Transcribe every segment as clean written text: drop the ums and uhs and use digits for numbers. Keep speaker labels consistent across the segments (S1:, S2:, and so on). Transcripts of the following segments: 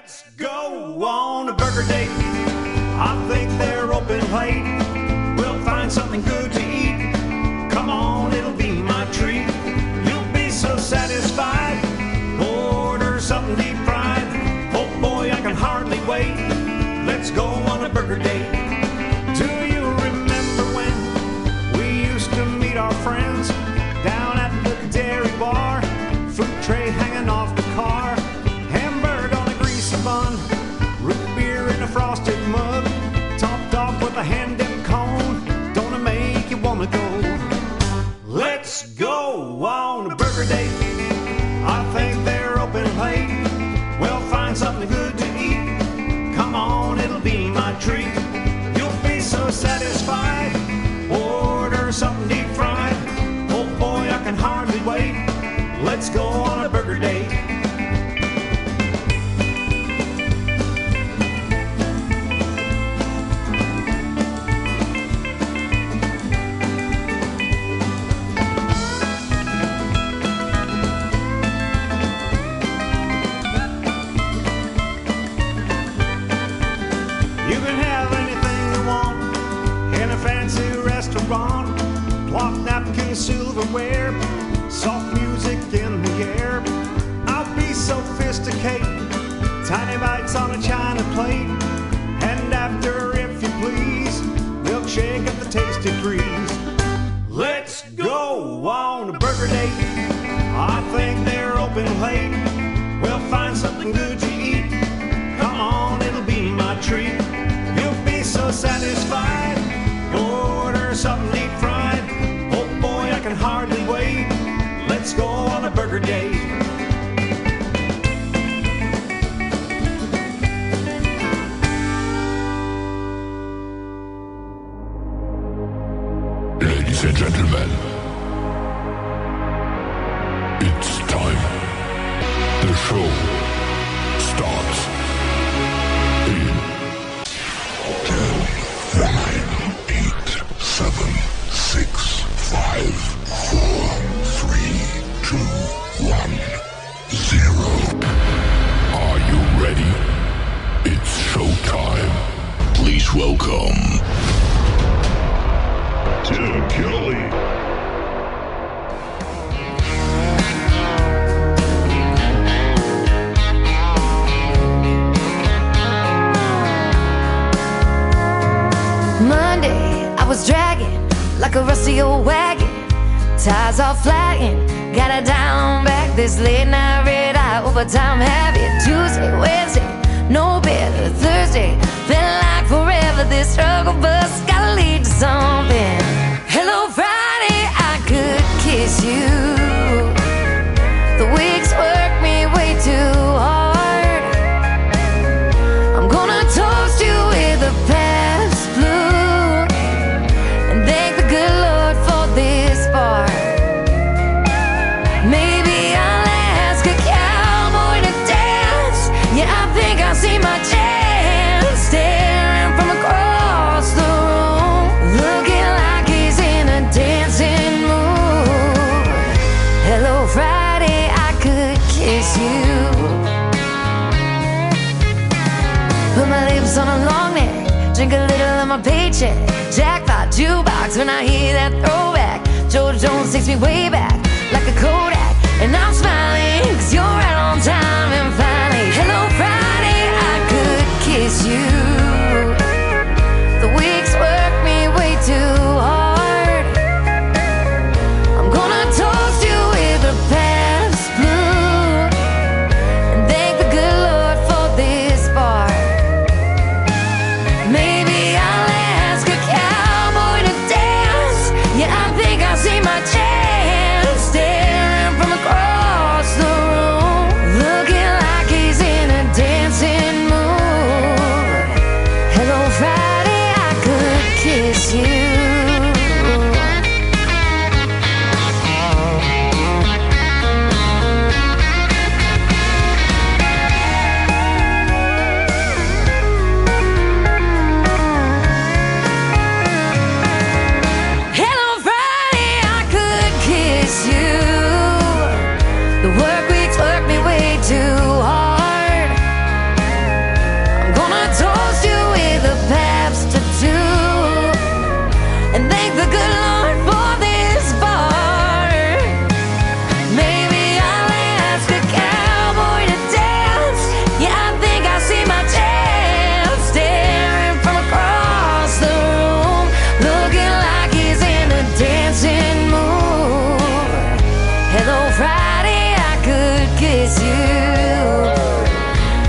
S1: Let's go on a burger date. I think they're open late. We'll find something good to eat. Come on, it'll be my treat. You'll be so satisfied. Order something deep fried. Oh boy, I can hardly wait. Let's go on a burger date. Do you remember when we used to meet our friends down at the dairy bar? Fruit tray hanging off the car. Hamburger on a greasy bun. Root beer in a frosted mug. Topped off with a hand-dipped cone. Don't it make you wanna go? Let's go on a burger date. I think they're open late. We'll find something good to eat. Come on, it'll be my treat. You'll be so satisfied. Order something deep fried. Oh boy, I can hardly wait. Let's go on a burger date. You can have anything you want in a fancy restaurant. Cloth napkin, silverware, soft music in the air. I'll be sophisticated. Tiny bites on a china plate. And after, if you please, milkshake at the Tasty Freeze. Let's go on a burger date. I think they're open late. We'll find something good to eat. Come on, it'll be my treat. You'll be so satisfied. Order something deep fried. Oh boy, I can hardly wait. Let's go on a burger date.
S2: Ladies and gentlemen, it's time. The show starts in 10, 9, 8, 7, 6, 5, 4, 3, 2, 1, 0. Are you ready? It's showtime. Please welcome Tim Kelly.
S3: Monday, I was dragging like a rusty old wagon. Tires all flagging, got it down back. This late night red eye overtime habit. Tuesday, Wednesday, no better. Thursday, felt like forever. This struggle bus gotta lead to something. Hello Friday, I could kiss you. The weeks work me way too hard. I'm gonna toast you with a past blue and thank the good Lord for this bar. Maybe I'll ask a cowboy to dance. Yeah, I think I see my chance. Staring from across the room, looking like he's in a dancing mood. Hello Friday, I could kiss you. Put my lips on a long neck, drink a little of my paycheck. Jackpot jukebox when I hear that throwback. George Jones takes me way back like a Kodak. And I'm smiling cause you're right on time. And finally, hello Friday, I could kiss you. The weeks work me way too hard. I'm gonna toast you with a past blue and thank the good Lord for this bar. Maybe I'll ask a cowboy to dance. Yeah, I think I see my chance. Staring from across the room, looking like he's in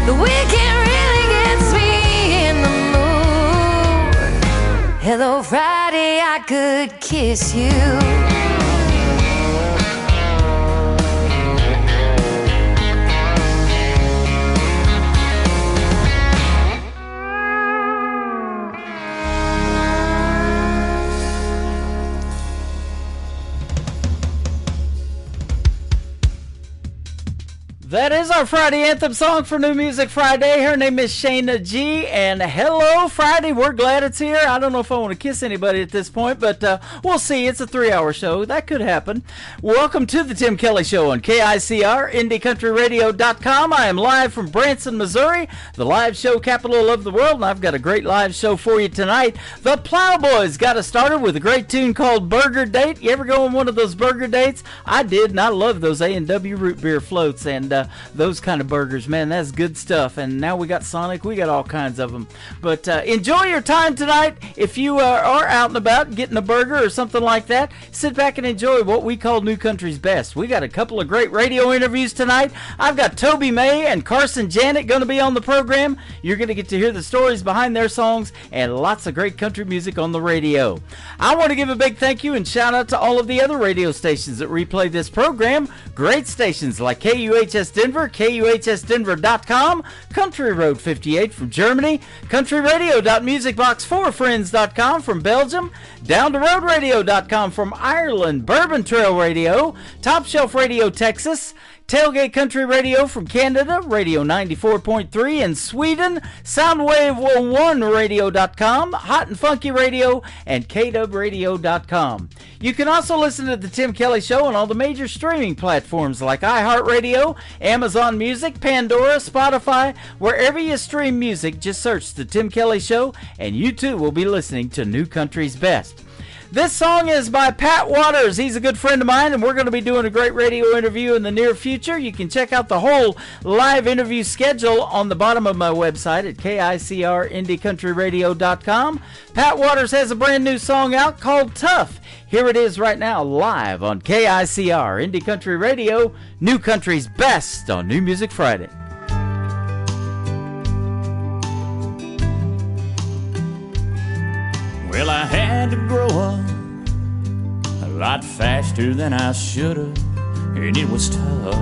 S3: The weekend really gets me in the mood. Hello, Friday, I could kiss you.
S4: That is our Friday anthem song for New Music Friday. Her name is Shayna G. And hello, Friday. We're glad it's here. I don't know if I want to kiss anybody at this point, but we'll see. It's a 3-hour show. That could happen. Welcome to the Tim Kelly Show on KICR, IndieCountryRadio.com. I am live from Branson, Missouri, the live show capital of the world, and I've got a great live show for you tonight. The Plowboys got us started with a great tune called Burger Date. You ever go on one of those burger dates? I did, and I love those A&W root beer floats, and those kind of burgers, man, that's good stuff. And now we got Sonic, we got all kinds of them. But enjoy your time tonight. If you are out and about getting a burger or something like that, sit back and enjoy what we call New Country's Best. We got a couple of great radio interviews tonight. I've got Toby May and Carson Janet going to be on the program. You're going to get to hear the stories behind their songs and lots of great country music on the radio. I want to give a big thank you and shout out to all of the other radio stations that replay this program. Great stations like KUHS Denver, KUHSdenver.com, Country Road 58 from Germany, countryradio.musicbox4friends.com from Belgium, downtheroadradio.com from Ireland, Bourbon Trail Radio, Top Shelf Radio Texas, Tailgate Country Radio from Canada, Radio 94.3 in Sweden, Soundwave1Radio.com, Hot and Funky Radio, and KWRadio.com. You can also listen to The Tim Kelly Show on all the major streaming platforms like iHeartRadio, Amazon Music, Pandora, Spotify. Wherever you stream music, just search The Tim Kelly Show, and you too will be listening to New Country's Best. This song is by Pat Waters. He's a good friend of mine, and we're going to be doing a great radio interview in the near future. You can check out the whole live interview schedule on the bottom of my website at KICRIndieCountryRadio.com. Pat Waters has a brand new song out called Tough. Here it is right now, live on KICR, Indie Country Radio, New Country's Best on New Music Friday.
S5: Well, I had to grow up a lot faster than I should have, and it was tough.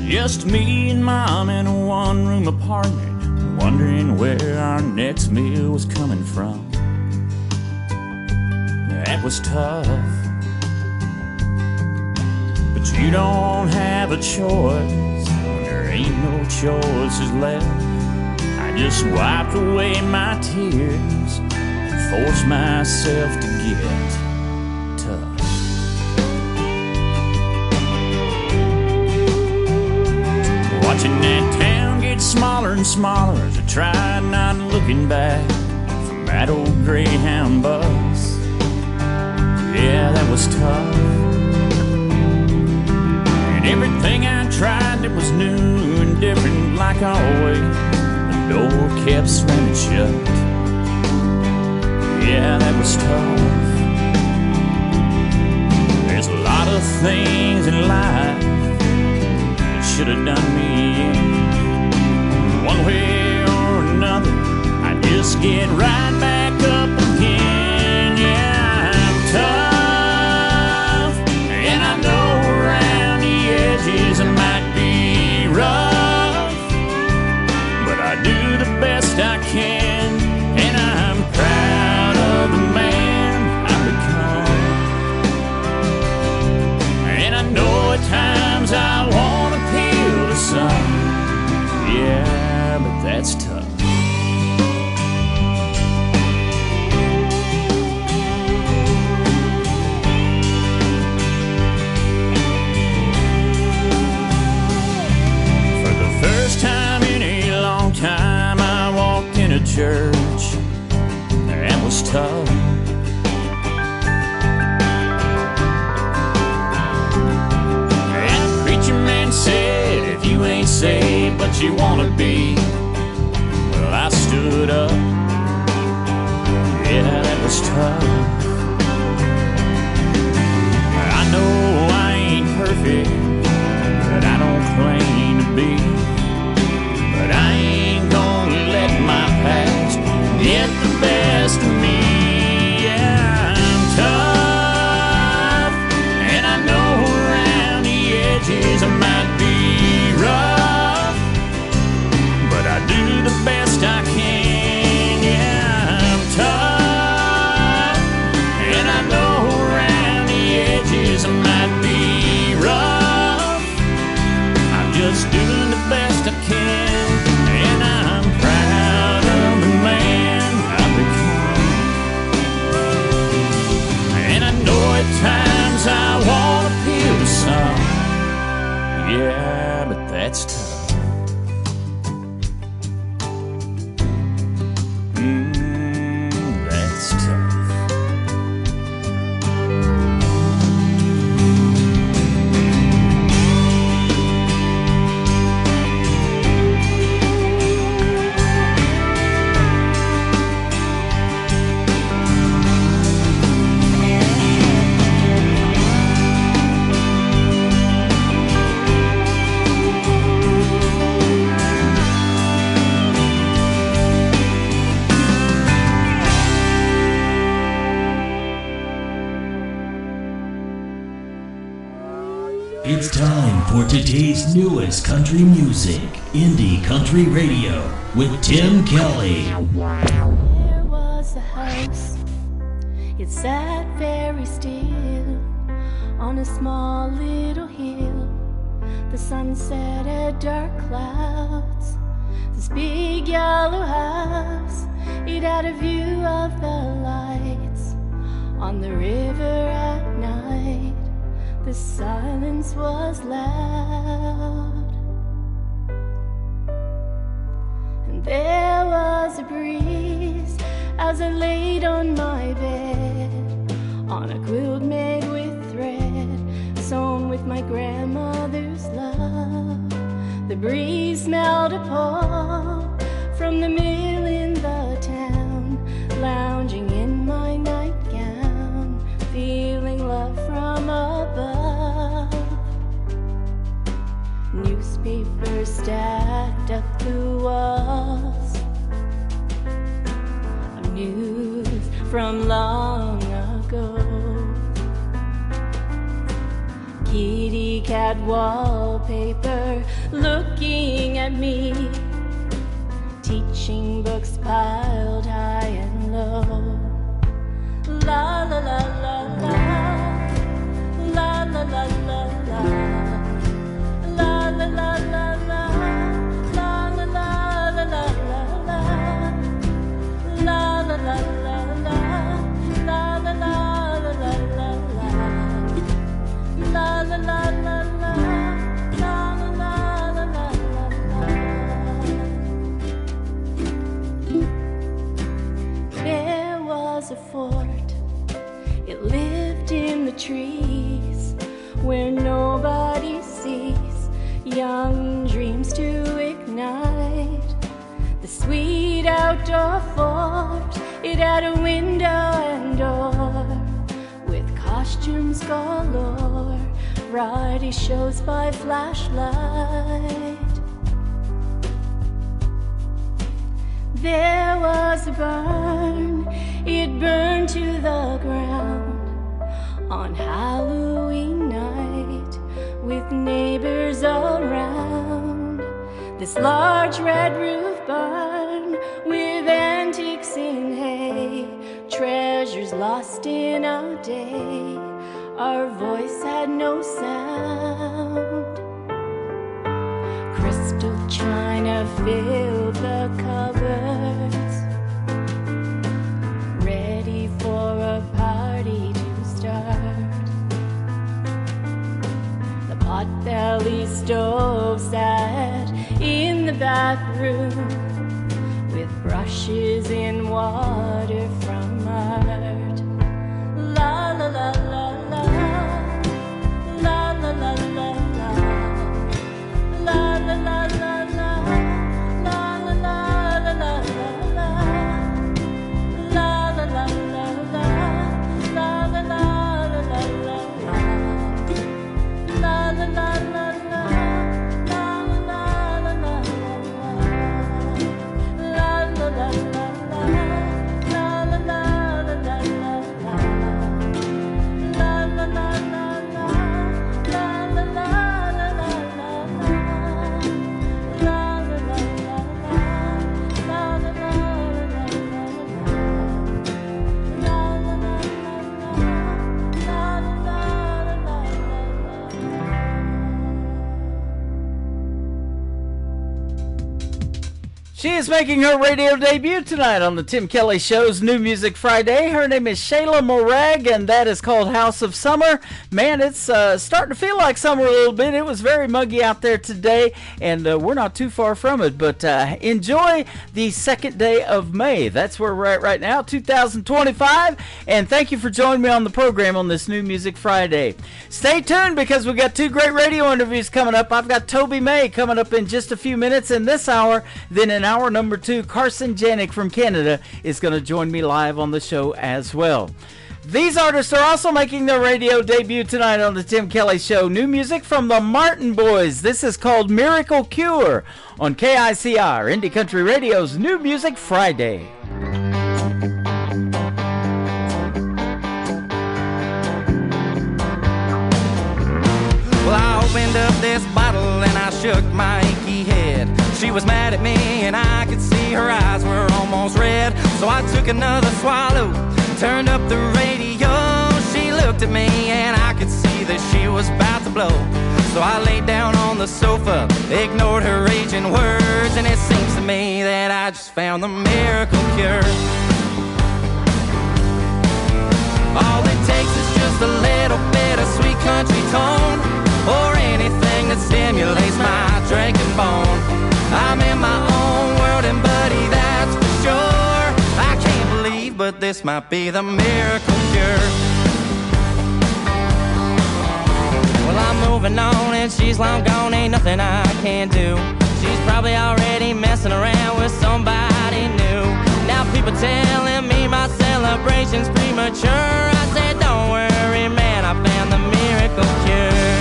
S5: Just me and Mom in a one-room apartment, wondering where our next meal was coming from. That was tough. But you don't have a choice. There ain't no choices left. I just wiped away my tears and forced myself to get tough. Watching that town get smaller and smaller as I tried not looking back from that old Greyhound bus. Yeah, that was tough. And everything I tried that was new and different, like always, the door kept slamming shut. Yeah, that was tough. There's a lot of things in life that should have done me in. One way or another, I just get right back up again. Yeah, I'm tough, and I know around the edges I might be rough, but I do the best I can, and I'm proud of the man I've become. And I know at times I want to peel the sun, yeah, but that's tough. Time I walked in a church, that was tough. And the preacher man said, if you ain't saved but you wanna be, well, I stood up. Yeah, that was tough. I know I ain't perfect, that's tough. That's tough.
S6: It's time for today's newest country music, Indie Country Radio, with Tim Kelly.
S7: There was a house, it sat very still on a small little hill. The sun set at dark clouds. This big yellow house, it had a view of the lights on the river at night. The silence was loud, and there was a breeze as I laid on my bed, on a quilt made with thread, sewn with my grandmother's love. The breeze smelled a Paul from the mill in the town, lounging in my nightgown, feeling love from above. Newspapers stacked up the walls of news from long ago. Kitty cat wallpaper looking at me, teaching books piled high and low. La la la la la, la la la la la, la la la la la, la la la la la la, la la la la la, la la la la la la, la la la la la, la la la la la. There was a fort, it lived in the trees where nobody sees, young dreams to ignite. The sweet outdoor fort, it had a window and door with costumes galore, variety shows by flashlight. There was a barn, it burned to the ground on Halloween night, with neighbors around. This large red roof barn with antiques in hay, treasures lost in a day. Our voice had no sound. Crystal china filled the cupboards, ready for a party to start. The pot-bellied stove sat in the back room with brushes in water from art. La la la la la, la la la la la, la la la la la, la la la la la la, la la la la la, la la la la la la, la la la la la, la la la la la, la la la la la, la la la la la, la
S4: She is making her radio debut tonight on the Tim Kelly Show's New Music Friday. Her name is Shayla Morag, and that is called House of Summer. Man, it's starting to feel like summer a little bit. It was very muggy out there today, and we're not too far from it. But enjoy the second day of May. That's where we're at right now, 2025. And thank you for joining me on the program on this New Music Friday. Stay tuned because we got two great radio interviews coming up. I've got Toby May coming up in just a few minutes in this hour. Then in hour number 2, Carson Janik from Canada is going to join me live on the show as well. These artists are also making their radio debut tonight on the Tim Kelly Show. New music from the Martin Boys. This is called Miracle Cure on KICR, Indie Country Radio's New Music Friday.
S8: Well, I opened up this bottle and I shook my achy head. She was mad at me and I could see her eyes were almost red. So I took another swallow, turned up the radio. She looked at me and I could see that she was about to blow. So I laid down on the sofa, ignored her raging words, and it seems to me that I just found the miracle cure. All it takes is just a little bit of sweet country tone, or anything that stimulates my drinking bone. I'm in my own world and buddy, that's for sure. I can't believe, but this might be the miracle cure. Well, I'm moving on and she's long gone, ain't nothing I can do. She's probably already messing around with somebody new. Now people telling me my celebration's premature. I said, don't worry, man, I found the miracle cure.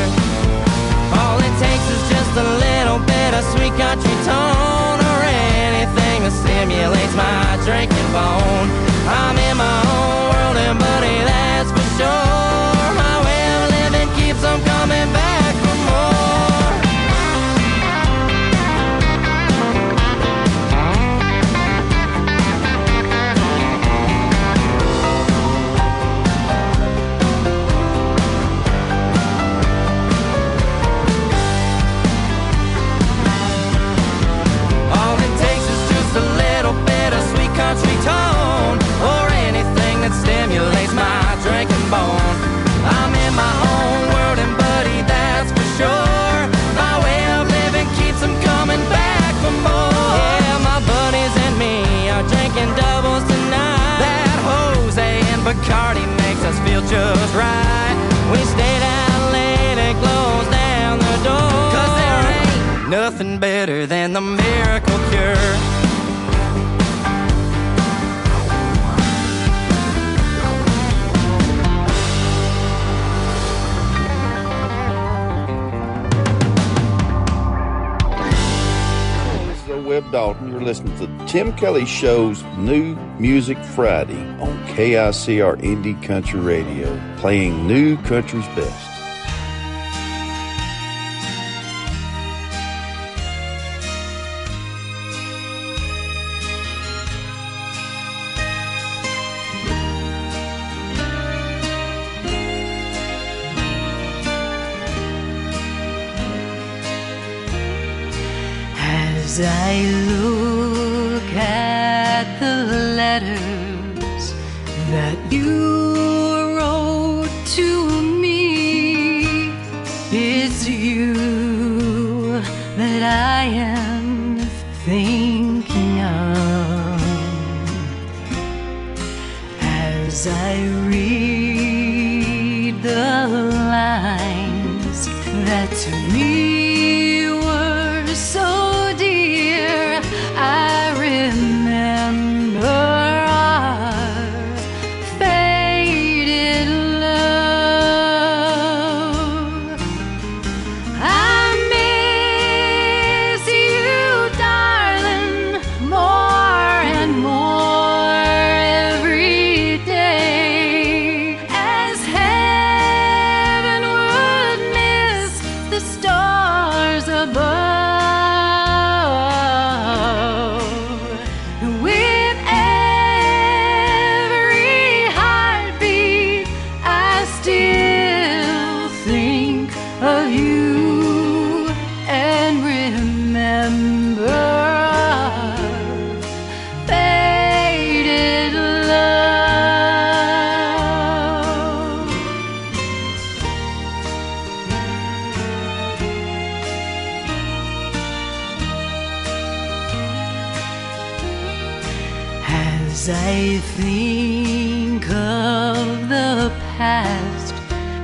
S8: All it takes is just a little bit of sweet country tone, or anything that stimulates my drinking bone. I'm in my own world and buddy, that's for sure. My way of living keeps on coming back for more. Country tone, or anything that stimulates my drinking bone. I'm in my own world and buddy, that's for sure. My way of living keeps them coming back for more. Yeah, my buddies and me are drinking doubles tonight. That Jose and Bacardi makes us feel just right. We stayed out late and closed down the door, 'cause there ain't nothing better than the miracle cure.
S9: Webb Dalton. You're listening to the Tim Kelly Show's New Music Friday on KICR Indie Country Radio, playing new country's best.
S3: As I look at the letters that you wrote to me, it's you that I am thinking of. As I read the lines that to me were so dear, I remember our faded love. I miss you, darling, more and more every day, as heaven would miss the stars above. With every heartbeat, I still think of you and remember our
S7: As I think of the past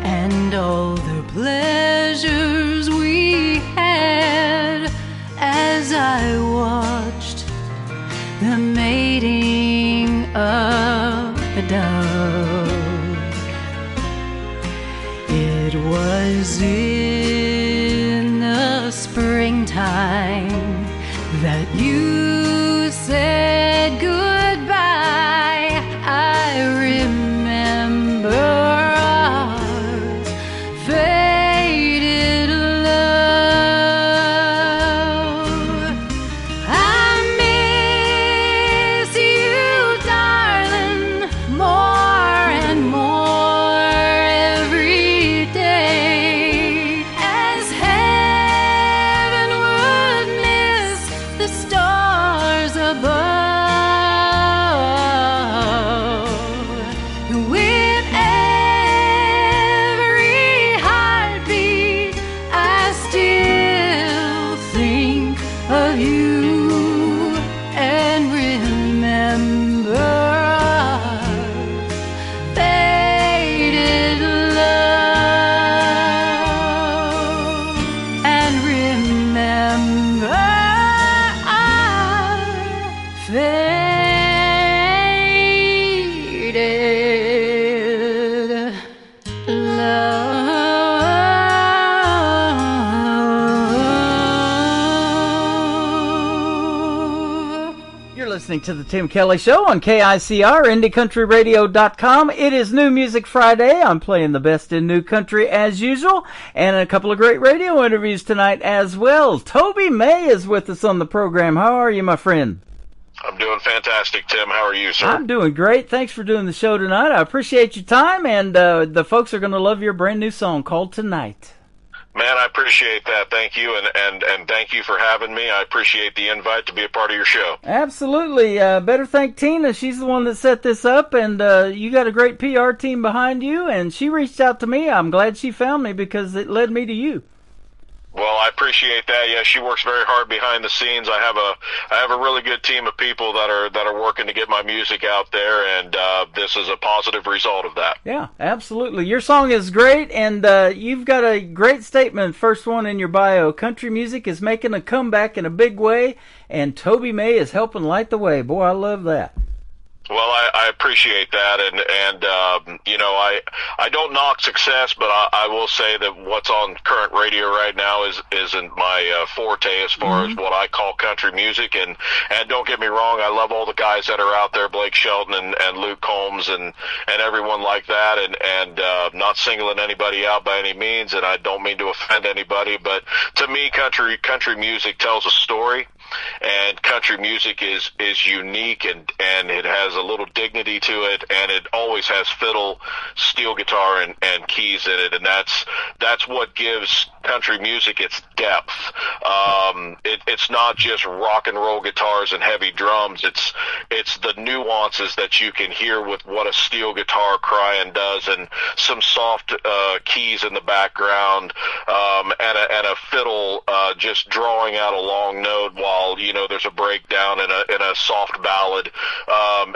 S7: and all the pleasures we had, as I watched the mating of the dove, it was in the springtime that you said goodbye. I remember our faded love. I miss you, darling, more and more every day, as heaven would miss the stars above. With every heartbeat, I still think of you and remember our faded love, and remember our faded love.
S4: You're listening to the Tim Kelly Show on KICR, IndieCountryRadio.com. It is New Music Friday. I'm playing the best in new country as usual, and a couple of great radio interviews tonight as well. Toby May is with us on the program. How are you, my friend?
S10: I'm doing fantastic, Tim. How are you, sir?
S4: I'm doing great. Thanks for doing the show tonight. I appreciate your time, and the folks are going to love your brand new song called Tonight.
S10: Man, I appreciate that. Thank you, and thank you for having me. I appreciate the invite to be a part of your show.
S4: Absolutely. Better thank Tina. She's the one that set this up, and you got a great PR team behind you, and she reached out to me. I'm glad she found me because it led me to you.
S10: Well, I appreciate that. Yeah, she works very hard behind the scenes. I have a really good team of people that are working to get my music out there, and this is a positive result of that.
S4: Yeah, absolutely. Your song is great, and you've got a great statement, first one in your bio. Country music is making a comeback in a big way, and Toby May is helping light the way. Boy, I love that.
S10: Well, I appreciate that, and you know, I don't knock success, but I will say that what's on current radio right now isn't my forte as far as what I call country music, and don't get me wrong, I love all the guys that are out there, Blake Shelton and Luke Combs and everyone like that, and not singling anybody out by any means, and I don't mean to offend anybody, but to me, country music tells a story. And country music is unique, and it has a little dignity to it, and it always has fiddle, steel guitar, and keys in it, and that's what gives country music its depth. It's not just rock and roll guitars and heavy drums. It's the nuances that you can hear with what a steel guitar crying does, and some soft keys in the background, and a fiddle just drawing out a long note while there's a breakdown in a soft ballad,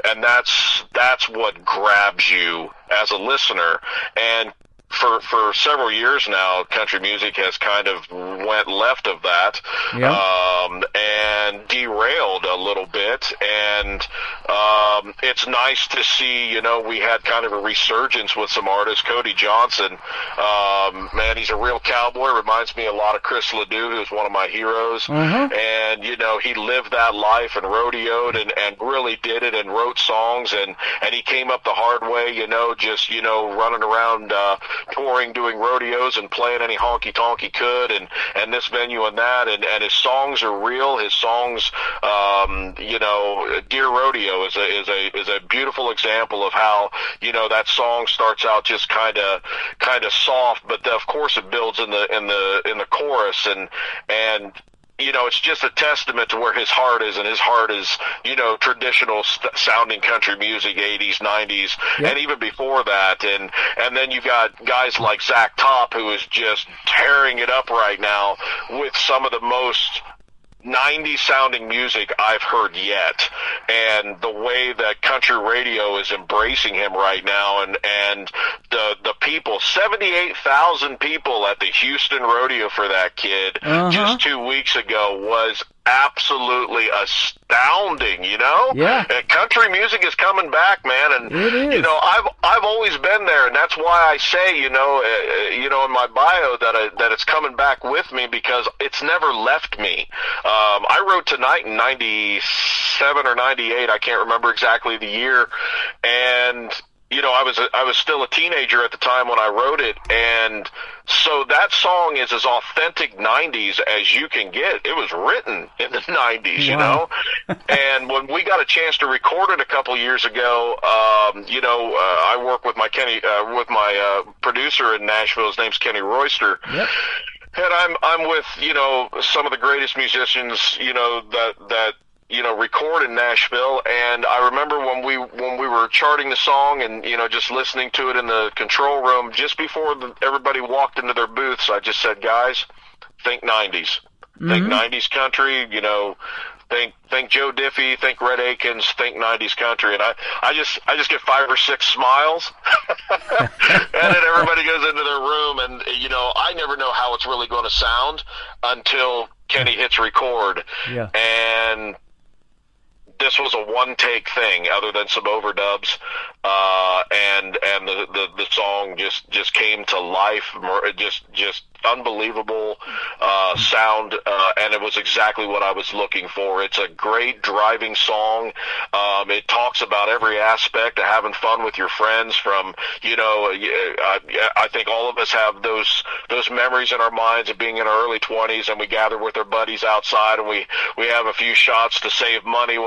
S10: and that's what grabs you as a listener. And for several years now, country music has kind of went left of that, and derailed a little bit. And it's nice to see, we had kind of a resurgence with some artists. Cody Johnson, man, he's a real cowboy. Reminds me a lot of Chris Ledoux, who's one of my heroes. And, he lived that life and rodeoed and really did it and wrote songs. And he came up the hard way, just, running around, touring, doing rodeos and playing any honky-tonk he could, and this venue and that, and his songs are real. His songs, Dear Rodeo is a beautiful example of how, that song starts out just kind of soft, but of course it builds in the chorus, and it's just a testament to where his heart is, and his heart is, traditional sounding country music, 80s, 90s, and even before that. And then you've got guys like Zach Top, who is just tearing it up right now with some of the most 90s sounding music I've heard yet. and the way that country radio is embracing him right now, and the people, 78,000 people at the Houston rodeo for that kid just 2 weeks ago was absolutely astounding, you know?
S4: Yeah.
S10: And country music is coming back, man, and
S4: it is.
S10: You know, I've always been there, and that's why I say, you know, in my bio that it's coming back with me, because it's never left me. I wrote Tonight in 97 or 98, I can't remember exactly the year, and you know, I was still a teenager at the time when I wrote it, and so that song is as authentic 90s as you can get. It was written in the 90s, you know, and when we got a chance to record it a couple years ago, you know, I work with my producer in Nashville. His name's Kenny Royster. Yep. And I'm with, you know, some of the greatest musicians, you know, that you know, record in Nashville. And I remember when we were charting the song and, you know, just listening to it in the control room, just before everybody walked into their booths, I just said, guys, think 90s. Think 90s country, you know, think Joe Diffie, think Red Akins, think 90s country. And I just get 5 or 6 smiles and then everybody goes into their room, and, you know, I never know how it's really going to sound until Kenny hits record. Yeah. And this was a one-take thing, other than some overdubs, and the song just came to life. Just unbelievable sound, and it was exactly what I was looking for. It's a great driving song. It talks about every aspect of having fun with your friends. From, you know, I think all of us have those memories in our minds of being in our early 20s, and we gather with our buddies outside, and we have a few shots to save money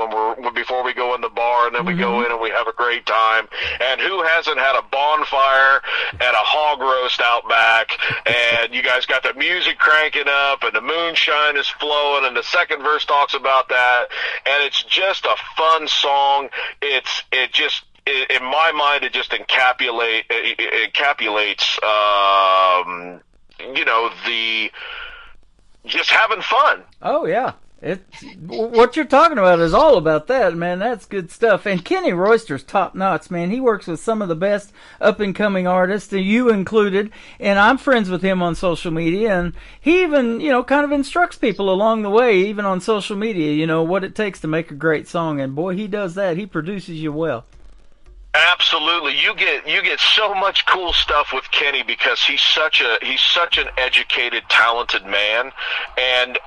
S10: before we go in the bar, and then we go in and we have a great time. And who hasn't had a bonfire and a hog roast out back, and you guys got the music cranking up, and the moonshine is flowing, and the second verse talks about that, and it's just a fun song. In my mind, it just encapsulates, you know, just having fun.
S4: Oh yeah. What you're talking about is all about that, man. That's good stuff. And Kenny Royster's top notch, man. He works with some of the best up-and-coming artists, you included, and I'm friends with him on social media, and he even, you know, kind of instructs people along the way, even on social media, you know, what it takes to make a great song, and boy, he does that. He produces you well.
S10: Absolutely. You get so much cool stuff with Kenny because he's such an educated, talented man, and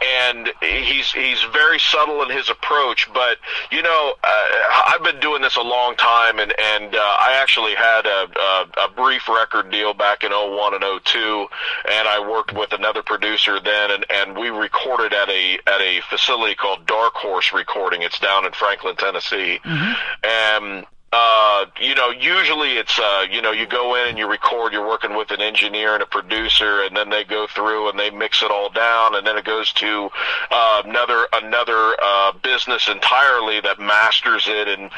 S10: he's very subtle in his approach. But you know, I've been doing this a long time, and I actually had a brief record deal back in 01 and 02, and I worked with another producer then, and we recorded at a facility called Dark Horse Recording. It's down in Franklin, Tennessee, and you know, usually it's, you know, you go in and you record, you're working with an engineer and a producer, and then they go through and they mix it all down, and then it goes to another business entirely that masters it, and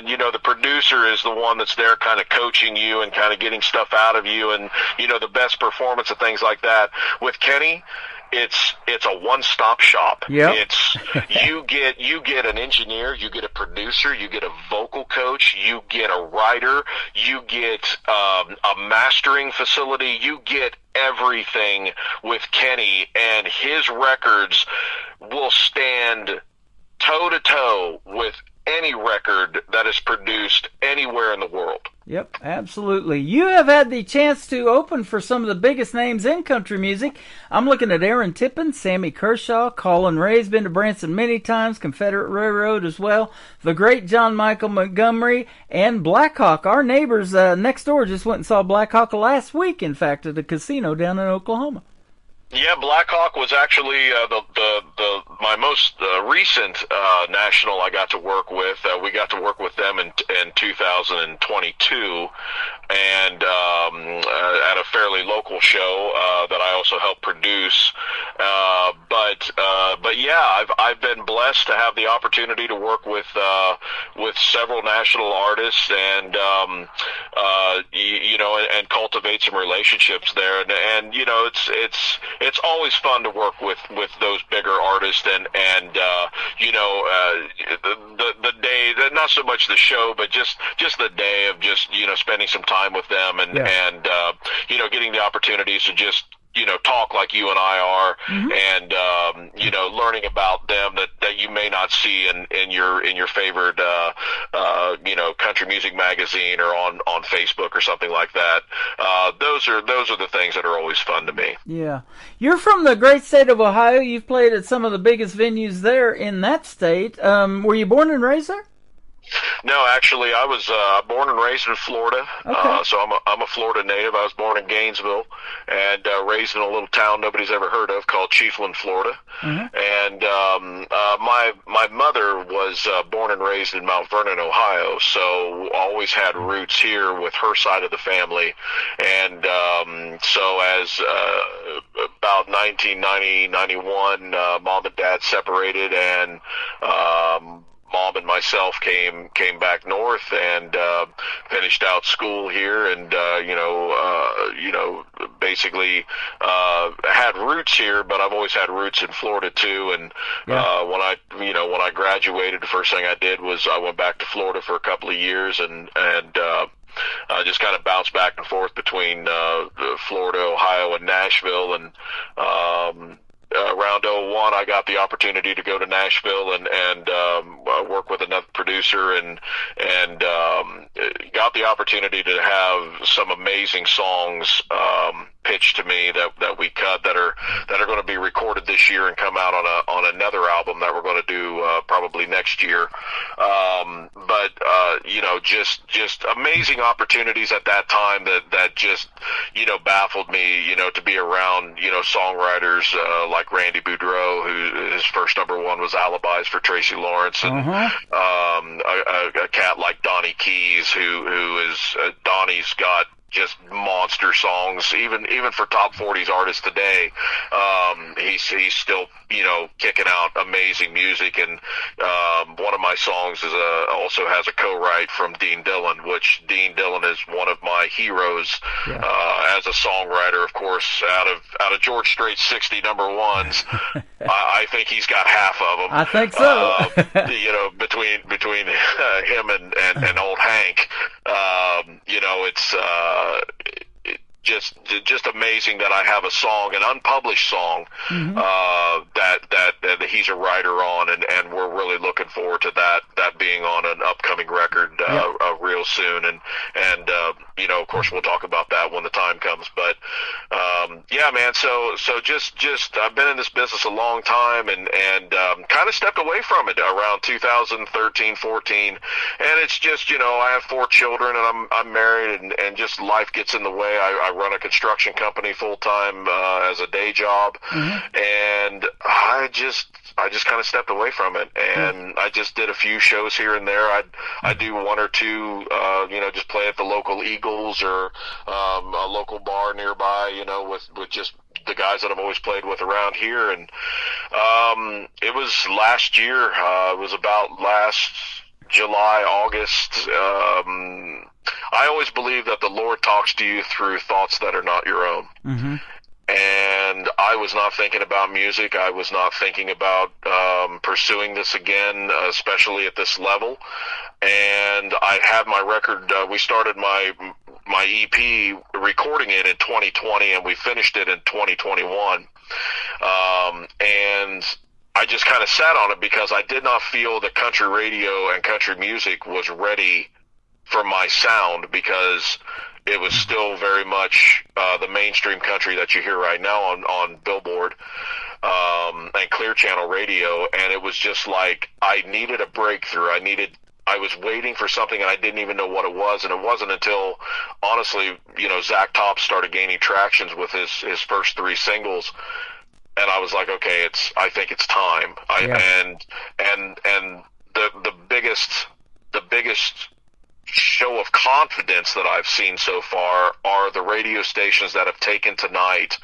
S10: you know, the producer is the one that's there kind of coaching you and kind of getting stuff out of you, and, you know, the best performance and things like that. With Kenny, it's a one-stop shop.
S4: Yep.
S10: It's you get an engineer, you get a producer, you get a vocal coach, you get a writer, you get a mastering facility, you get everything with Kenny, and his records will stand toe-to-toe with any record that is produced anywhere in the world.
S4: Yep, absolutely. You have had the chance to open for some of the biggest names in country music. I'm looking at Aaron Tippin, Sammy Kershaw, Colin Ray's been to Branson many times, Confederate Railroad as well, the great John Michael Montgomery, and Blackhawk. Our neighbors next door just went and saw Blackhawk last week, in fact, at a casino down in Oklahoma.
S10: Yeah, Blackhawk was actually my most recent national I got to work with. We got to work with them in 2022, and at a fairly local show that I also helped produce. But yeah, I've been blessed to have the opportunity to work with several national artists and and cultivate some relationships there, and it's always fun to work with those bigger artists and the day, not so much the show, but just the day of just spending some time with them and getting the opportunities to just talk like you and I are, and learning about them that you may not see in your favorite country music magazine or on Facebook or something like that. Those are the things that are always fun to me.
S4: Yeah, you're from the great state of Ohio. You've played at some of the biggest venues there in that state. Were you born and raised there?
S10: No, actually, I was born and raised in Florida.
S4: Okay.
S10: So I'm a Florida native. I was born in Gainesville and raised in a little town nobody's ever heard of called Chiefland, Florida. And my mother was born and raised in Mount Vernon, Ohio. So always had roots here with her side of the family. And so as about 1990, 91, mom and dad separated, and Mom and myself came back north and finished out school here, and basically had roots here, but I've always had roots in Florida too. And when I graduated, the first thing I did was I went back to Florida for a couple of years and just kind of bounced back and forth between Florida, Ohio, and Nashville. And around 01, I got the opportunity to go to Nashville and work with another producer and got the opportunity to have some amazing songs pitched to me that we cut that are going to be recorded this year and come out on another album that we're going to do probably next year. Just amazing opportunities at that time that just baffled me, to be around songwriters like Randy Boudreau, who his first number one was Alibis for Tracy Lawrence, and a cat like Donnie Keys, who is Donnie's got just monster songs, even for top 40s artists today. He's still kicking out amazing music, and one of my songs is also has a co-write from Dean Dillon, which Dean Dillon is one of my heroes as a songwriter. Of course, out of George Strait's 60 number ones, I think he's got half of them.
S4: I think so.
S10: Between him and old Hank, it's just amazing that I have a song, an unpublished song, that he's a writer on, and we're really looking forward to that being on an upcoming record real soon, and of course we'll talk about that when the time comes. But yeah, man, so just I've been in this business a long time, and kind of stepped away from it around 2013, 14, and it's just I have 4 children, and I'm married, and just life gets in the way. I run a construction company full time as a day job, and I just kind of stepped away from it, and I just did a few shows here and there. I do 1 or 2, just play at the local Eagles or a local bar nearby, with just the guys that I've always played with around here. And it was last year. It was about last July, August. I always believe that the Lord talks to you through thoughts that are not your own. And I was not thinking about music. I was not thinking about pursuing this again, especially at this level. And I had my record. We started my EP, recording it in 2020, and we finished it in 2021. And I just kind of sat on it because I did not feel that country radio and country music was ready for my sound, because it was still very much the mainstream country that you hear right now on Billboard and Clear Channel Radio, and it was just like I needed a breakthrough. I was waiting for something, and I didn't even know what it was, and it wasn't until, honestly, Zach Top started gaining tractions with his first 3 singles, and I was like, okay, I think it's time. And the biggest show of confidence that I've seen so far are the radio stations that have taken tonight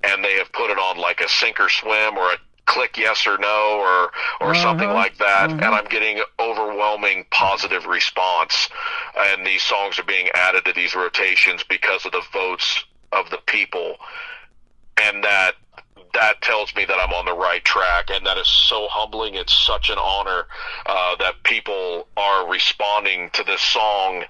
S10: and they have put it on like a sink or swim or click yes or no or something like that, and I'm getting overwhelming positive response, and these songs are being added to these rotations because of the votes of the people, and that tells me that I'm on the right track, and that is so humbling. It's such an honor that people are responding to this song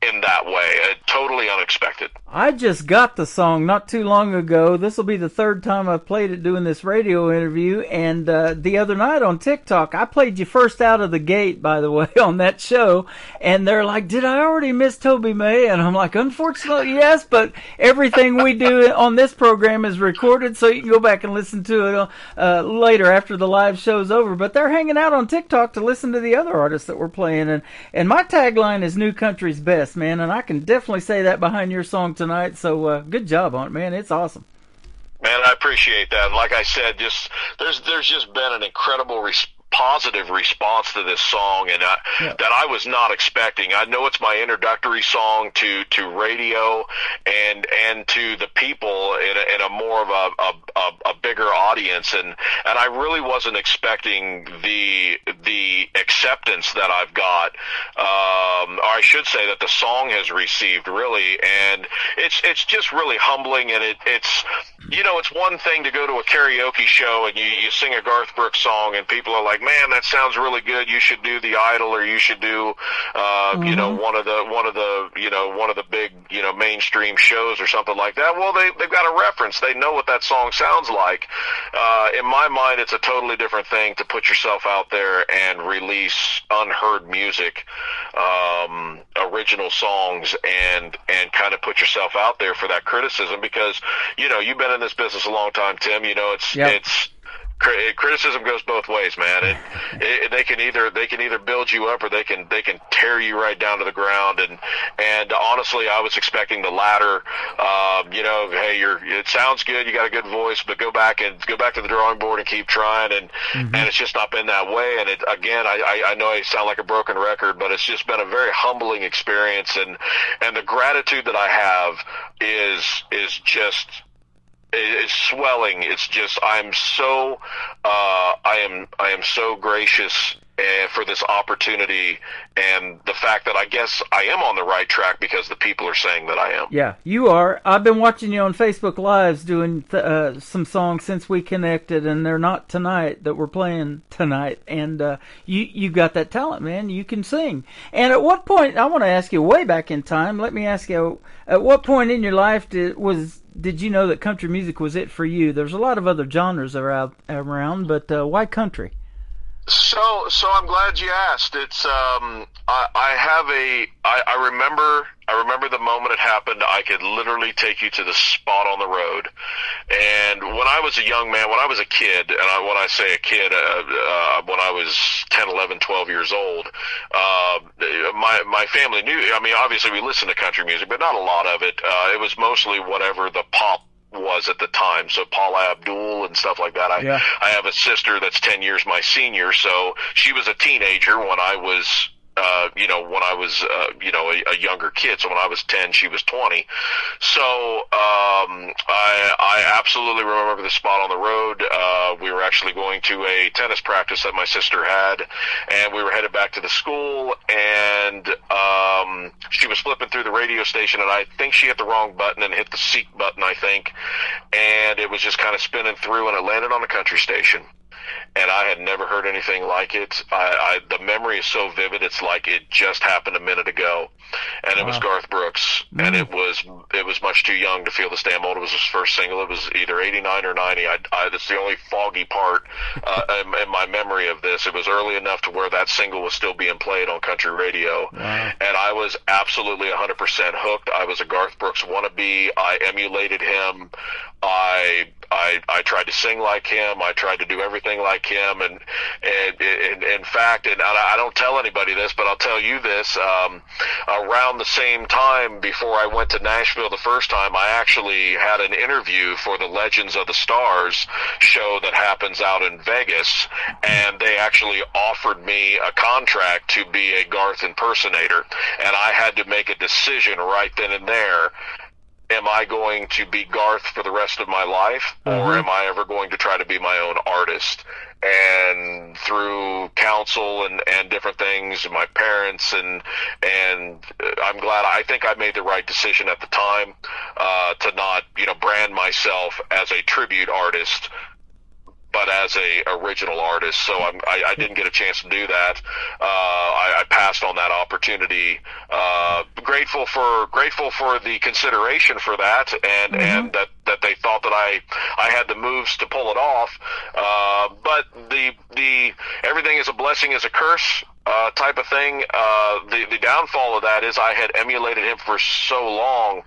S10: in that way. Totally unexpected.
S4: I just got the song not too long ago. This will be the third time I've played it doing this radio interview, and the other night on TikTok, I played you first out of the gate, by the way, on that show, and they're like, did I already miss Toby May? And I'm like, unfortunately, yes, but everything we do on this program is recorded, so you can go back and listen to it later after the live show's over. But they're hanging out on TikTok to listen to the other artists that we're playing, and my tagline is New Country's Best, man, and I can definitely say that behind your song tonight, so good job on it, man. It's awesome.
S10: Man, I appreciate that. And like I said, there's just been an incredible positive response to this song, and that I was not expecting. I know it's my introductory song to radio and to the people in a more of a bigger audience, and I really wasn't expecting the acceptance that I've got, or I should say that the song has received, really, and it's just really humbling. And it's it's one thing to go to a karaoke show and you sing a Garth Brooks song and people are like, man, that sounds really good. You should do The Idol, or you should do, one of the big, mainstream shows or something like that. Well, they've got a reference. They know what that song sounds like. In my mind, it's a totally different thing to put yourself out there and release unheard music, original songs, and kind of put yourself out there for that criticism, because, you've been in this business a long time, Tim. It's criticism goes both ways, man. They can either build you up, or they can tear you right down to the ground. And honestly, I was expecting the latter. Hey, it sounds good, you got a good voice, but go back to the drawing board and keep trying. And it's just not been that way. And I know I sound like a broken record, but it's just been a very humbling experience. And the gratitude that I have is just. It's swelling. It's just I am so gracious for this opportunity, and the fact that I guess I am on the right track because the people are saying that I am. Yeah,
S4: you are. I've been watching you on Facebook Lives doing some songs since we connected, and they're not tonight that we're playing tonight. And you got that talent, man. You can sing. And at what point, I want to ask you, way back in time, let me ask you, at what point in your life did you know that country music was it for you? There's a lot of other genres around, but why country?
S10: So I'm glad you asked. It's I remember the moment it happened. I could literally take you to the spot on the road. And when I was a young man, when I was a kid, and when I say a kid, when I was 10, 11, 12 years old, my family knew. I mean, obviously we listened to country music, but not a lot of it. It was mostly whatever the pop was at the time, so Paula Abdul and stuff like that. I have a sister that's 10 years my senior, so she was a teenager when I was a younger kid. So when I was 10, she was 20. So I absolutely remember the spot on the road. We were actually going to a tennis practice that my sister had, and we were headed back to the school, and she was flipping through the radio station, and I think she hit the wrong button and hit the seek button, I think, and it was just kind of spinning through, and it landed on a country station. And I had never heard anything like it. The memory is so vivid. It's like it just happened a minute ago, and it was Garth Brooks, and it was much too young to feel this damn old. It was his first single. It was either 89 or 90. That's the only foggy part in my memory of this. It was early enough to where that single was still being played on country radio, and I was absolutely 100% hooked. I was a Garth Brooks wannabe. I emulated him. I tried to sing like him. I tried to do everything like him. And in fact, and I don't tell anybody this, but I'll tell you this, around the same time before I went to Nashville the first time, I actually had an interview for the Legends of the Stars show that happens out in Vegas, and they actually offered me a contract to be a Garth impersonator, and I had to make a decision right then and there. am I going to be Garth for the rest of my life, or am I ever going to try to be my own artist? And through counsel and different things, my parents and I'm glad. I think I made the right decision at the time to not brand myself as a tribute artist, but as a original artist. So I didn't get a chance to do that. I passed on that opportunity. Grateful for the consideration for that, and that they thought that I had the moves to pull it off. But the everything is a blessing is a curse type of thing. The downfall of that is I had emulated him for so long,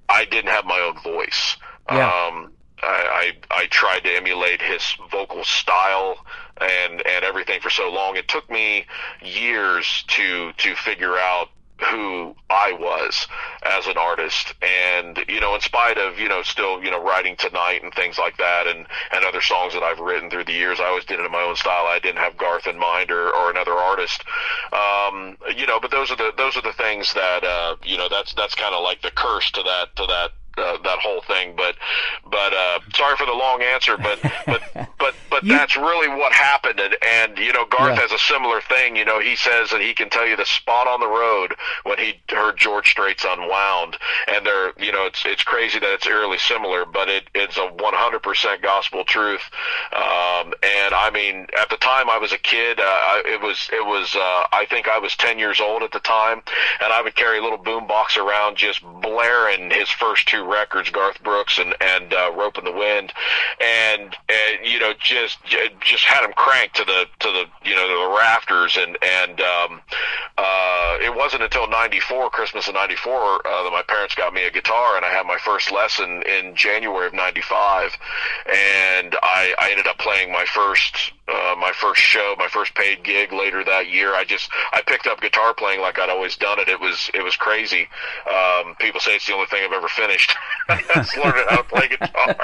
S10: I didn't have my own voice.
S4: Yeah.
S10: I tried to emulate his vocal style and everything for so long. It took me years to figure out who I was as an artist. And, in spite of, still, writing Tonight and things like that and other songs that I've written through the years, I always did it in my own style. I didn't have Garth in mind or another artist. But those are the things that, that's kind of like the curse to that whole thing, but sorry for the long answer, but that's really what happened, and Garth has a similar thing. He says that he can tell you the spot on the road when he heard George Strait's Unwound, and they're it's crazy that it's eerily similar, but it's a 100% gospel truth. And I mean, at the time I was a kid, it was I think I was 10 years old at the time, and I would carry a little boom box around just blaring his first two records, Garth Brooks and Rope in the Wind, and just had him cranked to the rafters, and it wasn't until Christmas of 94 that my parents got me a guitar, and I had my first lesson in January of 95, and I ended up playing my first show, my first paid gig later that year. I picked up guitar playing like I'd always done it. It was crazy. People say it's the only thing I've ever finished. That's learning how to play guitar.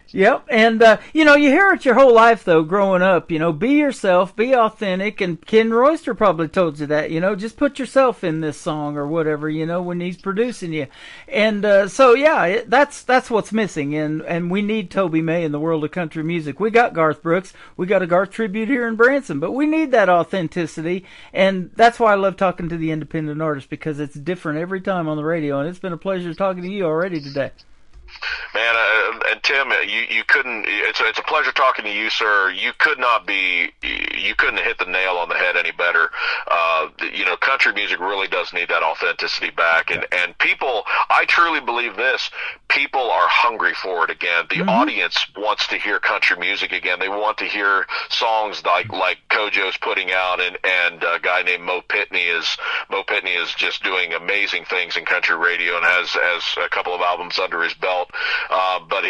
S4: Yep, and you hear it your whole life though, growing up. Be yourself, be authentic, and Ken Royster probably told you that. Just put yourself in this song or whatever. When he's producing you, and so yeah, that's what's missing, and we need Toby May in the world of country music. We got Garth Brooks, we got a Garth tribute here in Branson, but we need that authenticity, and that's why I love talking to the independent artists, because it's different every time on the radio, and it's been a pleasure talking to you already today.
S10: Man, and Tim, you couldn't. It's a pleasure talking to you, sir. You couldn't hit the nail on the head any better. Country music really does need that authenticity back, and people. I truly believe this. People are hungry for it again. The audience wants to hear country music again. They want to hear songs like Kojo's putting out, and a guy named Mo Pitney is just doing amazing things in country radio and has a couple of albums under his belt. But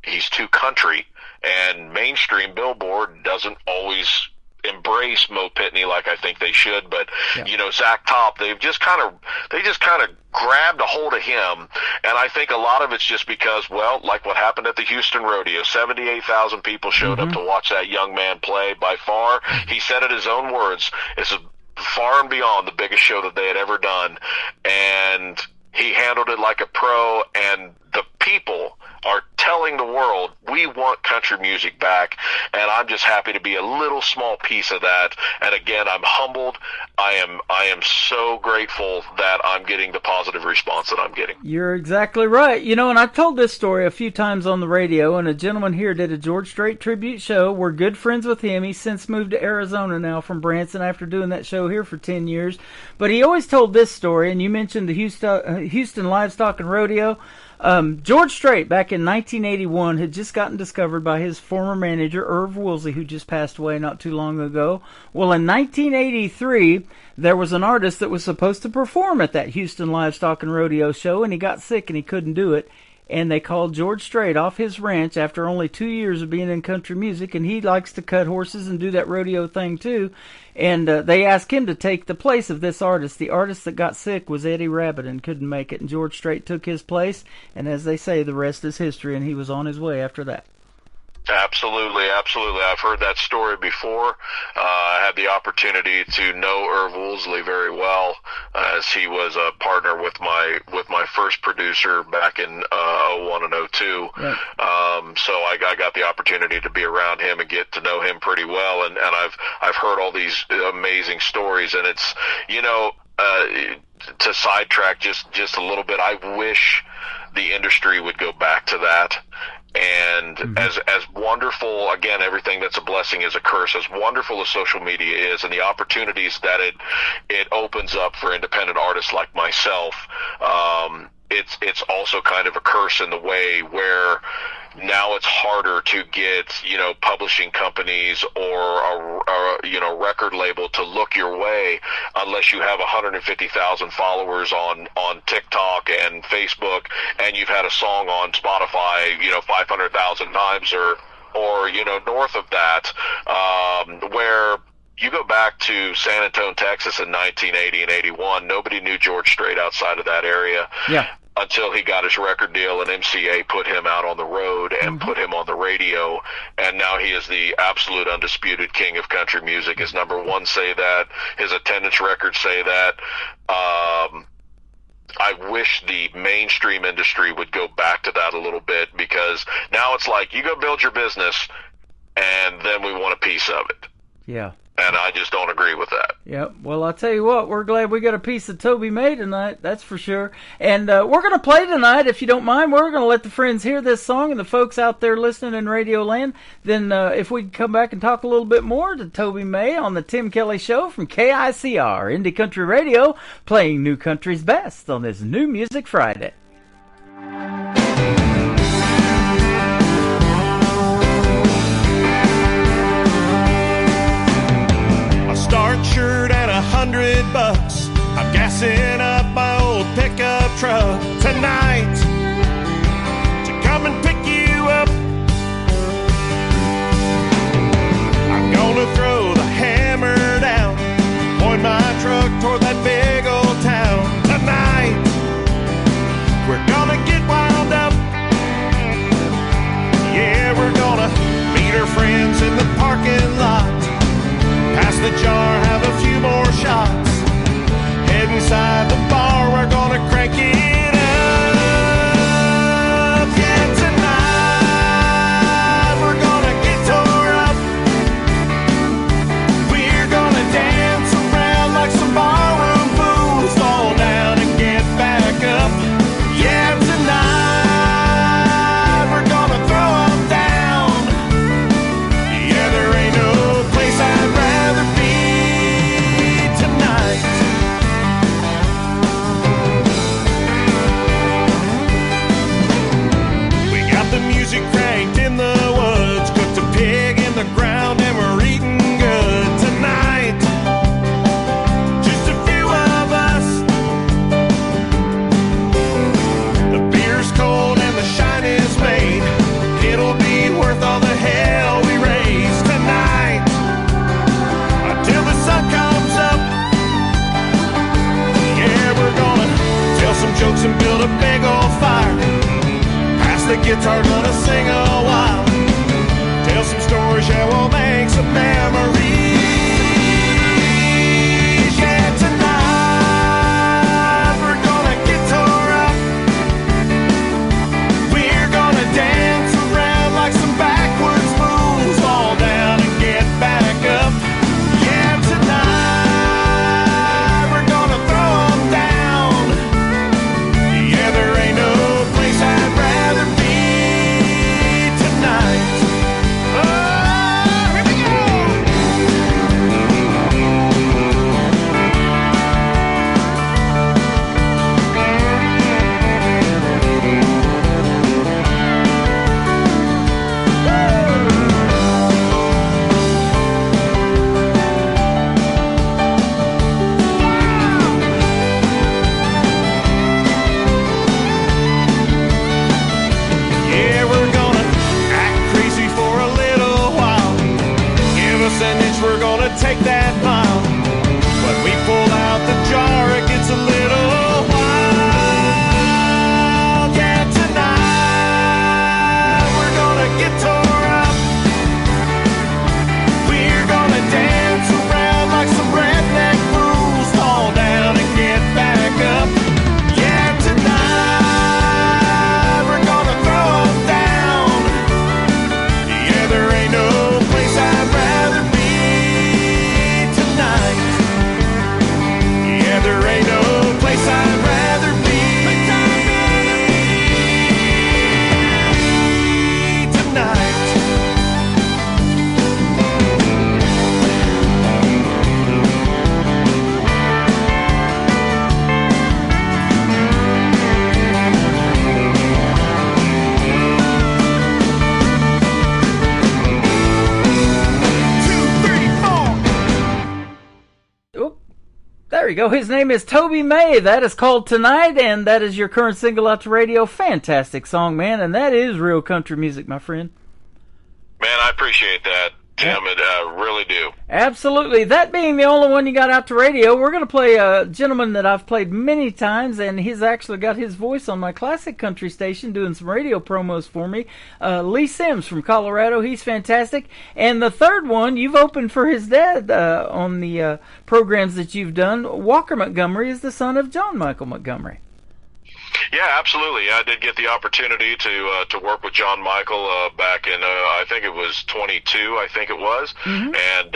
S10: he's too country, and mainstream Billboard doesn't always embrace Mo Pitney like I think they should. But Zach Top, they just kind of grabbed a hold of him, and I think a lot of it's just because, well, like what happened at the Houston Rodeo, 78,000 people showed up to watch that young man play. By far, he said it his own words, it's far and beyond the biggest show that they had ever done, and he handled it like a pro, and the people are telling the world, we want country music back, and I'm just happy to be a little small piece of that. And again, I'm humbled. I am so grateful that I'm getting the positive response that I'm getting.
S4: You're exactly right. And I've told this story a few times on the radio, and a gentleman here did a George Strait tribute show. We're good friends with him. He's since moved to Arizona now from Branson after doing that show here for 10 years. But he always told this story, and you mentioned the Houston Livestock and Rodeo. George Strait, back in 1981, had just gotten discovered by his former manager, Irv Woolsey, who just passed away not too long ago. Well, in 1983, there was an artist that was supposed to perform at that Houston Livestock and Rodeo show, and he got sick and he couldn't do it. And they called George Strait off his ranch after only 2 years of being in country music, and he likes to cut horses and do that rodeo thing too. And they asked him to take the place of this artist. The artist that got sick was Eddie Rabbitt and couldn't make it, and George Strait took his place, and as they say, the rest is history, and he was on his way after that.
S10: Absolutely, absolutely. I've heard that story before. I had the opportunity to know Irv Woolsey very well, as he was a partner with my first producer back in 01 and 02. Right. So I got the opportunity to be around him and get to know him pretty well, and I've heard all these amazing stories, and it's, you know, to sidetrack just a little bit, I wish the industry would go back to that. And as wonderful, again, everything that's a blessing is a curse. As wonderful as social media is, and the opportunities that it opens up for independent artists like myself, it's also kind of a curse in the way where now it's harder to get, you know, publishing companies or a you know, record label to look your way unless you have 150,000 followers on TikTok and Facebook, and you've had a song on Spotify, you know, 500,000 times or you know, north of that, where you go back to San Antonio, Texas in 1980 and 81, nobody knew George Strait outside of that area. Yeah. Until he got his record deal and MCA put him out on the road and put him on the radio, and now he is the absolute undisputed king of country music. His number one say that, his attendance records say that. I wish the mainstream industry would go back to that a little bit, because now it's like, you go build your business and then we want a piece of it. Yeah. And I just don't agree with that.
S4: Yeah, well, I'll tell you what, we're glad we got a piece of Toby May tonight, that's for sure. And we're going to play tonight, if you don't mind. We're going to let the friends hear this song and the folks out there listening in Radio Land. Then if we can come back and talk a little bit more to Toby May on the Tim Kelly Show from KICR, Indie Country Radio, playing New Country's best on this New Music Friday.
S1: Start shirt at $100. I'm gassing up my old pickup truck tonight to come and pick you up. I'm gonna throw the hammer down, point my truck toward that big old town tonight. We're gonna get wound up. Yeah, we're gonna meet our friends in the parking lot. Pass the jar, have a few more shots. Head inside the bar, we're gonna crank it up. Yeah, tonight we're gonna get tore up. We're gonna dance around like some barroom fools, fall down and get back up. Yeah, tonight we're gonna throw them down. Yeah, there ain't no place I'd rather be tonight. We got the music cranked in the woods, cooked a pig in the ground, and we're eating good tonight. Just a few of us. The beer's cold and the shine is made. It'll be worth all the hell we raise tonight, until the sun comes up. Yeah, we're gonna tell some jokes and build a big old fire. Pass the guitar, gonna sing a while. Tell some stories, yeah, we'll make some memories. Yeah, tonight we're gonna get tore up. We're gonna dance around like some backwoods fools, fall down and get back up. Yeah, tonight we're gonna throw them down. Yeah, there ain't no place I'd rather be tonight. Oh, here we go. Yeah, we're gonna act crazy for a little while. Give us an inch, we're gonna take that mile. When we pull out the jar, it gets a little wild. Yeah, tonight we're gonna get tore up.
S4: we go. His name is Toby May. That is called Tonight, and that is your current single out to radio. Fantastic song, man, and that is real country music, my friend.
S10: Man, I appreciate that, Tim. Really do.
S4: Absolutely. That being the only one you got out to radio, we're going to play a gentleman that I've played many times, and he's actually got his voice on my classic country station doing some radio promos for me. Lee Sims from Colorado. He's fantastic. And the third one, you've opened for his dad on the programs that you've done. Walker Montgomery is the son of John Michael Montgomery.
S10: Yeah, absolutely. I did get the opportunity to work with John Michael back in I think it was 22. I think it was, and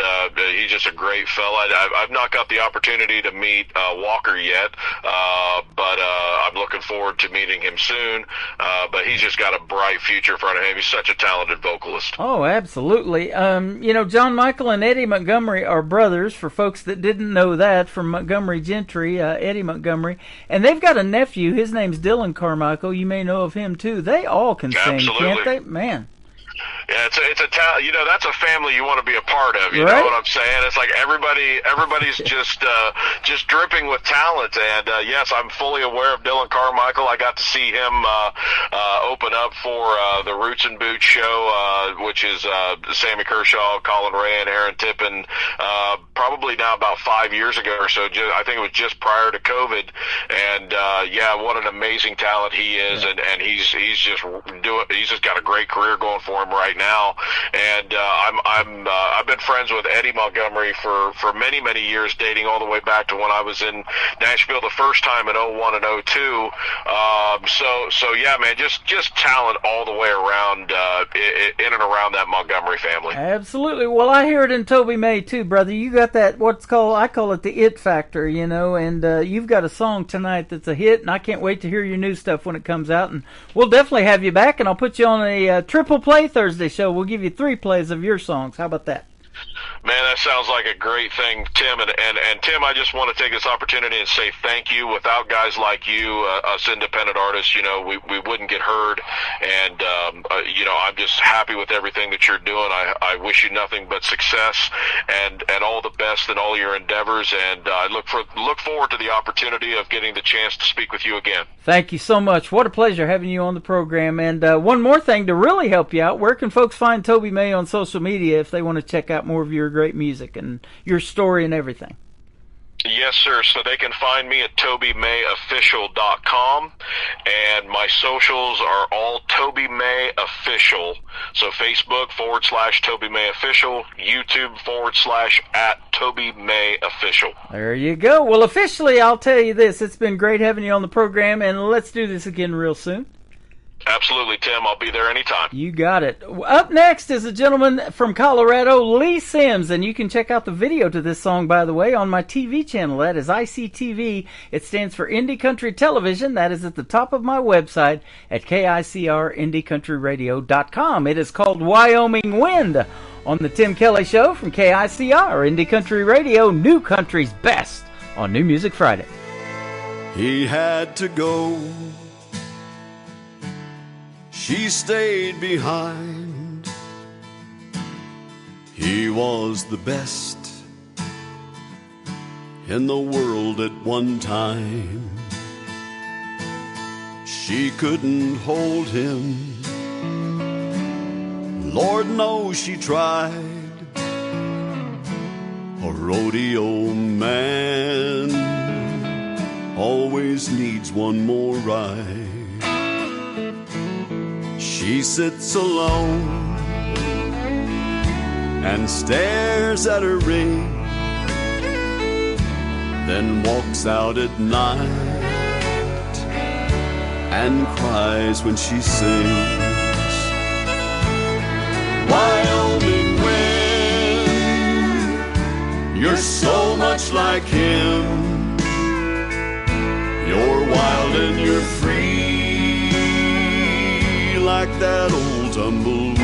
S10: he's just a great fella. I've not got the opportunity to meet Walker yet, but I'm looking forward to meeting him soon. But he's just got a bright future in front of him. He's such a talented vocalist.
S4: Oh, absolutely. You know, John Michael and Eddie Montgomery are brothers. For folks that didn't know that, from Montgomery Gentry, Eddie Montgomery, and they've got a nephew. His name's Dylan Carmichael. You may know of him too. They all can sing, can't they? Man.
S10: Yeah, it's a talent. You know, that's a family you want to be a part of. You know what I'm saying? It's like everybody's just dripping with talent. And yes, I'm fully aware of Dylan Carmichael. I got to see him open up for the Roots and Boots show, which is Sammy Kershaw, Colin Ray, and Aaron Tippin. Probably now about 5 years ago or so. I think it was just prior to COVID. And yeah, what an amazing talent he is, and he's just got a great career going for him right now. And I've been friends with Eddie Montgomery for many years, dating all the way back to when I was in Nashville the first time in 01 and 02. So yeah, man, just talent all the way around in and around that Montgomery family.
S4: Absolutely. Well, I hear it in Toby May too, brother. You got that I call it the it factor, you know, and you've got a song tonight that's a hit, and I can't wait to hear your new stuff when it comes out. And we'll definitely have you back, and I'll put you on a triple play Thursday show. We'll give you 3 plays of your songs. How about that?
S10: Man, that sounds like a great thing, Tim. And Tim, I just want to take this opportunity and say thank you. Without guys like you, us independent artists, you know, we wouldn't get heard. And, you know, I'm just happy with everything that you're doing. I wish you nothing but success and all the best in all your endeavors. And I look forward to the opportunity of getting the chance to speak with you again.
S4: Thank you so much. What a pleasure having you on the program. And one more thing to really help you out, where can folks find Toby May on social media if they want to check out more of your great music and your story and everything?
S10: Yes, sir. So they can find me at TobyMayOfficial.com, and my socials are all Toby May Official. So Facebook /Toby May Official, YouTube /@Toby May Official.
S4: There you go. Well, officially, I'll tell you this. It's been great having you on the program, and let's do this again real soon.
S10: Absolutely, Tim. I'll be there anytime.
S4: You got it. Up next is a gentleman from Colorado, Lee Sims, and you can check out the video to this song, by the way, on my TV channel. That is ICTV. It stands for Indie Country Television. That is at the top of my website at KICRIndieCountryRadio.com. It is called Wyoming Wind on the Tim Kelly Show from KICR, Indie Country Radio, New Country's best on New Music Friday.
S11: He had to go. She stayed behind. He was the best in the world at one time. She couldn't hold him. Lord knows she tried. A rodeo man always needs one more ride. She sits alone and stares at her ring, then walks out at night and cries when she sings. Wyoming wind, you're so much like him. You're wild and you're free, like that old tumbleweed.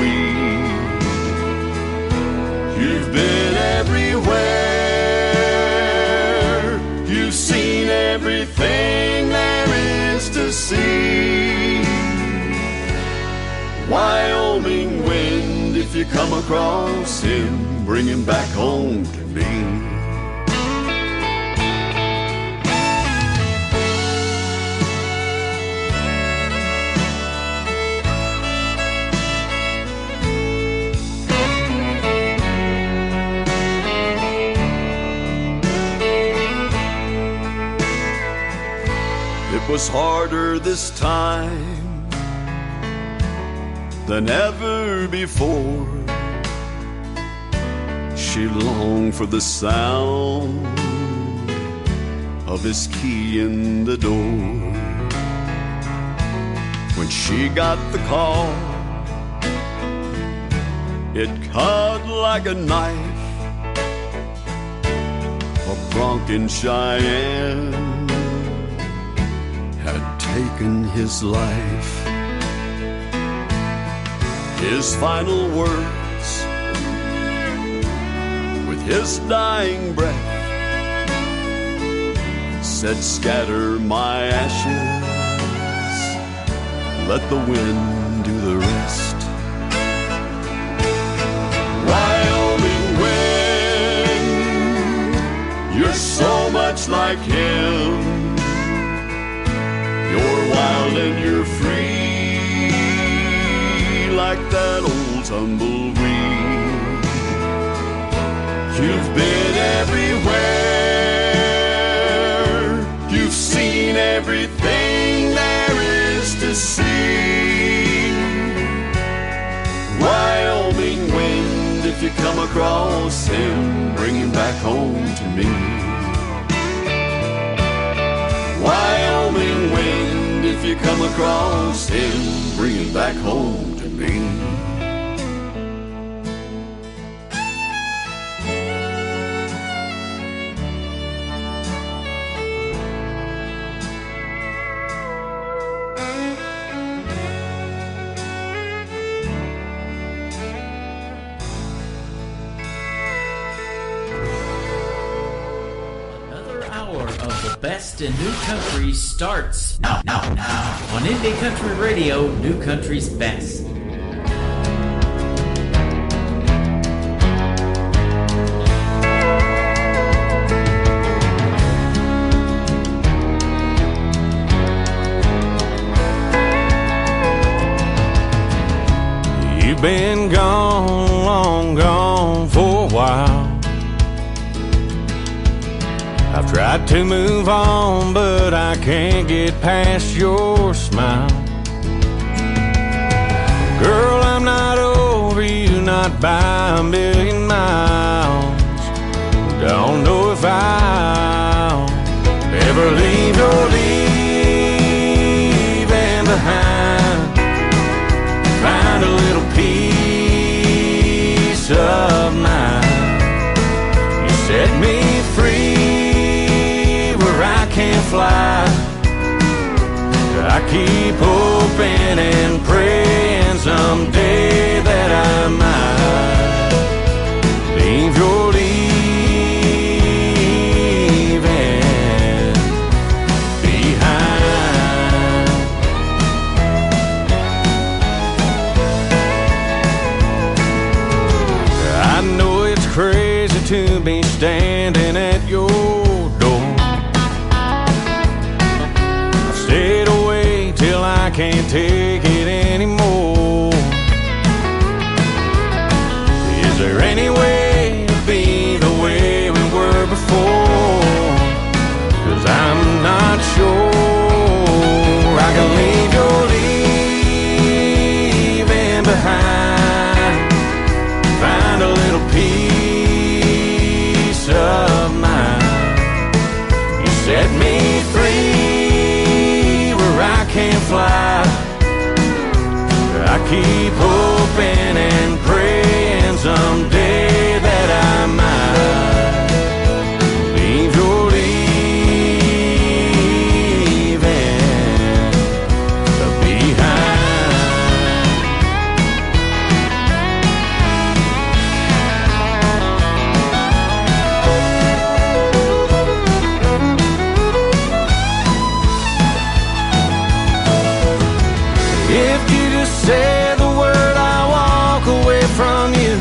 S11: You've been everywhere. You've seen everything there is to see. Wyoming wind, if you come across him, bring him back home to me. was harder this time than ever before. She longed for the sound of his key in the door. When she got the call, it cut like a knife. A Bronco Cheyenne had taken his life. His final words, with his dying breath, said, "Scatter my ashes, let the wind do the rest." Wyoming wind, you're so much like him. You're wild and you're free, like that old tumbleweed. You've been everywhere, you've seen everything there is to see. Wyoming wind, if you come across him, bring him back home to me. Wyoming wind, if you come across him, bring him back home to me.
S6: Best in New Country starts now on Indie Country Radio, New Country's Best.
S5: You've been gone, long gone for a while. I've tried to move on, but I can't get past your smile. Girl, I'm not over you, not by a million miles. Don't know if I'll ever leave your leaving behind. Find a little peace of mind. You set me free, I can't fly. I keep hoping and praying someday that I might leave your leaving behind. I know it's crazy to be standing at your I can't take it anymore. Is there any way to be the way we were before? 'Cause I'm not sure I can leave your leaving behind. Find a little peace of mind. You set me free, I can't fly. I keep hoping and praying someday that I might leave your leaving behind. If you just say the word, I walk away from you.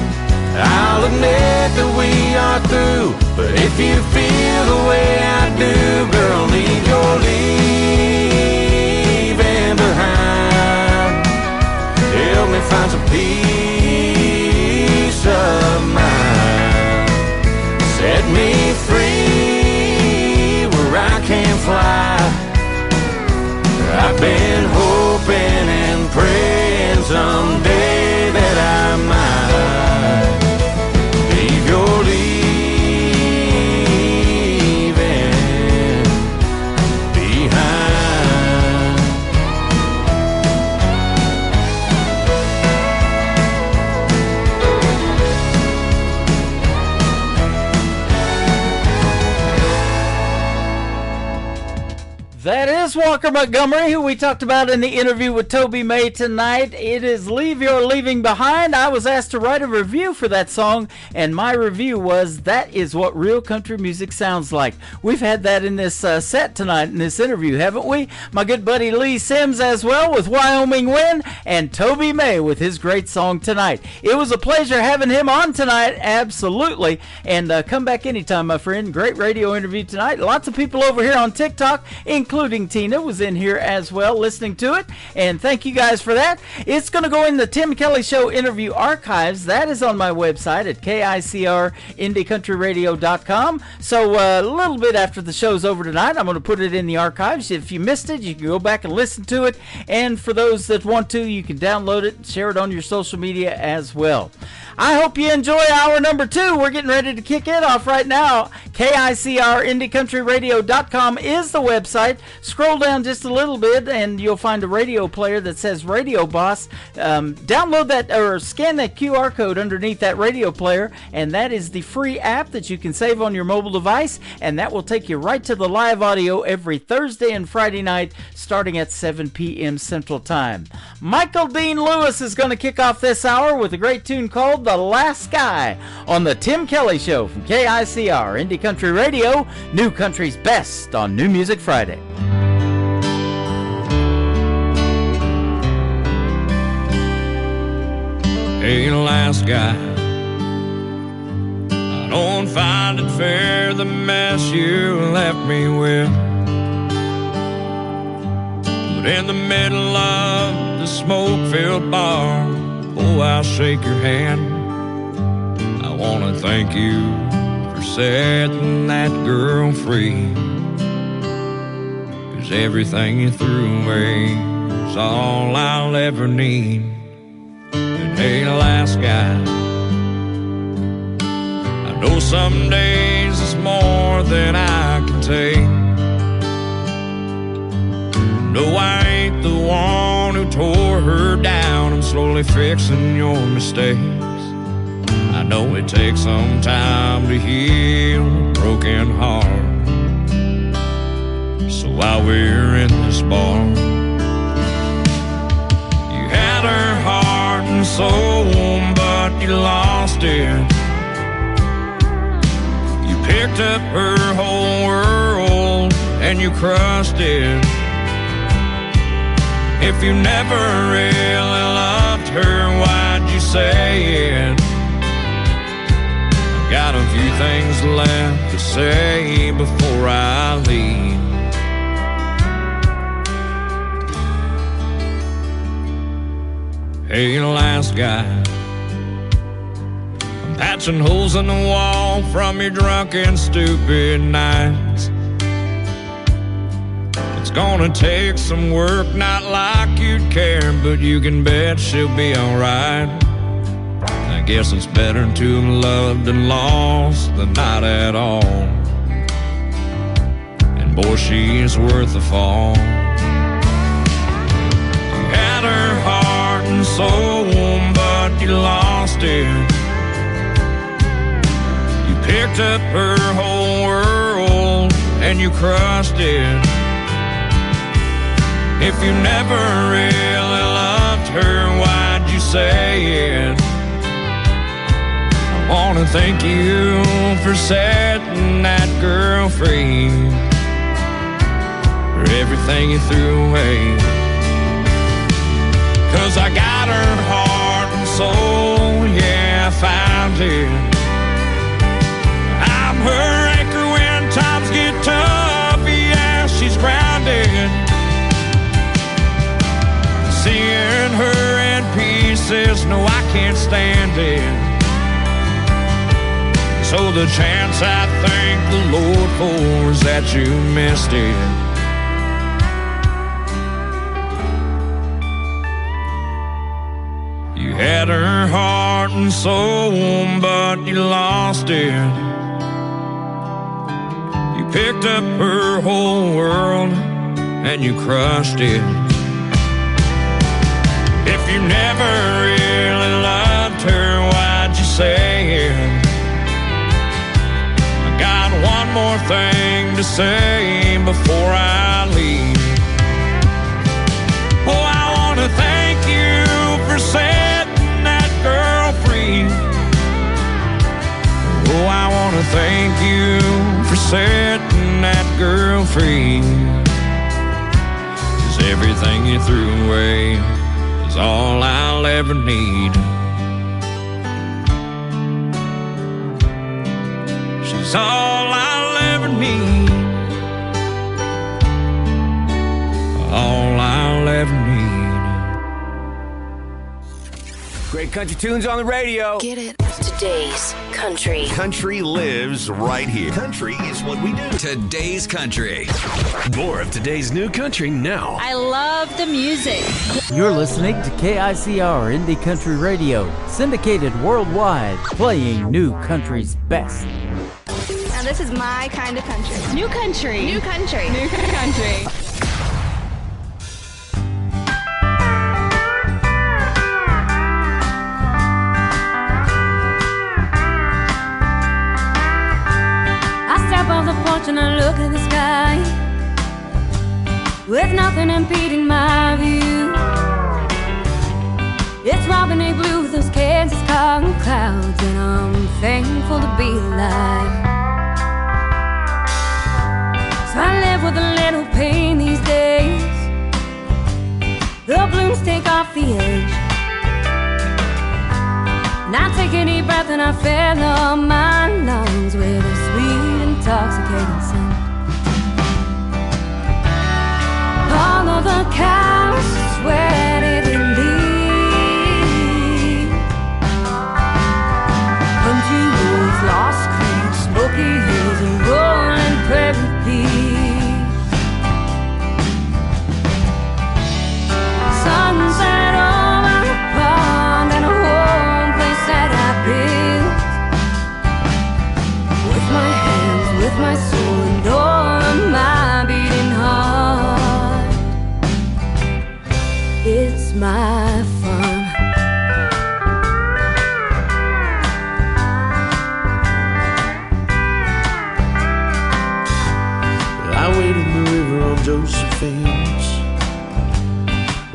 S5: I'll admit that we are through. But if you feel the way I do, girl, leave your leaving behind. Help me find some peace of mind. Set me free where I can fly.
S4: was Walker Montgomery, who we talked about in the interview with Toby May tonight. It is Leave Your Leaving Behind. I was asked to write a review for that song, and my review was, that is what real country music sounds like. We've had that in this set tonight in this interview, haven't we? My good buddy Lee Sims as well with Wyoming Wind, and Toby May with his great song tonight. It was a pleasure having him on tonight, absolutely. And come back anytime, my friend. Great radio interview tonight. Lots of people over here on TikTok, including Tina, was in here as well listening to it. And thank you guys for that. It's going to go in the Tim Kelly Show interview archives. That is on my website at KICRIndieCountryRadio.com. So a little bit after the show's over tonight, I'm going to put it in the archives. If you missed it, you can go back and listen to it. And for those that want to, you can download it and share it on your social media as well. I hope you enjoy hour number 2. We're getting ready to kick it off right now. KICRIndieCountryRadio.com is the website. Scroll down just a little bit and you'll find a radio player that says Radio Boss. Download that or scan that QR code underneath that radio player, and that is the free app that you can save on your mobile device, and that will take you right to the live audio every Thursday and Friday night starting at 7 p.m. Central Time. Michael Dean Lewis is going to kick off this hour with a great tune called The Last Guy on the Tim Kelly Show from KICR Indie Country Radio, New Country's best on New Music Friday.
S12: Hey, last guy, I don't find it fair the mess you left me with. But in the middle of the smoke-filled bar, oh, I'll shake your hand. I want to thank you for setting that girl free, 'cause everything you threw away is all I'll ever need. And hey, last guy, I know some days it's more than I can take. No, I ain't the one who tore her down. I'm slowly fixing your mistakes. I know it takes some time to heal a broken heart. So while we're in this bar, you had her heart and soul, but you lost it. You picked up her whole world and you crushed it. If you never really loved her, why'd you say it? I've got a few things left to say before I leave. Hey, last guy, I'm patching holes in the wall from your drunken, stupid nights. It's gonna take some work, not like you'd care, but you can bet she'll be alright. I guess it's better to have loved and lost than not at all. And boy, she's worth the fall. You had her heart and soul, but you lost it. You picked up her whole world and you crushed it. If you never really loved her, why'd you say it? I wanna thank you for setting that girl free, for everything you threw away. 'Cause I got her heart and soul, yeah, I found it. I'm her anchor when times get tough, yeah, she's grounded. Seeing her in pieces, no, I can't stand it. So the chance I thank the Lord for is that you missed it. You had her heart and soul, but you lost it. You picked up her whole world and you crushed it. If you never really loved her, why'd you say it? I got one more thing to say before I leave. feel is everything you threw away is all I'll ever need. She's all I'll ever need. All I'll ever need.
S13: Great country tunes on the radio.
S14: Get it? Today's country.
S13: Country lives right here. Country is what we do. Today's country. More of today's new country now.
S15: I love the music.
S4: You're listening to KICR Indie Country Radio, syndicated worldwide, playing new country's best.
S15: Now this is my kind of country. New country. New country. New country.
S3: And I look at the sky with nothing impeding my view. It's Robin blue with those Kansas cotton clouds, and I'm thankful to be alive. So I live with a little pain these days. The blooms take off the edge, and I take a deep breath and I fill up my lungs with a sweet intoxicating scent. All of the cows sweated in leave. Country roads, lost creeks, smoky hills, and rolling prairie peaks. Sunset over the pond and a home place that I built with my hands, with my soul, and all of my beating heart. It's my fun.
S16: I wait in the river on Josephine's,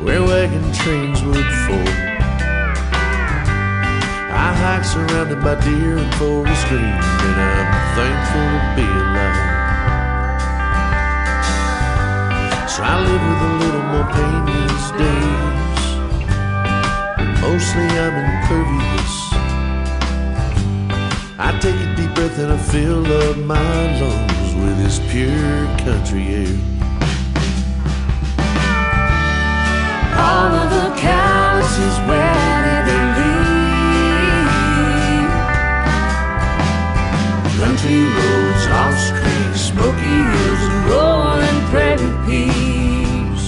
S16: where wagon trains would fold. I hike surrounded by deer and forest green, and I'm thankful to be alive. So I live with a little more pain these days, but mostly I'm impervious. I take a deep breath and I fill up my lungs with this pure country air.
S3: All of the cows is where they leave. Country roads, lost creeks, smoky hills, and rolling prairie peaks.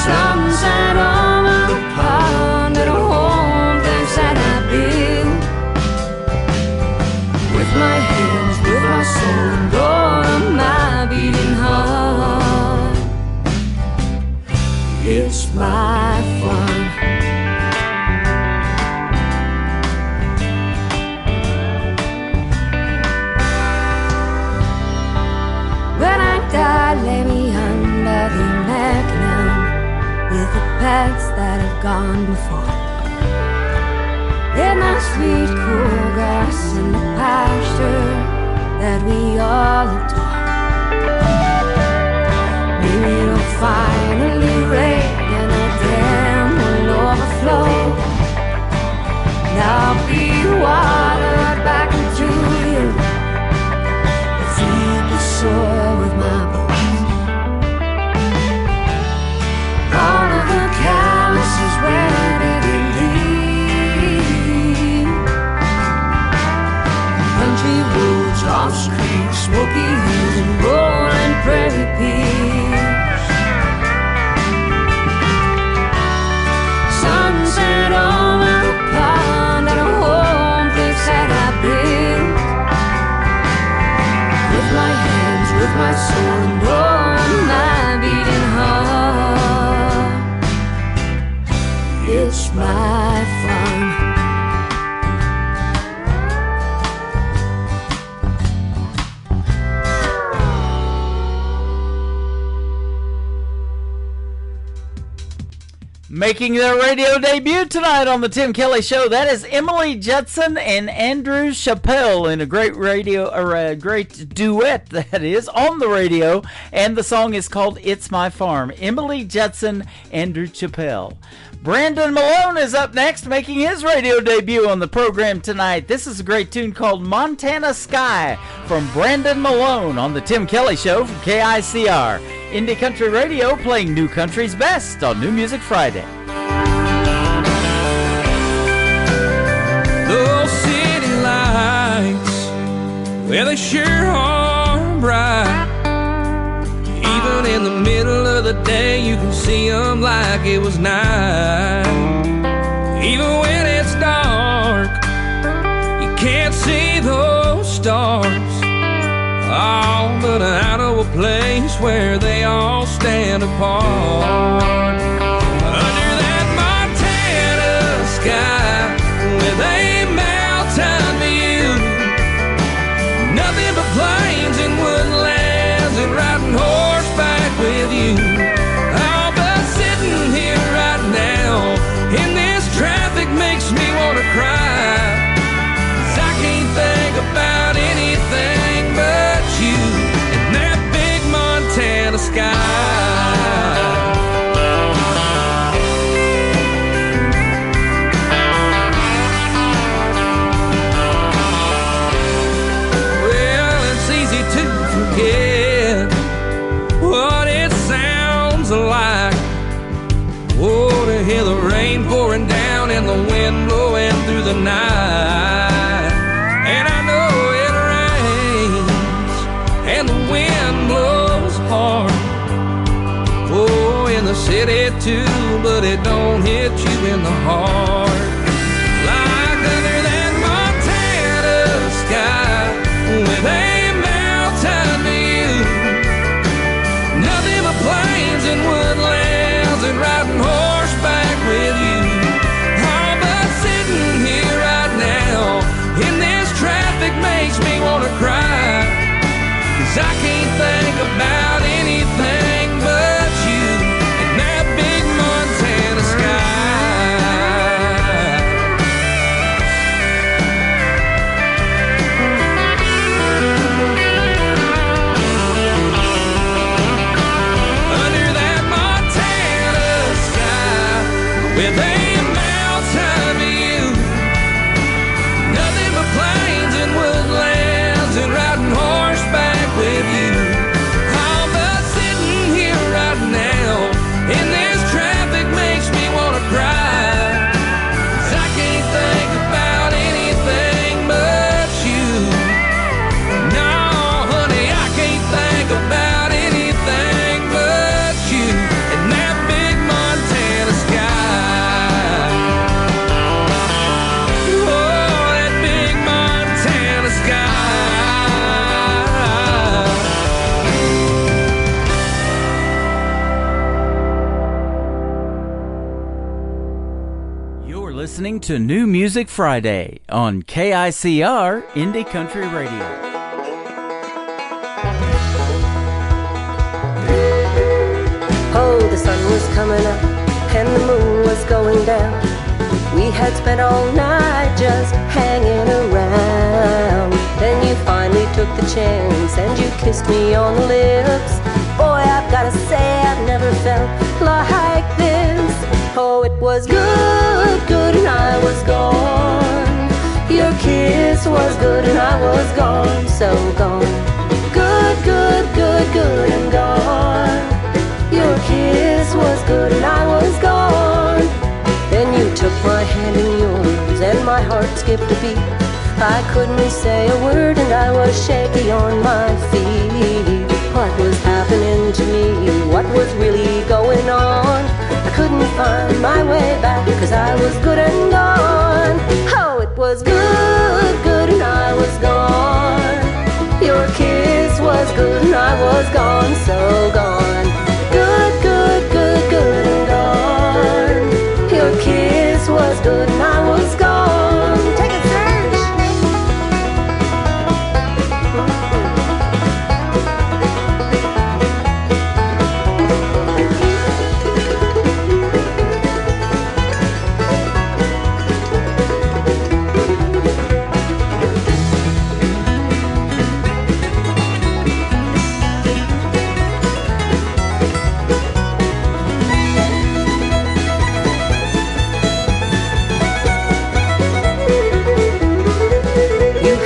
S3: Sunset over the pond and a home place that I built with my hands, with my soul, and all of my beating heart. It's my fun. When I die, lay me under the magnum with the pets that have gone before. In the sweet, cool grass in the pasture that we all adore. Maybe it'll finally rain and the dam will overflow. And I'll be watered back into you, feed the soil with my bones. All of the cows is where they leave. Country roads, lost creeks, smoky hills, and rolling prairie peaks. Sunset over the pond and a home place that I built with my hands, with my soul, and all my beating heart. It's my fun.
S4: Making their radio debut tonight on the Tim Kelly Show, that is Emily Judson and Andrew Chappelle in a great radio, or a great duet that is, on the radio, and the song is called It's My Farm. Emily Judson, Andrew Chappelle. Brandon Malone is up next, making his radio debut on the program tonight. This is a great tune called Montana Sky from Brandon Malone on the Tim Kelly Show from KICR. Indie Country Radio, playing New Country's best on New Music Friday.
S12: Those city lights, well, they sure are bright. Even in the middle of the day, you can see them like it was night. Even when it's dark, you can't see those stars. Oh, but out of a place where they all stand apart. Under that Montana sky, with a mountain view, nothing but plains and woodlands, and riding horseback with you. Oh, but sitting here right now in this traffic makes me want to cry. 'Cause I can't think about anything but you and that big Montana sky. Well, it's easy to forget what it sounds like. Oh, to hear the rain pouring down and the wind blowing through the night. And I know it rains and the wind blows hard. Oh, in the city too, but it don't hit you in the heart. Like under that Montana sky with a mountain view, nothing but plains and woodlands, and riding horseback with you. Oh, but sitting here right now in this traffic makes me want to cry. 'Cause I can't think about anything but you and that big Montana Under that Montana sky with a mountain view, nothing but plains and woodlands, and riding horseback with you. Oh, but sitting here right now in this traffic makes me want to cry. 'Cause I can't think about anything but you. No, honey, I can't think about anything but you and that big Montana sky. Oh, that big Montana sky.
S4: You're listening to New Music Friday on KICR Indie Country Radio.
S17: Oh, the sun was coming up and the moon was going down. We had spent all night just hanging around. Then you finally took the chance and you kissed me on the lips. Boy, I've gotta say I've never felt like this. Oh, it was good, good, and I was gone. Your kiss was good and I was gone, so gone. Good, good, good, good, and gone. Your kiss was good and I was gone. Then you took my hand in yours and my heart skipped a beat. I couldn't say a word and I was shaky on my feet. What was happening to me? What was really going on? I couldn't find my way back 'cause I was good and gone. Oh, it was good, good, and I was gone. Your kiss was good and I was gone, so gone. Good, good, good, good, and gone. Your kiss was good and I was gone. Take it, Serge.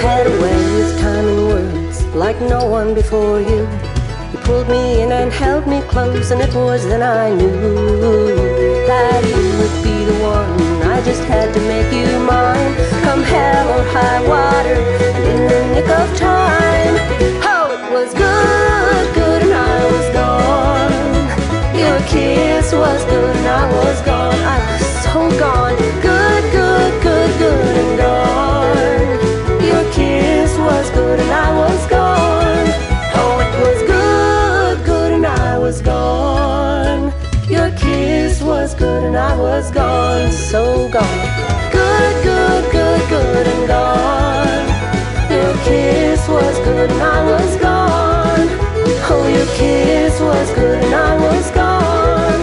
S17: had a way with time and words like no one before you. You pulled me in and held me close, and it was then I knew that you would be the one. I just had to make you mine, come hell or high water, and in the nick of time. Oh, it was good, good, and I was gone. Your kiss was good, and I was gone. I was so gone. Good, good, good, good, and gone. Your kiss was good, and I was gone. Oh, it was good, good, and I was gone. Your kiss was good, and I was gone. So gone. Good, good, good, good, and gone. Your kiss was good, and I was gone. Oh, your kiss was good, and I was gone.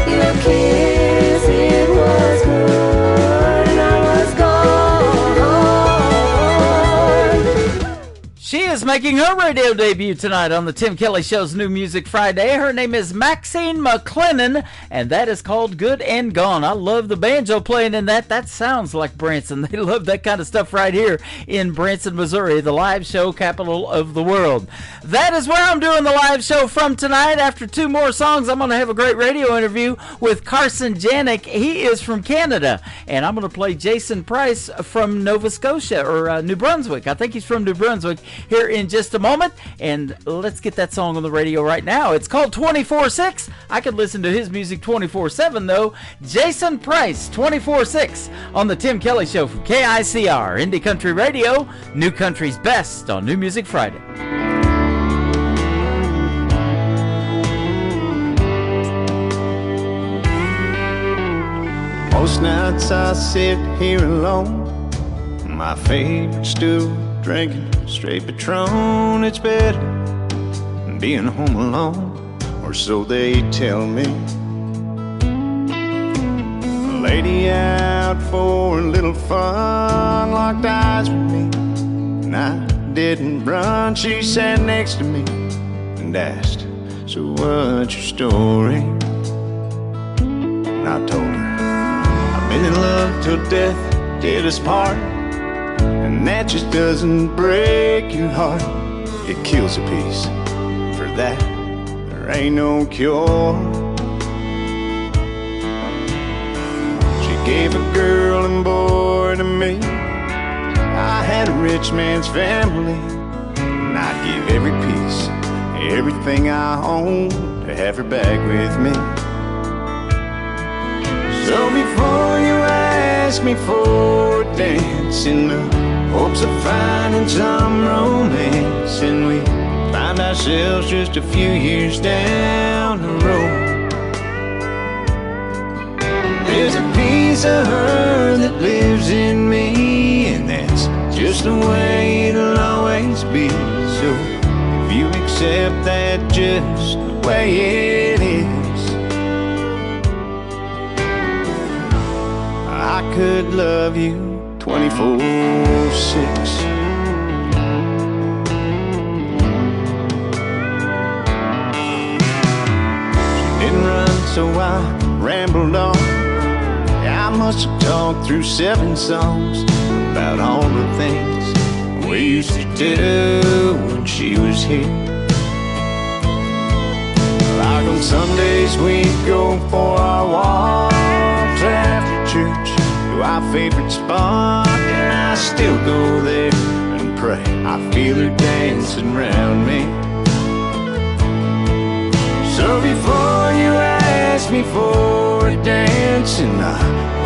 S17: Your kiss, it was good, and I was gone.
S4: She is making her radio debut tonight on the Tim Kelly Show's New Music Friday. Her name is Maxine McLennan, and that is called Good and Gone. I love the banjo playing in that. That sounds like Branson. They love that kind of stuff right here in Branson, Missouri, the live show capital of the world. That is where I'm doing the live show from tonight. After two more songs, I'm going to have a great radio interview with Carson Janik. He is from Canada, and I'm going to play Jason Price from Nova Scotia, or New Brunswick. I think he's from New Brunswick, here in just a moment, and let's get that song on the radio right now. It's called 24/6. I could listen to his music 24/7 though. Jason Price, 24/6 on the Tim Kelly Show from KICR, Indie Country Radio, New Country's best on New Music Friday.
S18: Most nights I sit here alone, my favorite stool, drinking straight Patron. It's better than being home alone, or so they tell me. A lady out for a little fun locked eyes with me, and I didn't run. She sat next to me and asked, so what's your story? And I told her, I've been in love till death did us part. And that just doesn't break your heart, it kills a piece. For that, there ain't no cure. She gave a girl and boy to me. I had a rich man's family, and I'd give every piece, everything I own, to have her back with me. So before you ask me for a dance in the hopes of finding some romance, and we find ourselves just a few years down the road, there's a piece of her that lives in me, and that's just the way it'll always be. So if you accept that just the way it is, I could love you 24/6. She didn't run, so I rambled on. I must have talked through 7 songs about all the things we used to do when she was here. Like on Sundays we'd go for our walks after church, our favorite spot, and I still go there and pray. I feel her dancing around me. So before you ask me for a dance in the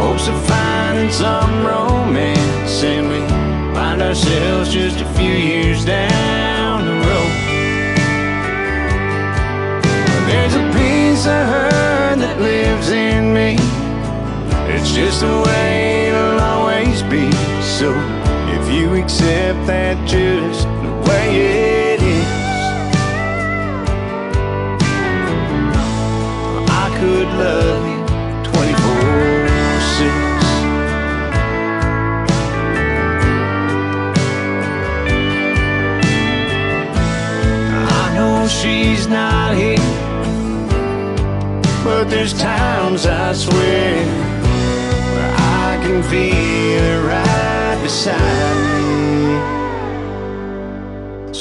S18: hopes of finding some romance, and we find ourselves just a few years down the road, there's a piece of her that lives in me. It's just the way it'll always be. So if you accept that just the way it is, I could love you 24/6. I know she's not here, but there's times I swear I can feel her right beside me.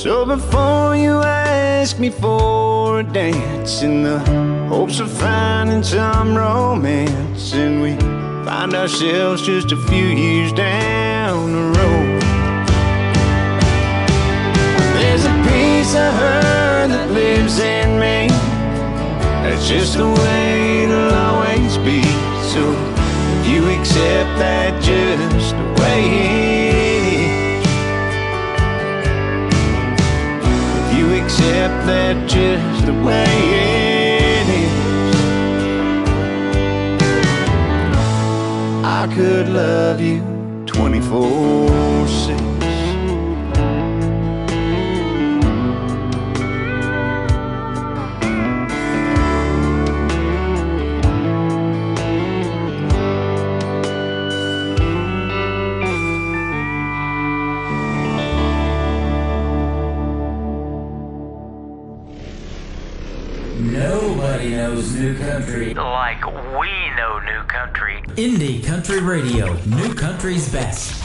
S18: So before you ask me for a dance in the hopes of finding some romance, and we find ourselves just a few years down the road, there's a piece of her that lives in me. That's just the way it'll always be. So if you accept that just the way it is, if you accept that just the way it is, I could love you 24/6.
S6: Nobody knows new country
S19: like we know new country.
S6: Indie Country Radio, new country's best.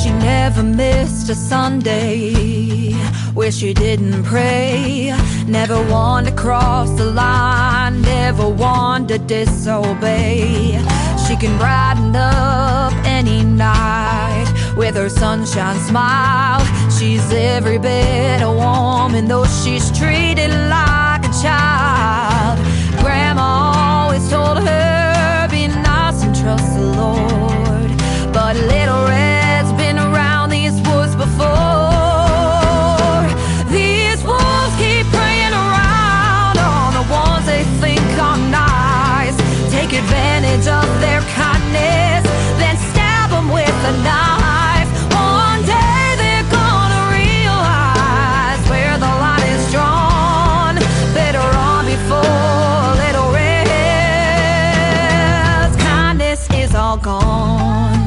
S3: She never missed a Sunday where she didn't pray. Never wanted to cross the line, never wanted to disobey. She can brighten up any night with her sunshine smile. She's every bit a woman, though she's treated like a child. Grandma always told her, be nice and trust the Lord. But Little Red's been around these woods before. These wolves keep preying around on the ones they think are nice. Take advantage of their kindness, then stab them with a knife. One day they're gonna realize where the line is drawn. Better run before Little Red's kindness is all gone.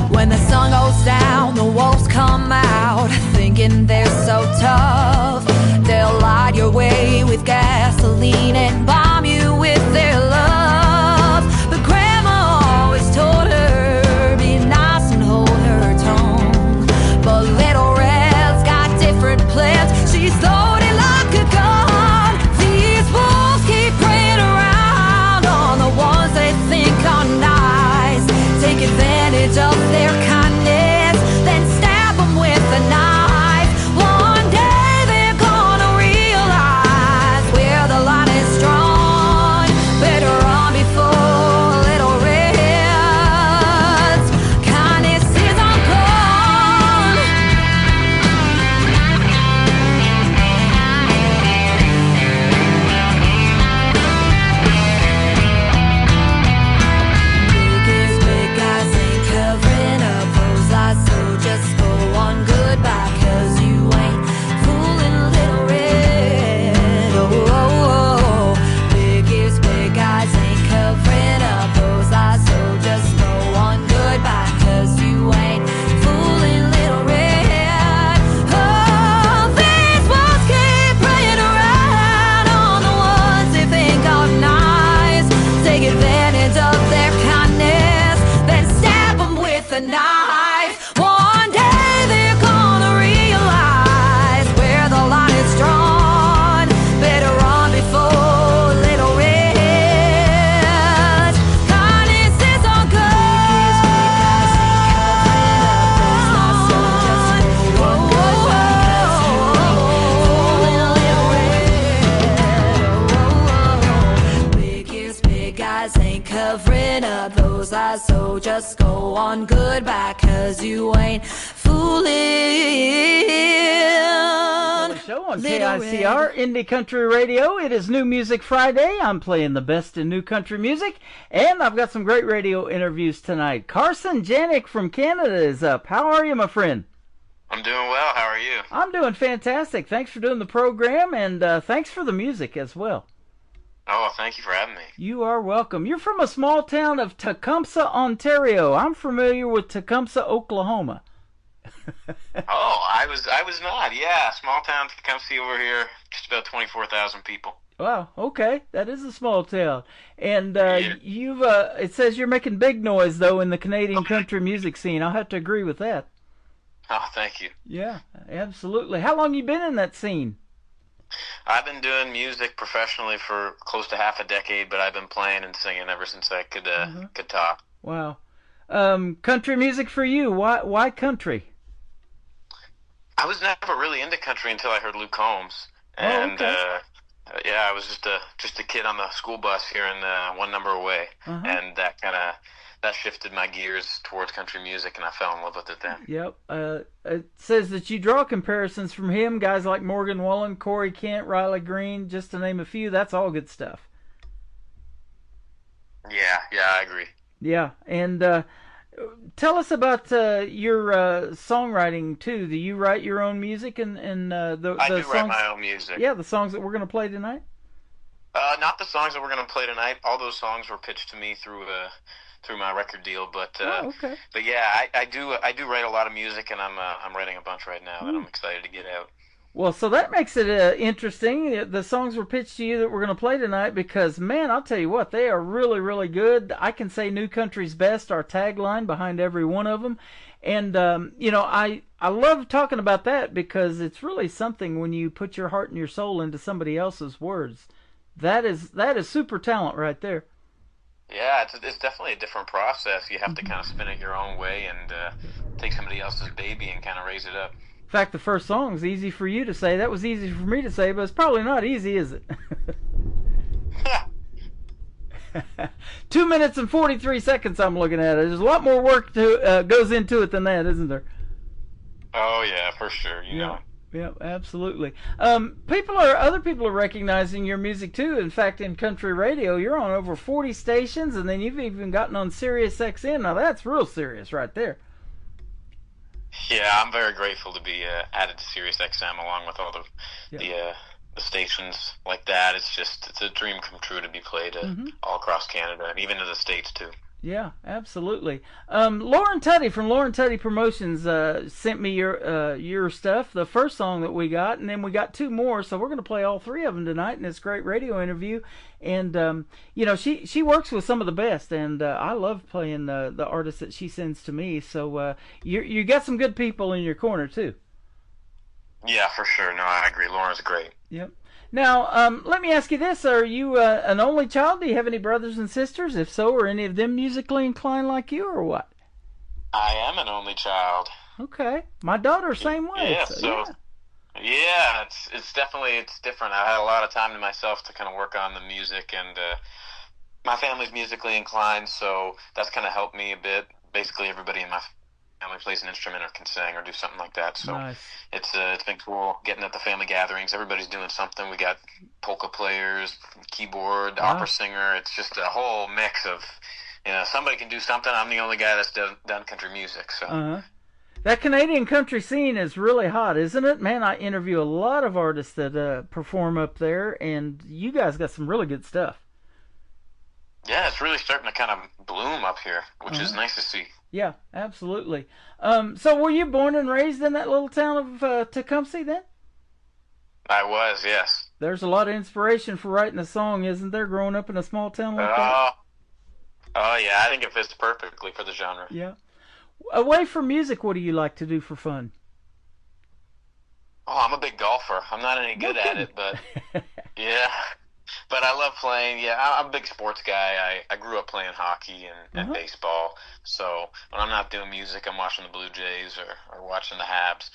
S3: When the sun goes down, the wolves come out, thinking they're so tough. They'll light your way with gasoline and bomb you with their love. But Grandma always told her, be nice and hold her tongue. But Little Red's got different plans. She's loaded like a gun. These wolves keep preying around on the ones they think are nice. Take advantage of their kindness, then stab them with a knife. One day they're gonna realize where the line is drawn. Better run before Little Red's kindness is all gone. Biggest big guys ain't covering up those eyes, so just go on goodbye, 'cause you ain't fooling Little Red. Oh, oh, oh. Biggest big guys ain't covering up those eyes, so just go on goodbye, 'cause you ain't fooling Little Red. Oh, these wolves keep preying around on the ones they think are nice. Take advantage of their kindness, then stab them with a knife. One day they're gonna realize where the line is drawn. Better run before Little Red. Kindness is all good. Biggest big guys ain't covering up those eyes, so just go on goodbye, 'cause you ain't fooling.
S4: Show on
S3: Little
S4: KICR Indie Country Radio. It is New Music Friday. I'm playing the best in new country music, and I've got some great radio interviews tonight. Carson Janik from Canada is up. How are you, my friend?
S20: I'm doing well. How are you?
S4: I'm doing fantastic. Thanks for doing the program, and thanks for the music as well.
S20: Oh, thank you for having me.
S4: You are welcome. You're from a small town of Tecumseh, Ontario. I'm familiar with Tecumseh, Oklahoma.
S20: Oh, I was not. Yeah, small town Tecumseh over here, just about 24,000 people.
S4: Wow. Okay, that is a small town, and you've. It says you're making big noise though in the Canadian country music scene. I'll have to agree with that.
S20: Oh, thank you.
S4: Yeah, absolutely. How long you been in that scene?
S20: I've been doing music professionally for close to half a decade, but I've been playing and singing ever since I could talk.
S4: Wow. Country music for you? Why country?
S20: I was never really into country until I heard Luke Combs, and I was just a kid on the school bus here in One Number Away, and that shifted my gears towards country music, and I fell in love with it then.
S4: Yep. It says that you draw comparisons from him, guys like Morgan Wallen, Corey Kent, Riley Green, just to name a few. That's all good stuff.
S20: Yeah, I agree.
S4: Yeah, and tell us about your songwriting too. Do you write your own music and the
S20: I do
S4: songs?
S20: write my own music.
S4: Yeah, the songs that we're going to play tonight.
S20: Not the songs that we're going to play tonight. All those songs were pitched to me through my record deal. But but yeah, I do write a lot of music, and I'm writing a bunch right now that I'm excited to get out.
S4: Well, so that makes it interesting. The songs were pitched to you that we're going to play tonight because, man, I'll tell you what, they are really, really good. I can say New Country's Best, our tagline behind every one of them. And, I love talking about that because it's really something when you put your heart and your soul into somebody else's words. That is super talent right there.
S20: Yeah, it's definitely a different process. You have to kind of spin it your own way and take somebody else's baby and kind of raise it up.
S4: In fact, the first song's easy for you to say. That was easy for me to say, but it's probably not easy, is it? 2 minutes and 43 seconds I'm looking at it. There's a lot more work goes into it than that, isn't there?
S20: Oh, yeah, for sure. You know.
S4: Yeah, absolutely. Other people are recognizing your music, too. In fact, in country radio, you're on over 40 stations, and then you've even gotten on Sirius XM. Now, that's real serious right there.
S20: Yeah, I'm very grateful to be added to Sirius XM along with all the stations like that. It's a dream come true to be played all across Canada and even in the States too.
S4: Yeah, absolutely. Lauren Tutty from Lauren Tutty Promotions sent me your stuff, the first song that we got, and then we got two more, so we're going to play all three of them tonight in this great radio interview. And she works with some of the best, and I love playing the artists that she sends to me. So you got some good people in your corner too.
S20: Yeah, for sure. No, I agree. Lauren's great.
S4: Yep. Now, let me ask you this. Are you an only child? Do you have any brothers and sisters? If so, are any of them musically inclined like you, or what?
S20: I am an only child.
S4: Okay. My daughter, same way.
S20: Yeah, yeah, it's definitely different. I had a lot of time to myself to kind of work on the music, and my family's musically inclined, so that's kind of helped me a bit. Basically, everybody in my family plays an instrument or can sing or do something like that. So
S4: nice.
S20: It's been cool getting at the family gatherings. Everybody's doing something. We got polka players, keyboard, opera singer. It's just a whole mix of, somebody can do something. I'm the only guy that's done country music. So.
S4: That Canadian country scene is really hot, isn't it? Man, I interview a lot of artists that perform up there, and you guys got some really good stuff.
S20: Yeah, it's really starting to kind of bloom up here, which is nice to see.
S4: Yeah, absolutely. So were you born and raised in that little town of Tecumseh then?
S20: I was, yes.
S4: There's a lot of inspiration for writing a song, isn't there, growing up in a small town like that?
S20: Oh, yeah, I think it fits perfectly for the genre.
S4: Yeah. Away from music, what do you like to do for fun?
S20: Oh, I'm a big golfer. I'm not any good at it, but yeah. But I love playing. Yeah, I'm a big sports guy. I grew up playing hockey and baseball. So when I'm not doing music, I'm watching the Blue Jays or watching the Habs.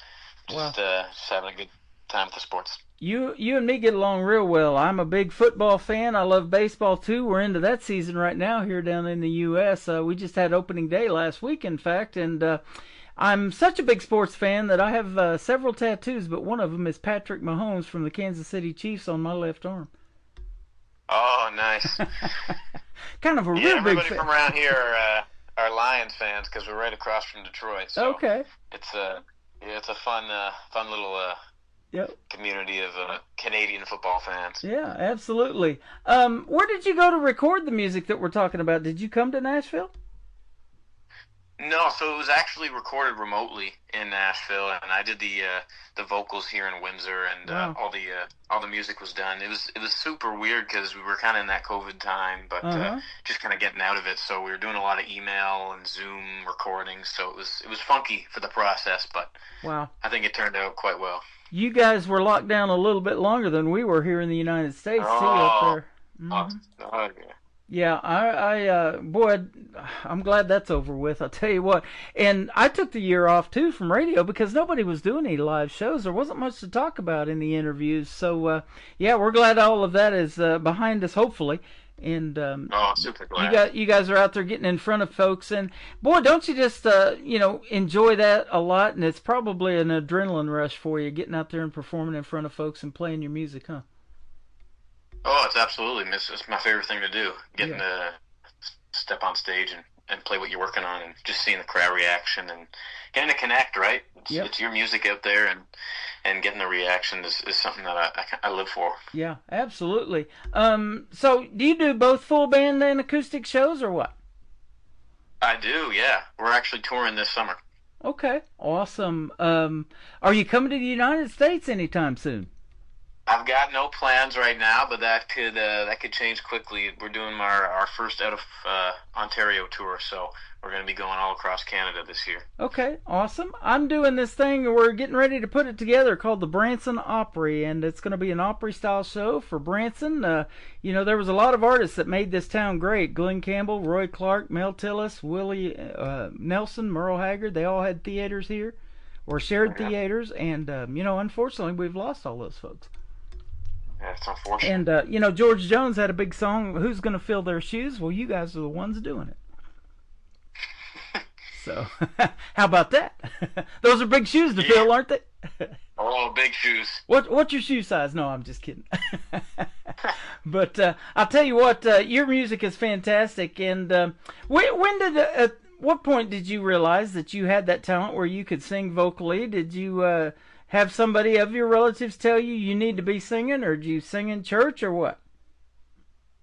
S20: Just having a good time with the sports.
S4: You and me get along real well. I'm a big football fan. I love baseball too. We're into that season right now here down in the U.S. We just had opening day last week, in fact, and I'm such a big sports fan that I have several tattoos, but one of them is Patrick Mahomes from the Kansas City Chiefs on my left arm.
S20: Oh, nice.
S4: Kind of a real big fan.
S20: Everybody from around here are Lions fans because we're right across from Detroit. So
S4: okay.
S20: It's a fun little community of Canadian football fans.
S4: Yeah, absolutely. Where did you go to record the music that we're talking about? Did you come to Nashville?
S20: No, so it was actually recorded remotely in Nashville, and I did the vocals here in Windsor, and
S4: Wow.
S20: all the music was done. It was super weird because we were kind of in that COVID time, but just kind of getting out of it. So we were doing a lot of email and Zoom recordings. So it was funky for the process, but
S4: Wow.
S20: I think it turned out quite well.
S4: You guys were locked down a little bit longer than we were here in the United States, too, up there.
S20: Oh,
S4: Yeah, boy, I'm glad that's over with. I'll tell you what. And I took the year off, too, from radio because nobody was doing any live shows. There wasn't much to talk about in the interviews. So, yeah, we're glad all of that is behind us, hopefully. And
S20: super glad.
S4: you guys are out there getting in front of folks. And, boy, don't you just, enjoy that a lot? And it's probably an adrenaline rush for you, getting out there and performing in front of folks and playing your music, huh?
S20: Oh, it's absolutely. It's my favorite thing to do. Getting to step on stage and play what you're working on, and just seeing the crowd reaction and getting to connect, right? It's your music out there, and getting the reaction is something that I live for.
S4: Yeah, absolutely. So do you do both full band and acoustic shows, or what?
S20: I do, yeah. We're actually touring this summer.
S4: Okay, awesome. Are you coming to the United States anytime soon?
S20: I've got no plans right now, but that could change quickly. We're doing our first out of Ontario tour, so we're going to be going all across Canada this year.
S4: Okay, awesome. I'm doing this thing, we're getting ready to put it together, called the Branson Opry, and it's going to be an Opry-style show for Branson. There was a lot of artists that made this town great. Glenn Campbell, Roy Clark, Mel Tillis, Willie Nelson, Merle Haggard. They all had theaters here, or shared theaters, and, unfortunately, we've lost all those folks.
S20: Yeah, it's unfortunate.
S4: And, George Jones had a big song, Who's Gonna Fill Their Shoes? Well, you guys are the ones doing it. So, how about that? Those are big shoes to fill, aren't they?
S20: Oh, big shoes.
S4: What's your shoe size? No, I'm just kidding. But I'll tell you what, your music is fantastic. And what point did you realize that you had that talent where you could sing vocally? Did you have somebody of your relatives tell you need to be singing, or did you sing in church, or what?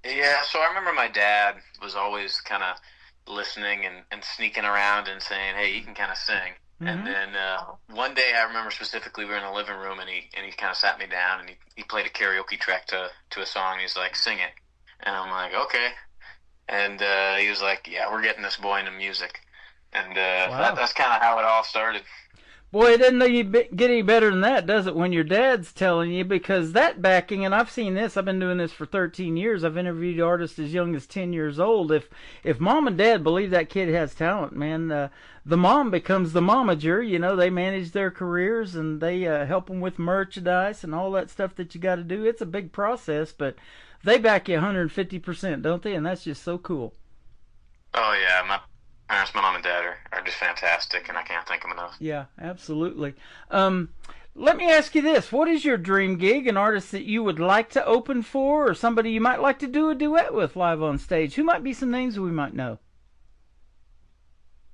S20: Yeah, so I remember my dad was always kind of listening and sneaking around and saying, hey, you can kind of sing. Mm-hmm. And then one day I remember specifically we were in the living room, and he kind of sat me down, and he played a karaoke track to a song. He's like, sing it. And I'm like, okay. And he was like, yeah, we're getting this boy into music. And
S4: wow.
S20: That's kind of how it all started.
S4: Boy, it doesn't get any better than that, does it, when your dad's telling you? Because that backing, and I've seen this, I've been doing this for 13 years. I've interviewed artists as young as 10 years old. If mom and dad believe that kid has talent, man, the mom becomes the momager. They manage their careers, and they help them with merchandise and all that stuff that you got to do. It's a big process, but they back you 150%, don't they? And that's just so cool.
S20: Oh, yeah, my parents, my mom and dad are just fantastic, and I can't thank them enough.
S4: Yeah, absolutely. Let me ask you this. What is your dream gig, an artist that you would like to open for, or somebody you might like to do a duet with live on stage? Who might be some names we might know?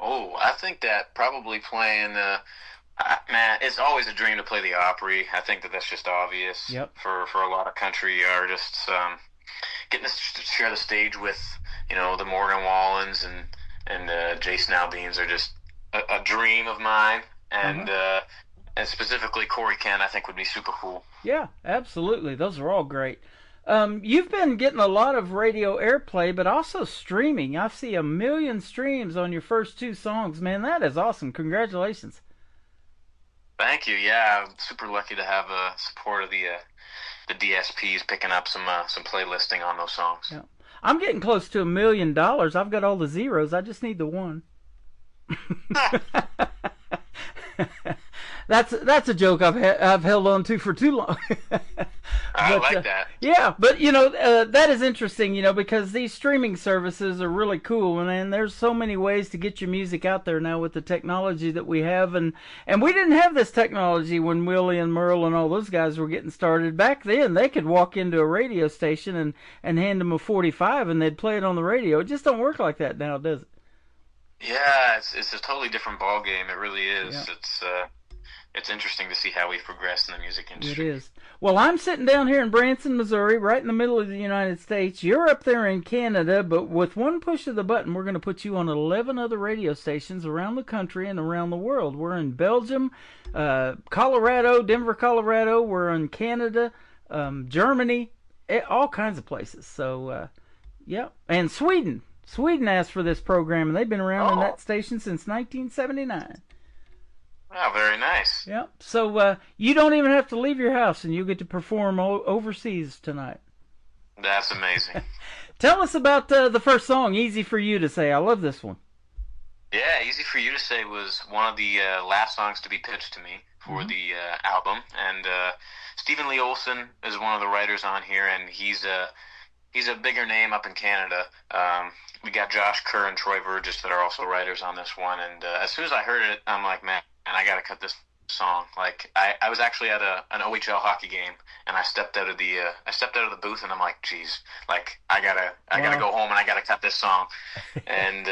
S20: Oh, I think that probably playing, man, it's always a dream to play the Opry. I think that's just obvious.
S4: Yep.
S20: For a lot of country artists. Getting to share the stage with, the Morgan Wallens and Jason Aldeans are just a dream of mine, and and specifically Corey Kent I think would be super cool.
S4: Yeah, absolutely. Those are all great. You've been getting a lot of radio airplay, but also streaming. I see 1 million streams on your first 2 songs. Man, that is awesome. Congratulations.
S20: Thank you. Yeah, I'm super lucky to have support of the DSPs picking up some playlisting on those songs.
S4: Yeah. I'm getting close to $1 million. I've got all the zeros. I just need the 1. That's a joke I've held on to for too long.
S20: I like that.
S4: Yeah, but that is interesting, because these streaming services are really cool, and there's so many ways to get your music out there now with the technology that we have, and we didn't have this technology when Willie and Merle and all those guys were getting started. Back then, they could walk into a radio station and hand them a 45, and they'd play it on the radio. It just don't work like that now, does it?
S20: Yeah, it's a totally different ball game. It really is.
S4: Yeah.
S20: It's it's interesting to see how we've progressed in the music industry.
S4: It is. Well, I'm sitting down here in Branson, Missouri, right in the middle of the United States. You're up there in Canada, but with one push of the button, we're going to put you on 11 other radio stations around the country and around the world. We're in Belgium, Colorado, Denver, Colorado. We're in Canada, Germany, all kinds of places. So, yeah. And Sweden. Sweden asked for this program, and they've been around in that station since 1979.
S20: Oh, very nice.
S4: Yep. So you don't even have to leave your house, and you get to perform overseas tonight.
S20: That's amazing.
S4: Tell us about the first song, Easy for You to Say. I love this one.
S20: Yeah, Easy for You to Say was one of the last songs to be pitched to me for the album. And Stephen Lee Olson is one of the writers on here, and he's a bigger name up in Canada. We got Josh Kerr and Troy Burgess that are also writers on this one. And as soon as I heard it, I'm like, man, I got to cut this song. Like, I was actually at an OHL hockey game, and I stepped out of the booth, and I'm like, geez, like I gotta go home and I gotta cut this song. And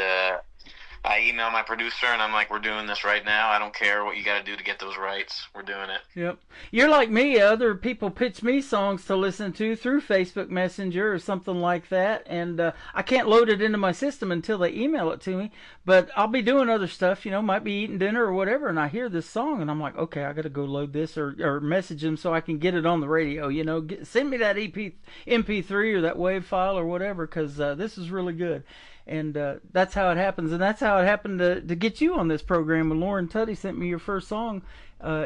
S20: I emailed my producer, and I'm like, we're doing this right now. I don't care what you got to do to get those rights. We're doing it.
S4: Yep. You're like me. Other people pitch me songs to listen to through Facebook Messenger or something like that, and I can't load it into my system until they email it to me. But I'll be doing other stuff, might be eating dinner or whatever, and I hear this song, and I'm like, okay, I got to go load this or message them so I can get it on the radio. Send me that MP3 or that WAV file or whatever, because this is really good. And that's how it happens. And that's how it happened to get you on this program. When Lauren Tuddy sent me your first song,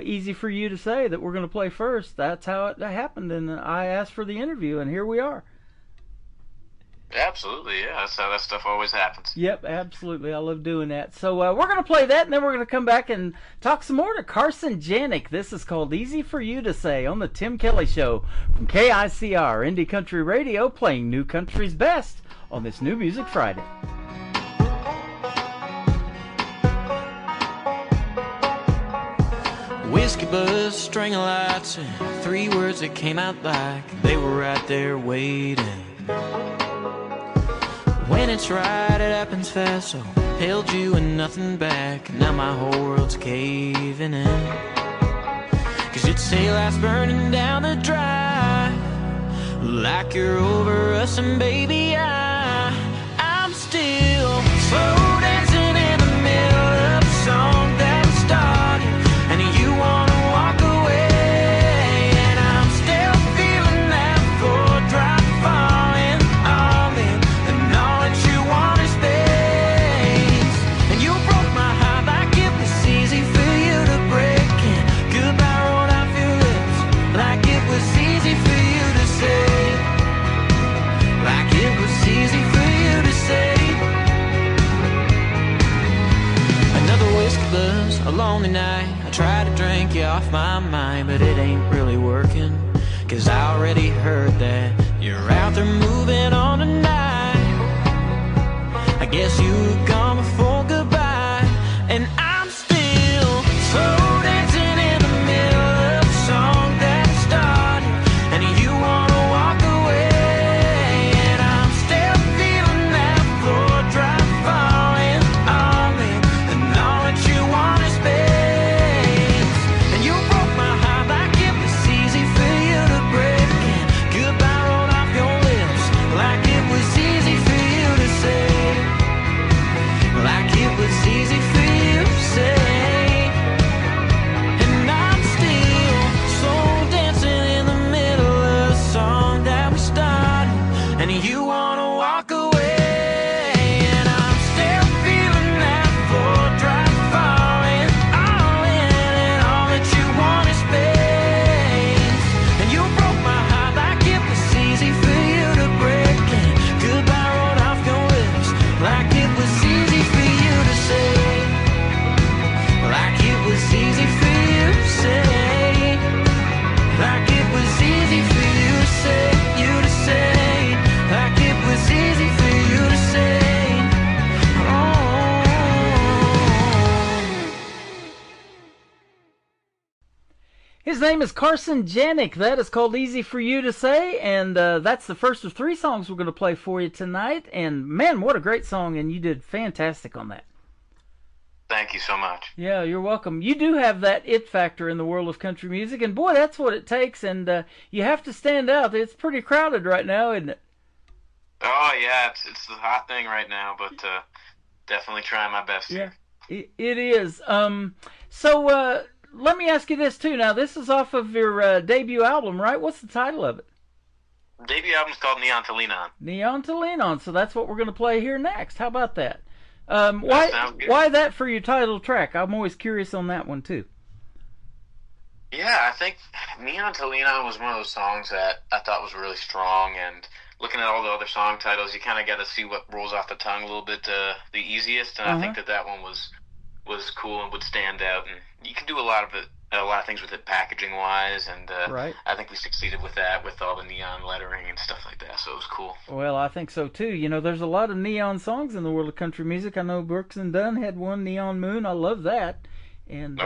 S4: Easy for You to Say, that we're going to play first. That's how it happened. And I asked for the interview, and here we are.
S20: Absolutely, yeah. That's how that stuff always happens.
S4: Yep, absolutely. I love doing that. So we're going to play that, and then we're going to come back and talk some more to Carson Janik. This is called Easy for You to Say on the Tim Kelly Show from KICR, Indie Country Radio, playing New Country's best on this New Music Friday.
S8: Whiskey buzz, string of lights, and 3 words that came out like they were right there waiting. When it's right, it happens fast, so held you and nothing back. Now my whole world's caving in. 'Cause you'd say life's burning down the drive, like you're over us, and baby, I'm still slow dancing in the middle of a song that we started, and you wanna walk away, and I'm still feeling that floor drop falling on me, and all that you want is space, and you broke my heart like it was easy for you to break, and goodbye rolled off your lips like it was easy for you to say. Like it was easy for you to say. Another whiskey buzz, a lonely night. I try to drink you off my mind, but it ain't really working. 'Cause I already heard that you're out there moving on tonight. I guess you were gone before goodbye, and I'm still slow dancing in the middle of a song that started, and you wanna walk away.
S4: His name is Carson Janik. That is called Easy for You to Say, and that's the first of 3 songs we're going to play for you tonight. And man, what a great song, and you did fantastic on that.
S20: Thank you so much.
S4: Yeah, you're welcome. You do have that it factor in the world of country music, and boy, that's what it takes, and you have to stand out. It's pretty crowded right now, isn't it?
S20: Oh, yeah, it's the hot thing right now, but definitely trying my best here.
S4: It is. So let me ask you this, too. Now, this is off of your debut album, right? What's the title of it?
S20: Debut album's called Neon to Lean On.
S4: Neon to Lean On, so that's what we're going to play here next. How about that? Why that for your title track? I'm always curious on that one, too.
S20: Yeah, I think Neon to Lean On was one of those songs that I thought was really strong, and looking at all the other song titles, you kind of got to see what rolls off the tongue a little bit the easiest, and I think that one was cool and would stand out, and you can do a lot of things with it packaging wise, and I think we succeeded with that with all the neon lettering and stuff like that, so it was cool.
S4: Well, I think so too. You know, there's a lot of neon songs in the world of country music. I know Brooks and Dunn had one, Neon Moon. I love that. And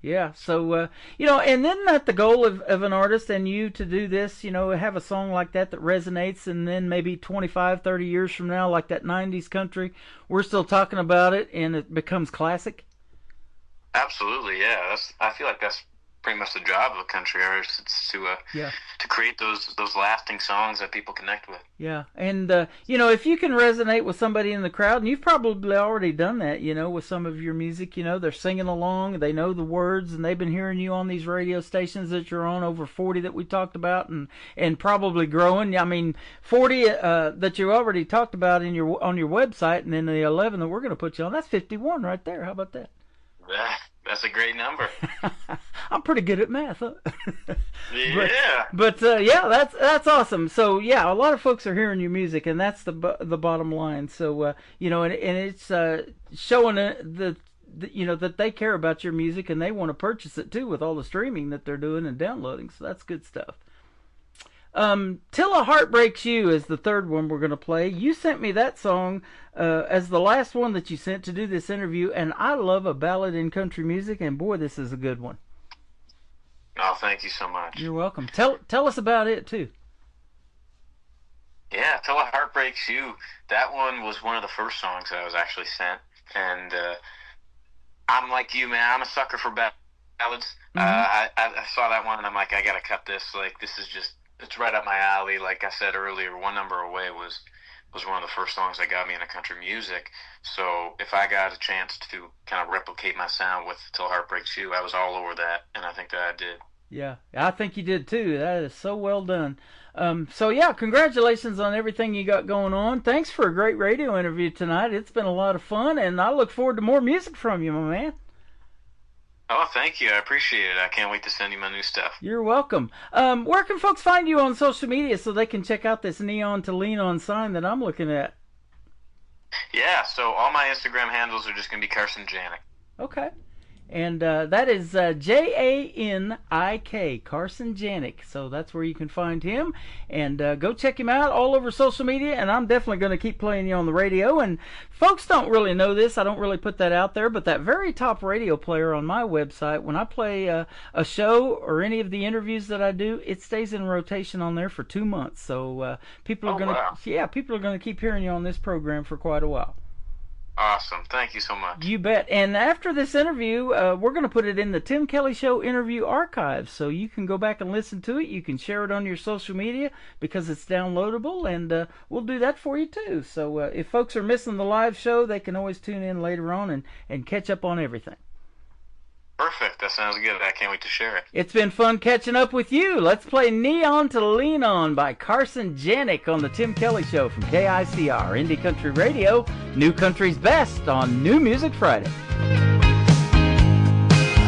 S4: yeah, so you know, and isn't that the goal of an artist and you to do this, you know, have a song like that resonates, and then maybe 25, 30 years from now, like that 90s country, we're still talking about it and it becomes classic?
S20: Absolutely, yeah. I feel like that's pretty much the job of a country artist. It's to create those lasting songs that people connect with.
S4: Yeah, and you know, if you can resonate with somebody in the crowd, and you've probably already done that, you know, with some of your music, you know, they're singing along, they know the words, and they've been hearing you on these radio stations that you're on, over 40 that we talked about, and probably growing. I mean, 40 that you already talked about on your website, and then the 11 that we're going to put you on. That's 51 right there. How about that?
S20: That's a great number.
S4: I'm pretty good at math, huh?
S20: Yeah.
S4: But yeah, that's awesome. So yeah, a lot of folks are hearing your music, and that's the bottom line. So you know, and it's showing you know, that they care about your music and they want to purchase it too, with all the streaming that they're doing and downloading. So that's good stuff. Till a Heart Breaks You is the third one we're going to play. You sent me that song as the last one that you sent to do this interview, and I love a ballad in country music, and boy, this is a good one.
S20: Oh, thank you so much.
S4: You're welcome. Tell us about it, too.
S20: Yeah, Till a Heart Breaks You. That one was one of the first songs that I was actually sent, and I'm like you, man. I'm a sucker for ballads. Mm-hmm. I saw that one, and I'm like, I got to cut this. Like, this is just... It's right up my alley. Like I said earlier, One Number Away was one of the first songs that got me into country music. So if I got a chance to kind of replicate my sound with Till Heart Breaks You, I was all over that, and I think that I did.
S4: Yeah, I think you did too. That is so well done. So yeah, congratulations on everything you got going on. Thanks for a great radio interview tonight. It's been a lot of fun, and I look forward to more music from you, my man.
S20: Oh, thank you. I appreciate it. I can't wait to send you my new stuff.
S4: You're welcome. Where can folks find you on social media so they can check out this Neon to Lean On sign that I'm looking at?
S20: Yeah, so all my Instagram handles are just going to be Carson Janik.
S4: Okay. And that is Janik, Carson Janik. So that's where you can find him. And go check him out all over social media. And I'm definitely going to keep playing you on the radio. And folks don't really know this. I don't really put that out there. But that very top radio player on my website, when I play a show or any of the interviews that I do, it stays in rotation on there for 2 months. So people are people are going to keep hearing you on this program for quite a while.
S20: Awesome. Thank you so much.
S4: You bet. And after this interview, we're going to put it in the Tim Kelly Show interview archives, so you can go back and listen to it. You can share it on your social media because it's downloadable, and we'll do that for you too. So if folks are missing the live show, they can always tune in later on and catch up on everything.
S20: Perfect. That sounds good. I can't wait to share it.
S4: It's been fun catching up with you. Let's play Neon to Lean On by Carson Janik on the Tim Kelly Show from KICR, Indie Country Radio, New Country's Best on New Music Friday.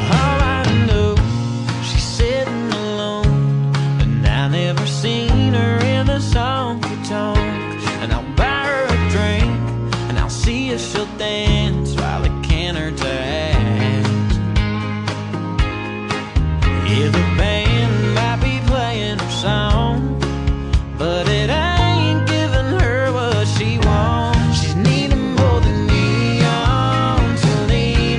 S8: All I know, she's sitting alone, and I never seen her in a honky-tonk. And I'll buy her a drink, and I'll see if she'll dance while I can her to ask. Yeah, the band might be playing her song, but it ain't giving her what she wants. She's needing more than neon to lean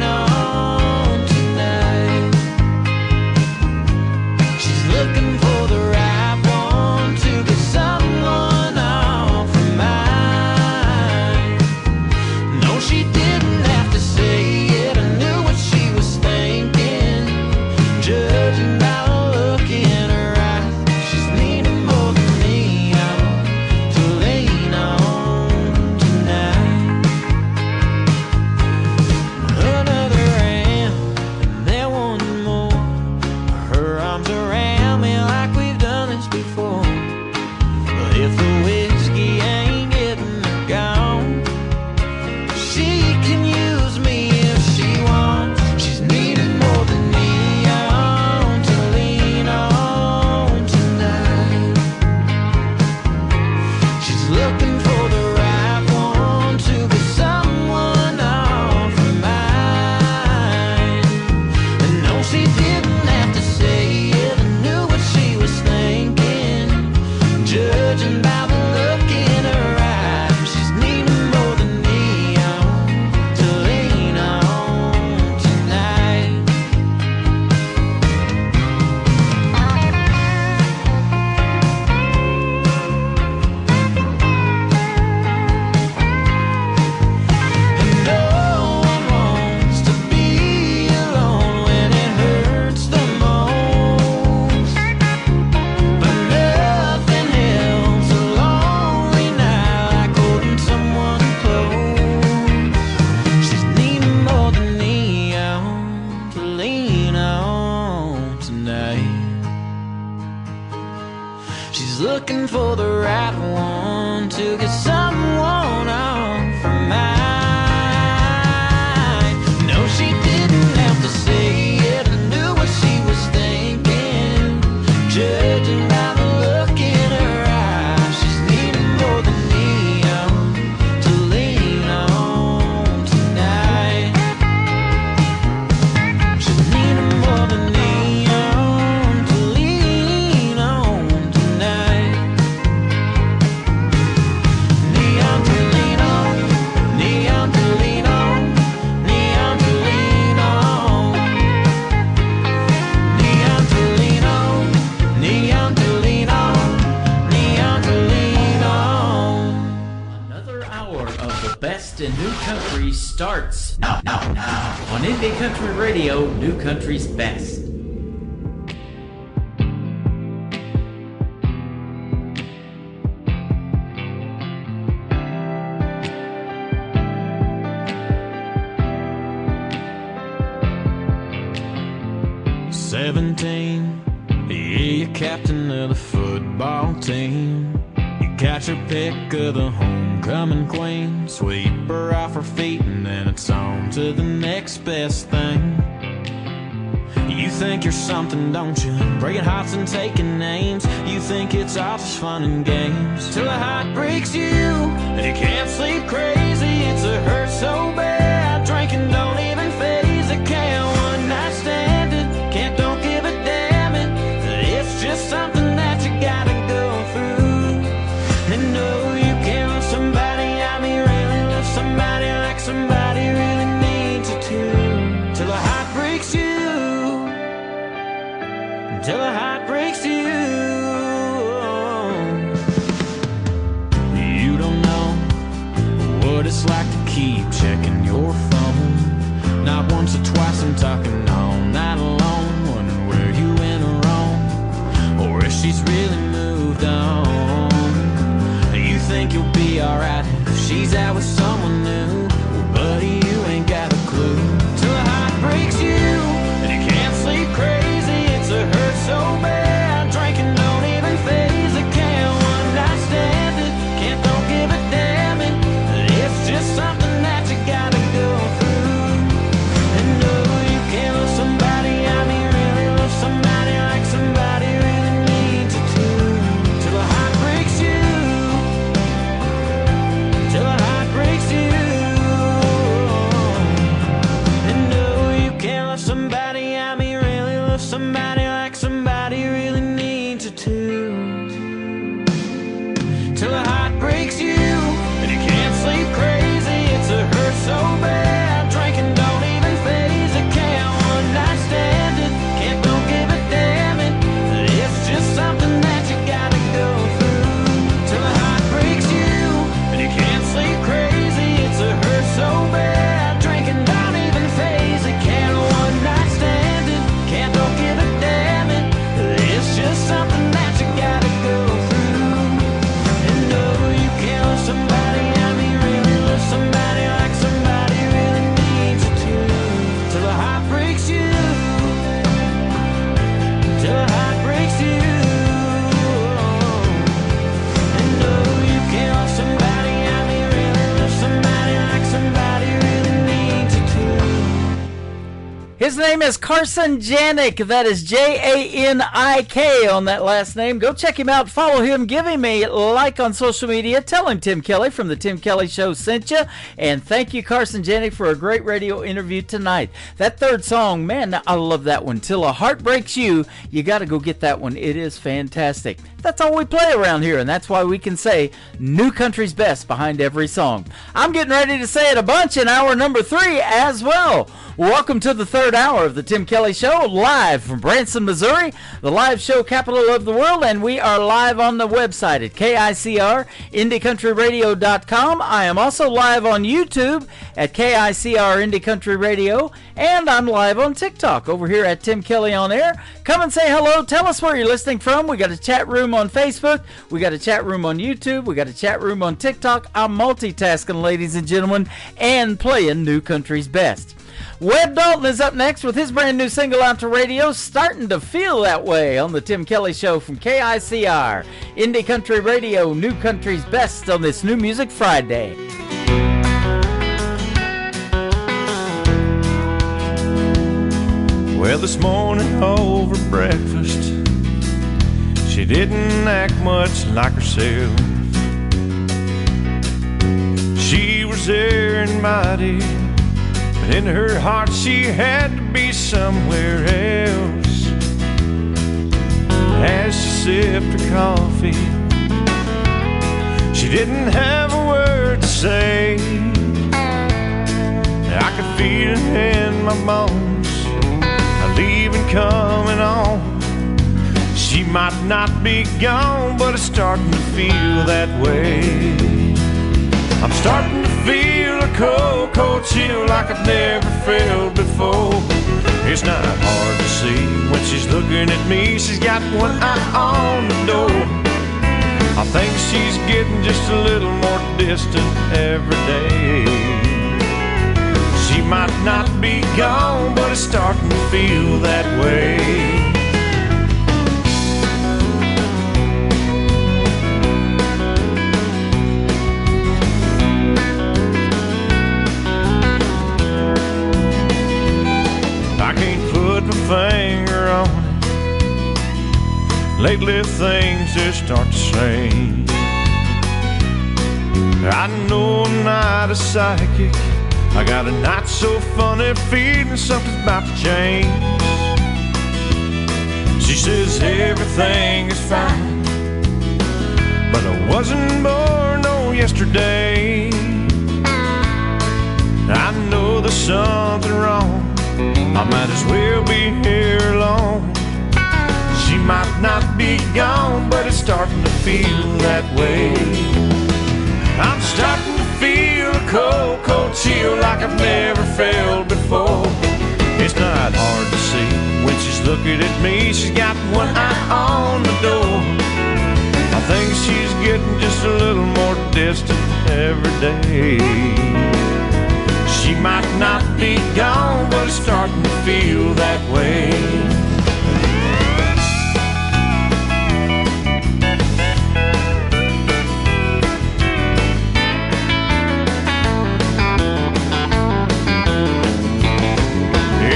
S8: She's looking for the right one to get someone off her mind. No, she didn't have to say it. I knew what she was thinking. Judging by the look in her eyes, she's needing more than neon to lean on tonight. She's needing more than neon to lean on tonight. Neon to lean on, neon to lean on, neon to lean on, neon to lean on, neon to lean on, neon to lean on.
S4: Another hour of the best in new country starts now on Indie Country Radio, New Country's best.
S8: Yeah, you're captain of the football team. You got your pick of the homecoming queen. Sweep her off her feet and then it's on to the next best thing. You think you're something, don't you? Breaking hearts and taking names. You think it's all just fun and games, till a heart breaks you and you can't sleep crazy. It's a hurt so bad, drinking don't even phase it. Can't one night stand it, can't don't give a damn it. It's just something that you gotta go through. And no, you can't love somebody, I mean really love somebody like somebody really needs you to, till a heart breaks you, till a heart breaks you. You don't know what it's like to keep checking your phone. Not once or twice, I'm talking all night alone, wondering where you went wrong, or if she's really moved on. You think you'll be alright if she's out with someone new. Well, buddy, you ain't got a clue, till a heart breaks you and you can't sleep crazy. It's a hurt so bad, drinking don't even phase it. Can't one night stand it, can't don't give a damn it. It's just something that you gotta go through. And no, you can't love somebody, I mean really love somebody like somebody really needs you to, till a heart breaks you, till a heart breaks you. And no, you can't love somebody, I mean really love somebody like somebody really needs you to, till a heart breaks you and you can't sleep crazy. It's a hurt so bad, drinking don't even phase it. Can't one night stand it, can't don't give a damn it. It's just something that you gotta go through, till a heart breaks you and you can't sleep crazy. It's a hurt so bad, drinking don't even phase it. Can't one night stand it, can't don't give a damn it. It's just something that you gotta go through. And no, you can't love somebody, I mean really love somebody like somebody really needs you to, till a heart breaks you, till a heart breaks you. And no, you can't love somebody, I mean really love somebody like somebody really needs you to.
S4: His name is Carson Janik. That is Janik on that last name. Go check him out. Follow him. Give him a like on social media. Tell him Tim Kelly from the Tim Kelly Show sent you. And thank you, Carson Janik, for a great radio interview tonight. That third song, man, I love that one. Till a Heart Breaks You. You got to go get that one. It is fantastic. That's all we play around here, and that's why we can say New Country's best behind every song. I'm getting ready to say it a bunch in hour number 3 as well. Welcome to the third hour of the Tim Kelly Show, live from Branson, Missouri, the live show capital of the world, and we are live on the website at KICR, IndieCountryRadio.com. I am also live on YouTube at KICR Indie Country Radio, and I'm live on TikTok over here at Tim Kelly On Air. Come and say hello. Tell us where you're listening from. We got a chat room on Facebook. We got a chat room on YouTube. We got a chat room on TikTok. I'm multitasking, ladies and gentlemen, and playing New Country's best. Webb Dalton is up next. next with his brand new single out to radio, Starting to Feel That Way, on the Tim Kelly Show from KICR. Indie Country Radio, New Country's best on this New Music Friday.
S1: Well, this morning over breakfast, she didn't act much like herself. She was there invited, but in her heart she had to be somewhere else. As she sipped her coffee, she didn't have a word to say. I could feel it in my bones, leaving coming on. She might not be gone, but it's starting to feel that way. I'm starting to feel a cold, cold chill like I've never felt before. It's not hard to see when she's looking at me. She's got one eye on the door. I think she's getting just a little more distant every day. She might not be gone, but it's starting to feel that way. I can't put my finger on it. Lately things just start to change. I know I'm not a psychic. I got a not so funny feeling something's about to change. She says everything is fine, but I wasn't born on yesterday. I know there's something wrong, I might as well be here alone. She might not be gone, but it's starting to feel that way. I'm starting to feel a cold, cold chill like I've never felt before. It's not hard to see when she's looking at me. She's got one eye on the door. I think she's getting just a little more distant every day. She might not be gone, but it's starting to feel that way.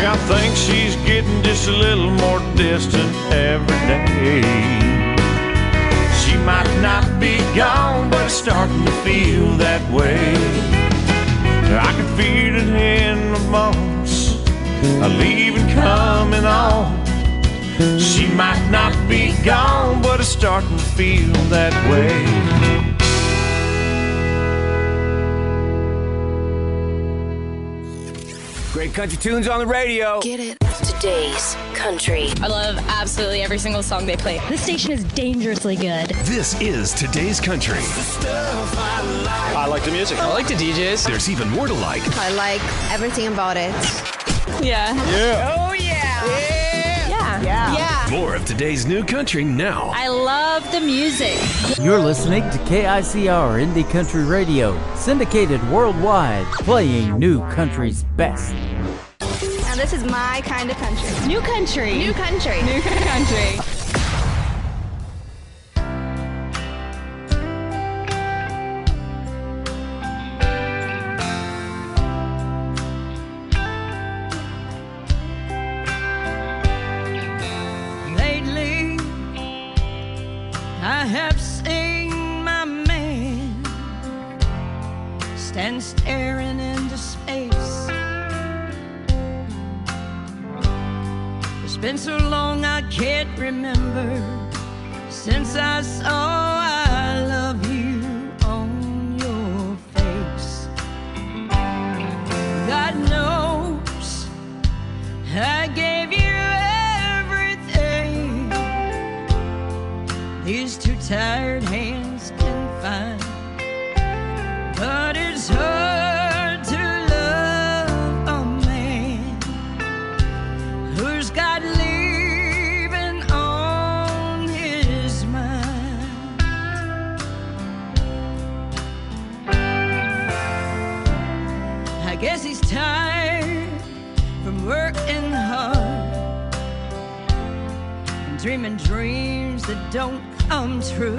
S1: I think she's getting just a little more distant every day. She might not be gone, but it's starting to feel that way. I can feel it in my bones, leaving coming on. She might not be gone, but it's starting to feel that way.
S13: Great country tunes on the radio.
S14: Get it? Today's country.
S15: I love absolutely every single song they play. This station is dangerously good.
S13: This is Today's Country.
S21: I like the music. I like the DJs.
S13: There's even more to like.
S22: I like everything about it.
S15: Yeah.
S21: Yeah.
S15: Oh, yeah.
S22: Yeah.
S15: Yeah.
S13: More of today's new country now.
S15: I love the music.
S4: You're listening to KICR Indie Country Radio, syndicated worldwide, playing New Country's best.
S15: Now this is my kind of country. New country. New country. New country.
S23: Lately, I have seen my man stand staring into space. It's been so long I can't remember since I saw I love you on your face. God knows I gave you everything these two tired hands can find, but it's hard to love a man who's got leaving on his mind. I guess he's tired from working dreaming dreams that don't come true.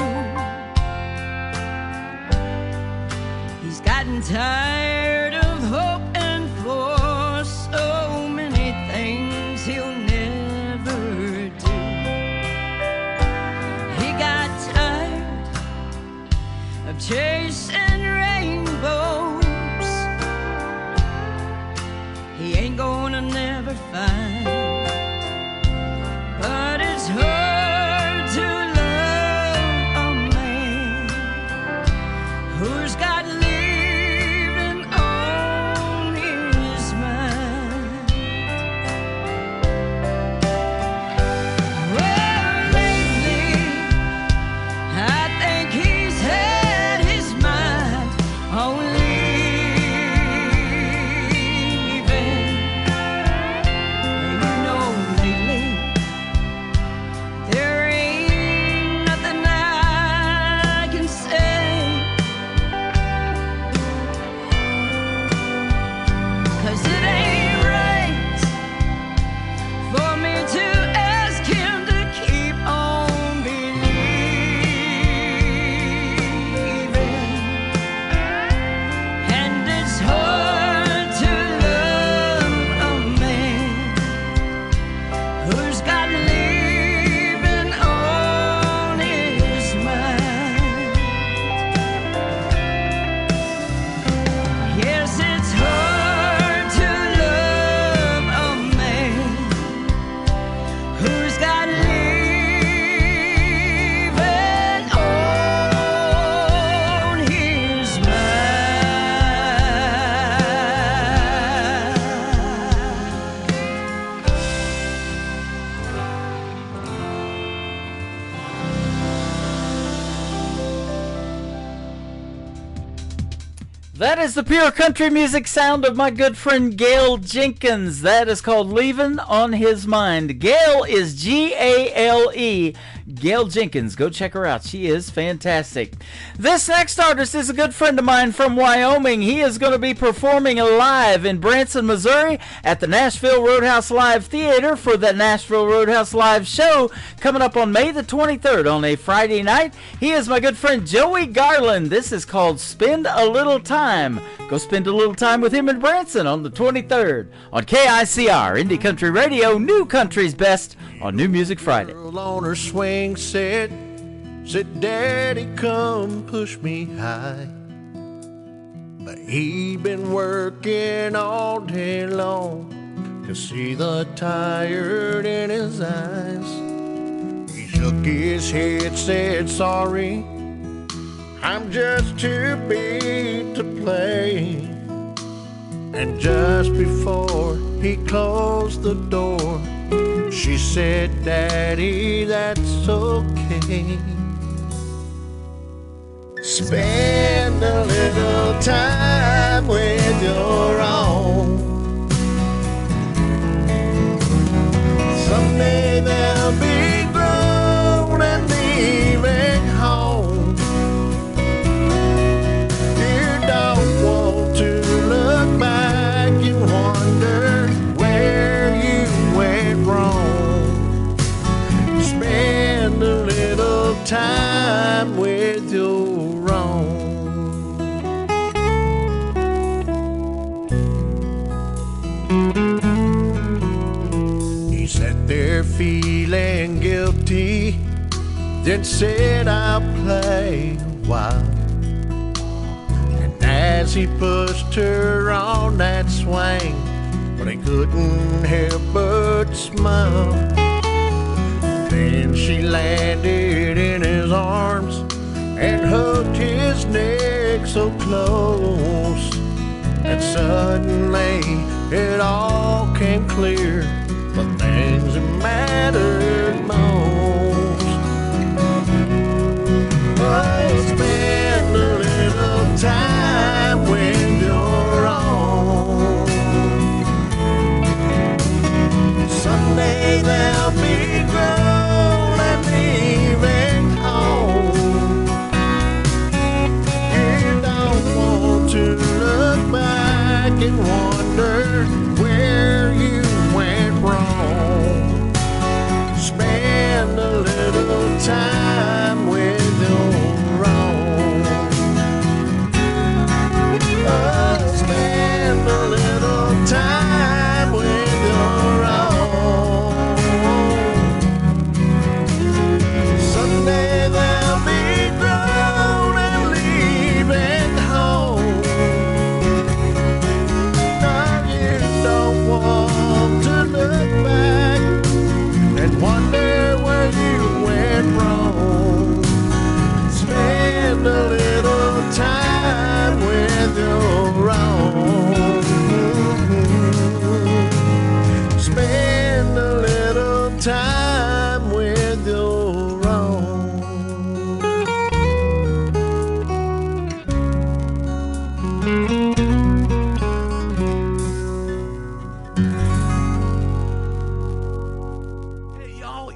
S23: He's gotten tired of hoping for so many things he'll never do. He got tired of chasing rainbows. He ain't gonna never find. But it's hard to love a man who's got leaving on his mind. Well, lately, I think he's had his mind on leaving. You know, lately, there ain't nothing I can say, 'cause it ain't right for me to ask him to keep on believing. And it's hard to love a man who's got leaving on his mind. Yes, it's hard to love a man who's got leaving on his
S4: That is the pure country music sound of my good friend Gail Jenkins. That is called Leavin' on His Mind. Gail is G-A-L-E. Gail Jenkins. Go check her out. She is fantastic. This next artist is a good friend of mine from Wyoming. He is going to be performing live in Branson, Missouri at the Nashville Roadhouse Live Theater for the Nashville Roadhouse Live show coming up on May the 23rd on a Friday night. He is my good friend Joey Garland. This is called Spend a Little Time. Go spend a little time with him in Branson on the 23rd on KICR, Indie Country Radio, New Country's Best on New Music Friday.
S16: Girl on her swing said, Daddy, come push me high. But he'd been working all day long, could see the tired in his eyes. He shook his head, said, sorry, I'm just too big to play. And just before he closed the door, she said, Daddy, that's okay. Spend a little time with your own. Someday they'll be grown and leaving home. You don't want to look back and wonder where you went wrong. Spend a little time with your own. He sat there feeling guilty, then said, I'll play a while. And as he pushed her on that swing, but he couldn't help but smile. Then she landed in his arms and hugged his neck so close. And suddenly it all came clear, the things that mattered most. Oh, spend a little time with your own. Someday they'll be grown and leaving home. You don't want to look back and wonder where you went wrong. Spend a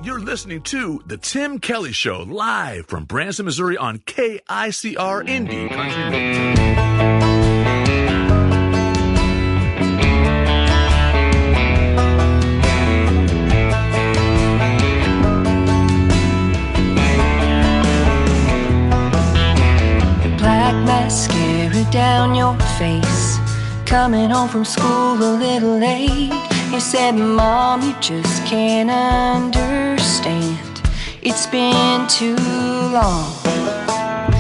S2: You're listening to The Tim Kelly Show, live from Branson, Missouri on KICR Indie Country Radio.
S3: Black mascara down your face, coming home from school a little late. You said, Mom, you just can't understand. It's been too long.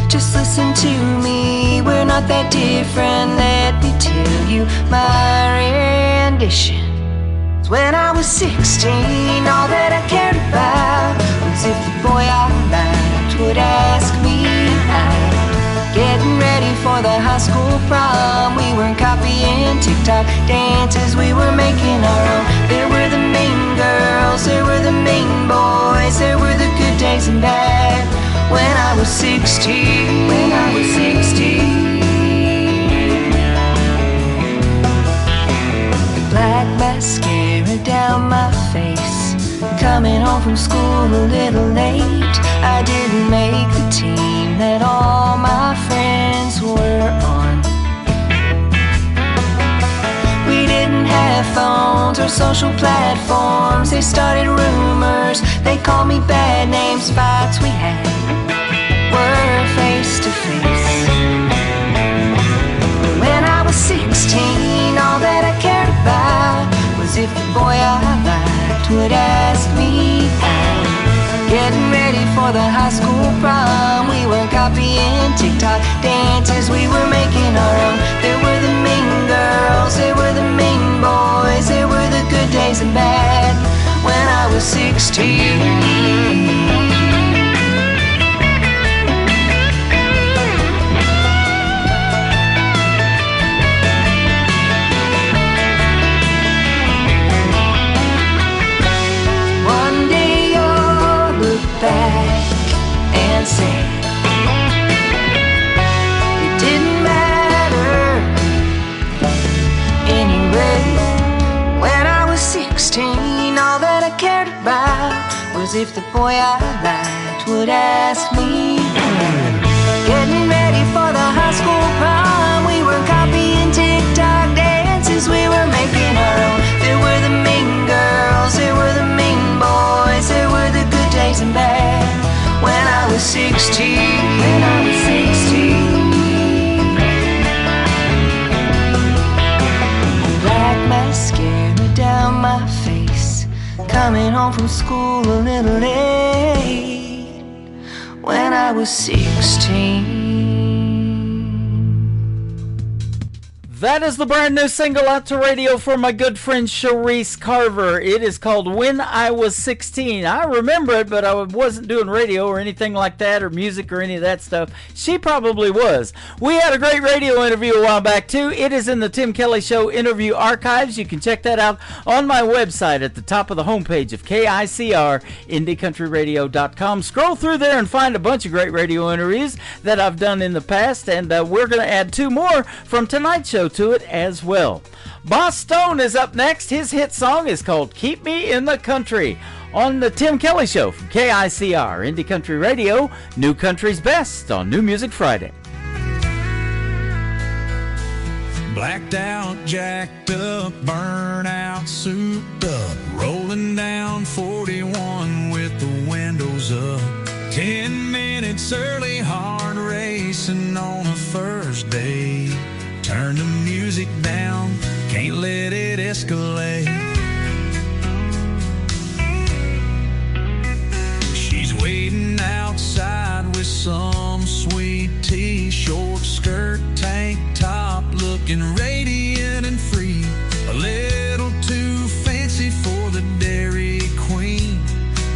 S3: Just listen to me, we're not that different. Let me tell you my rendition. When I was 16, all that I cared about was if the boy I liked would ask me out. Getting ready for the high school prom, we weren't copying TikTok dances, we were making our own. There were the mean girls, there were the mean boys, there were the good days and bad. When I was 16, when I was 16. Black mascara down my face, coming home from school a little late. I didn't make the team that all my friends were on. We didn't have phones or social platforms. They started rumors, they called me bad names. Fights we had were face to face. When I was 16, all that I cared about was if the boy I liked would ask me out. Getting ready for the high school prom, we were copying TikTok dances, we were making our own. There were the mean girls, there were the mean boys, there were the good days and bad. When I was 16. Back and say it didn't matter anyway. When I was 16, all that I cared about was if the boy I liked would ask me out. Getting ready for the high school prom, we were copying TikTok dances, we were making our own. There were the mean girls, there were the mean boys, there were the good days and bad. When I was 16, when I was 16. Black mascara down my face, coming home from school a little late. When I was 16.
S4: That is the brand new single out to radio for my good friend Sharice Carver. It is called When I Was 16. I remember it, but I wasn't doing radio or anything like that, or music or any of that stuff. She probably was. We had a great radio interview a while back, too. It is in the Tim Kelly Show interview archives. You can check that out on my website at the top of the homepage of KICR, IndieCountryRadio.com. Scroll through there and find a bunch of great radio interviews that I've done in the past, and we're going to add 2 more from tonight's show to it as well. Boss Stone is up next. His hit song is called Keep Me in the Country on the Tim Kelly Show from KICR, Indie Country Radio, New Country's Best on New Music Friday.
S12: Blacked out, jacked up, burnout, souped up, rolling down 41 with the windows up. 10 minutes early, hard racing on a first day. Turn the music down, can't let it escalate. She's waiting outside with some sweet tea, short skirt, tank top, looking radiant and free. A little too fancy for the Dairy Queen,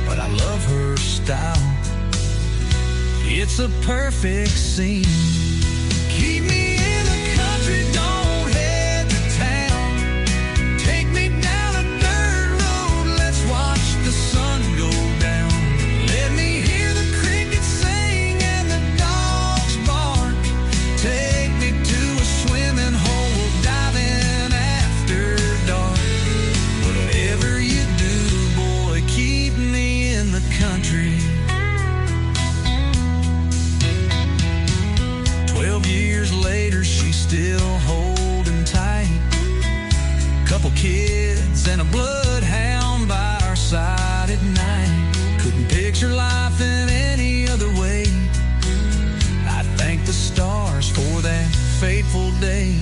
S12: but I love her style. It's a perfect scene. Keep me in the country, don't head to town. Take me down a dirt road, let's watch the sun go down. Let me hear the crickets sing and the dogs bark. Take me to a swimming hole, dive in after dark. Whatever you do, boy, keep me in
S7: at night. Couldn't picture life in any other way. I thank the stars for that fateful day.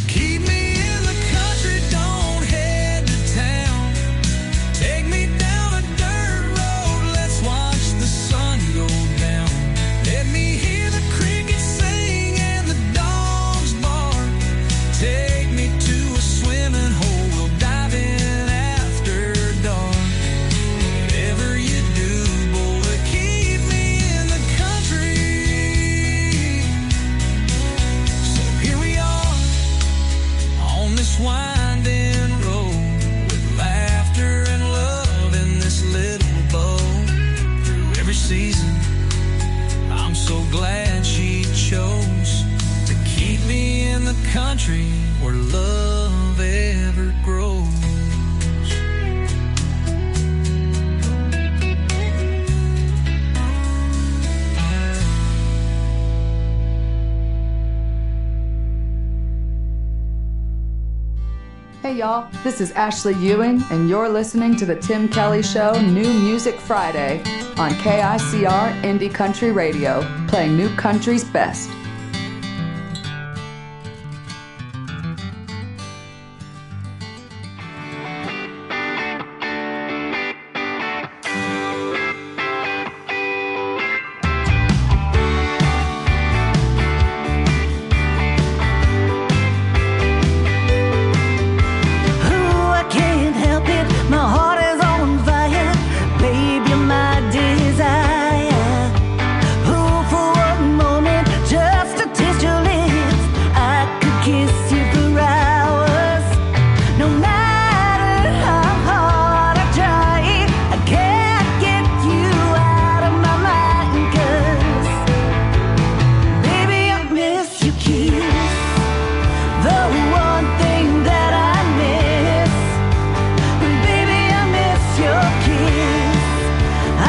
S7: Keep me in the country, don't head to town. Take me down a dirt road, let's watch the sun go down. Let me hear the crickets sing and the dogs bark. Take me to a swimming hole, we'll dive in after dark. Whatever you do, boy, keep me in the country. So here we are on this winding road, with laughter and love in this little boat. Through every season, I'm so glad she chose to keep me in the country where love ever grows.
S9: Hey y'all, this is Ashley Ewing, and you're listening to The Tim Kelly Show New Music Friday on KICR Indie Country Radio, playing new country's best.
S23: Ooh, I can't help it, my heart is on fire. Baby, you're my desire. Ooh, for one moment, just to taste your lips, I could kiss you for hours. No matter how hard I try, I can't get you out of my mind. 'Cause baby, I miss your kiss, the one thing that I miss. Baby, I miss your kiss. I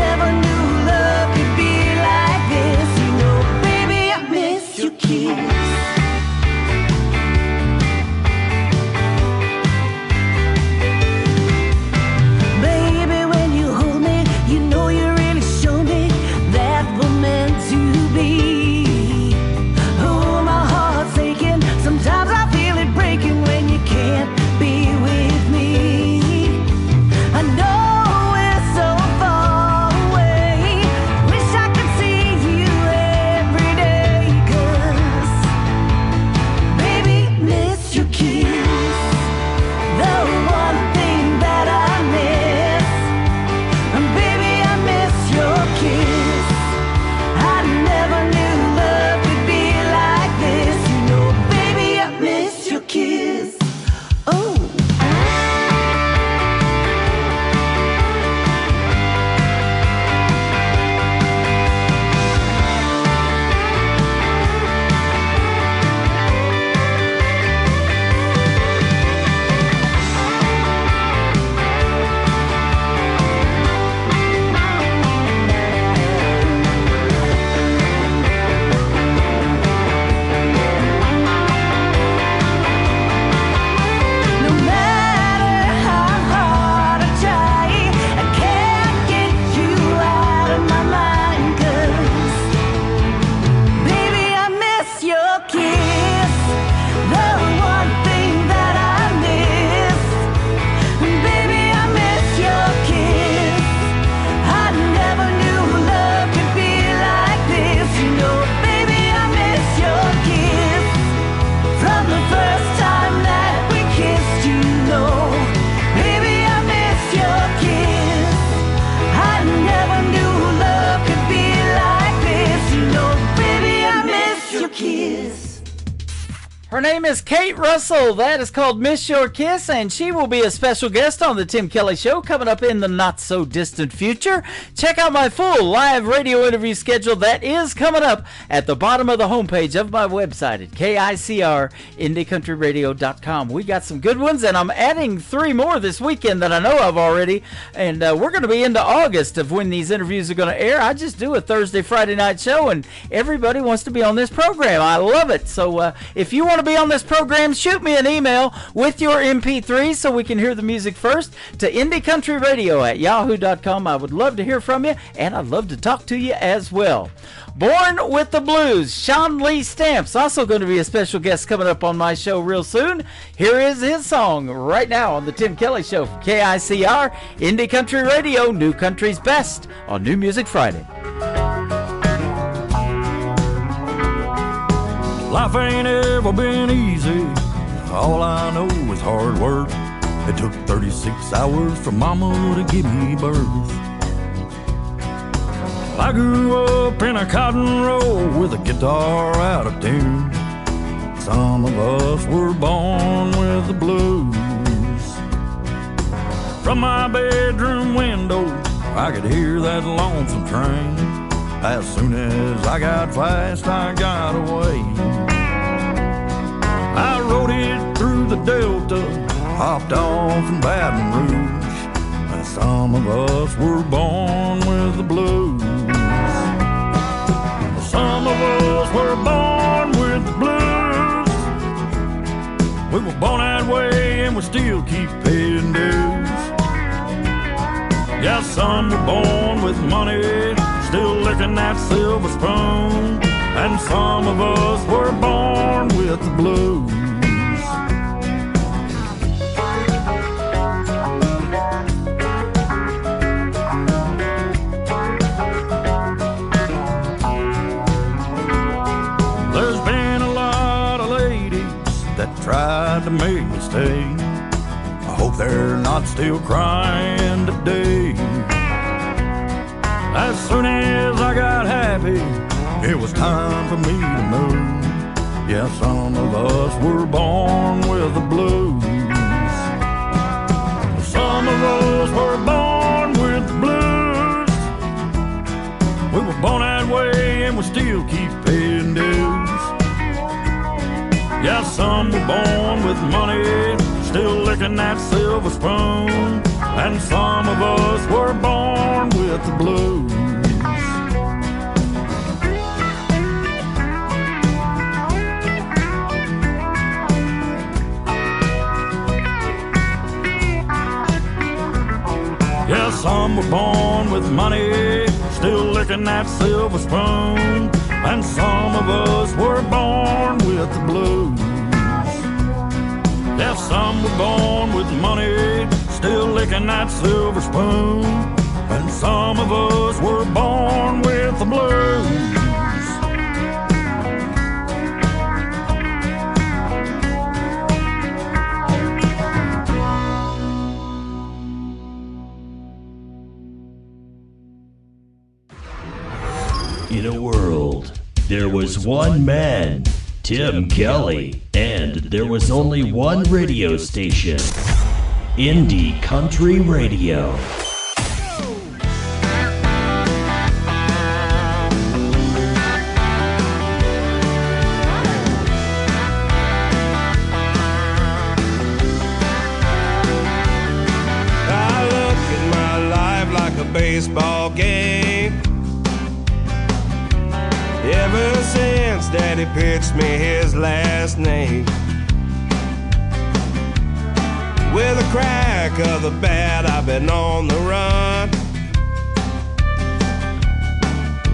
S23: never knew love could be like this. You know, baby, I miss your kiss. Baby, when you hold me, you know you really show me that we're meant to be. Oh, my heart's aching. Sometimes I feel it breaking when you can't be with me. I know we're so far away. Wish I could see you every day. 'Cause baby, miss your kiss, the one thing that I miss. And baby, I miss your kiss. I never knew love could be like this. You know, baby, I miss your kiss. Oh. No matter how hard I try, I can't get you out of my mind. 'Cause baby, I miss your kiss, the one thing that I miss. Baby, I miss your kiss. I never knew love could be like this. You know, baby, I miss your kiss. From the first time that we kissed, you know, baby, I miss your kiss. I never knew love could be like this. You know, baby, I miss your kiss.
S4: Her name is Kate Russell. That is called Miss Your Kiss, and she will be a special guest on the Tim Kelly Show coming up in the not-so-distant future. Check out my full live radio interview schedule that is coming up at the bottom of the homepage of my website at KICRIndieCountryRadio.com. We got some good ones, and I'm adding 3 more this weekend that I know of already, and we're going to be into August of when these interviews are going to air. I just do a Thursday, Friday night show, and everybody wants to be on this program. I love it. So if you want to to be on this program, shoot me an email with your MP3 so we can hear the music first to IndieCountryRadio@yahoo.com. I would love to hear from you, and I'd love to talk to you as well. Born with the Blues, Sean Lee Stamps, also going to be a special guest coming up on my show real soon. Here is his song right now on the Tim Kelly Show from KICR, Indie Country Radio, New Country's Best on New Music Friday.
S5: Life ain't ever been easy. All I know is hard work. It took 36 hours for mama to give me birth. I grew up in a cotton row with a guitar out of tune. Some of us were born with the blues. From my bedroom window, I could hear that lonesome train. As soon as I got fast, I got away. I rode it through the Delta, hopped off in Baton Rouge. And some of us were born with the blues. Some of us were born with the blues. We were born that way and we still keep paying dues. Yeah, some were born with money, still licking that silver spoon. And some of us were born with the blues. There's been a lot of ladies that tried to make me stay. I hope they're not still crying today. As soon as I got happy, it was time for me to move. Yeah, some of us were born with the blues. Some of us were born with the blues. We were born that way and we still keep paying dues. Yeah, some were born with money, still licking that silver spoon. And some of us were born with the blues. Yeah, some were born with money, still licking that silver spoon. And some of us were born with the blues. Yeah, some were born with money, still licking that silver spoon. And some of us were born with the blues.
S6: In a world, there was one man, Tim Kelly, and there was only one radio station, Indie Country Radio.
S10: I look at my life like a baseball game. Ever since Daddy pitched me his last name, with a crack of the bat, I've been on the run,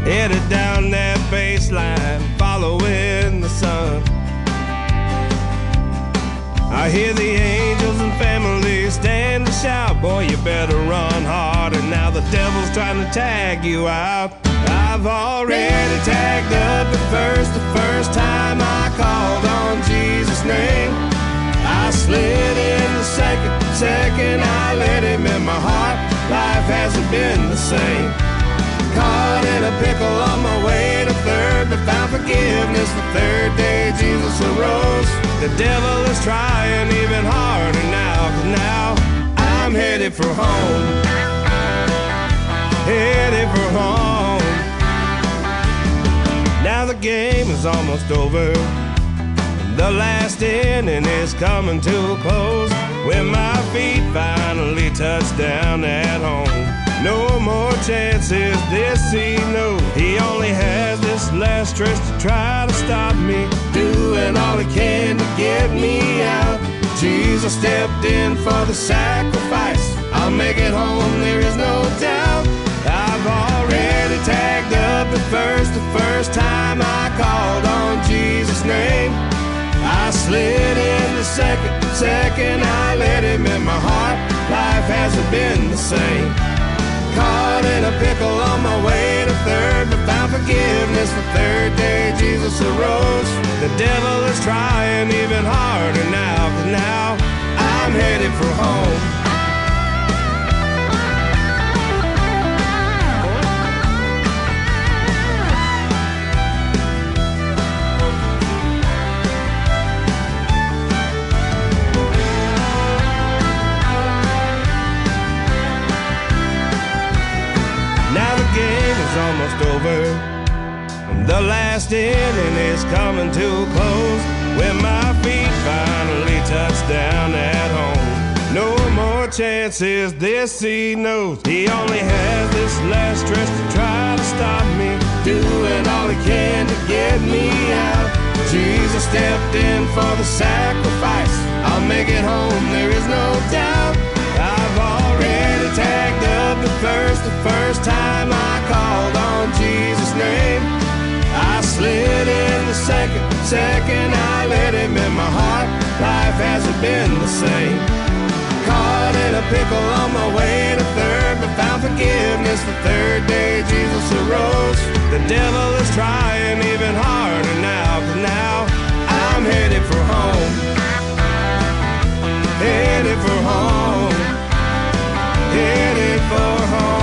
S10: headed down that baseline, following the sun. I hear the angels and family stand to shout, boy, you better run harder, now the devil's trying to tag you out. I've already tagged up at first, the first time I called on Jesus' name. I slid in the second I let him in my heart. Life hasn't been the same. Caught in a pickle on my way to third, but found forgiveness the third day Jesus arose. The devil is trying even harder now, 'cause now I'm headed for home. Headed for home. Now the game is almost over. The last inning is coming to a close, when my feet finally touch down at home. No more chances, this he knows. He only has this last stretch to try to stop me, doing all he can to get me out. Jesus stepped in for the sacrifice. I'll make it home, there is no doubt. I've already tagged up at first, the first time I called on Jesus' name. I slid in the second I let him in my heart. Life hasn't been the same. Caught in a pickle on my way to third, but found forgiveness the third day Jesus arose. The devil is trying even harder now, 'cause now I'm headed for home. Almost over. The last inning is coming to a close when my feet finally touch down at home. No more chances, this he knows. He only has this last stretch to try to stop me, doing all he can to get me out. Jesus stepped in for the sacrifice. I'll make it home, there is no doubt. I've already tagged up the first time I called on Jesus' name. I slid in the second I let him in my heart. Life hasn't been the same. Caught in a pickle on my way to third, but found forgiveness the third day Jesus arose. The devil is trying even harder now, 'cause now I'm headed for home. Headed for home. Headed for home.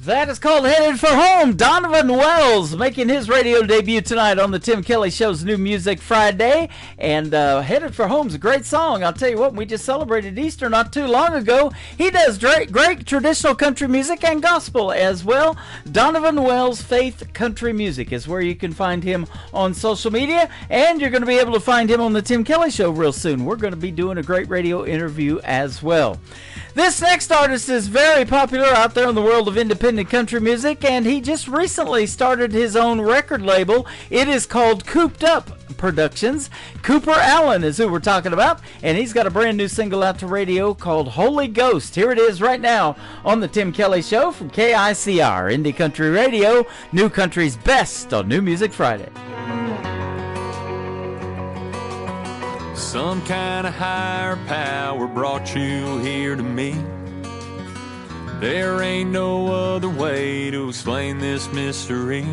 S4: That is called Headed for Home. Donovan Wells making his radio debut tonight on the Tim Kelly Show's New Music Friday. And Headed for Home's a great song. I'll tell you what, we just celebrated Easter not too long ago. He does great traditional country music and gospel as well. Donovan Wells Faith Country Music is where you can find him on social media. And you're going to be able to find him on the Tim Kelly Show real soon. We're going to be doing a great radio interview as well. This next artist is very popular out there in the world of independent country music, and he just recently started his own record label. It is called Cooped Up Productions. Cooper Allen is who we're talking about, and he's got a brand new single out to radio called Holy Ghost. Here it is right now on the Tim Kelly Show from KICR, Indie Country Radio, New Country's best on New Music Friday.
S11: Some kind of higher power brought you here to me. There ain't no other way to explain this mystery.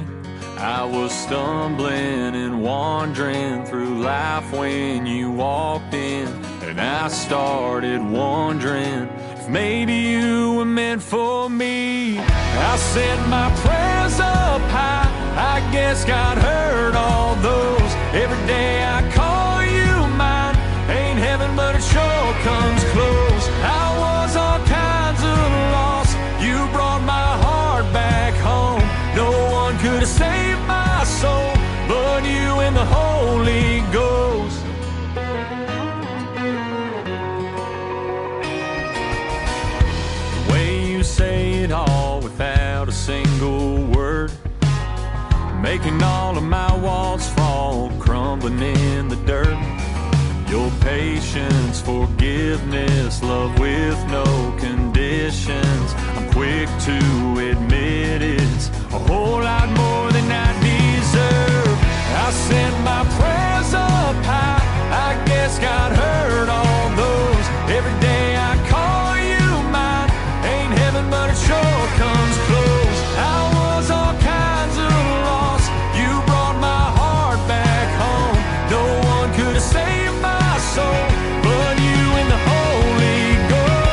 S11: I was stumbling and wandering through life when you walked in, and I started wondering if maybe you were meant for me. I set my prayers up high, I guess God heard all those. Every day I call you mine, ain't heaven but it sure comes close. I was all kinds of lost, you brought my heart back home. No one could have saved my soul but you and the Holy Ghost. The way you say it all without a single word, making all of my walls fall crumbling in the dirt. Your patience, forgiveness, love with no conditions. I'm quick to admit it's a whole lot more than I deserve. I sent my prayers up high, I guess God heard all those. Every day I call you mine, ain't heaven but it sure comes close. I was all kinds of lost, you brought my heart back home. No one could have saved my soul but you and the Holy Ghost.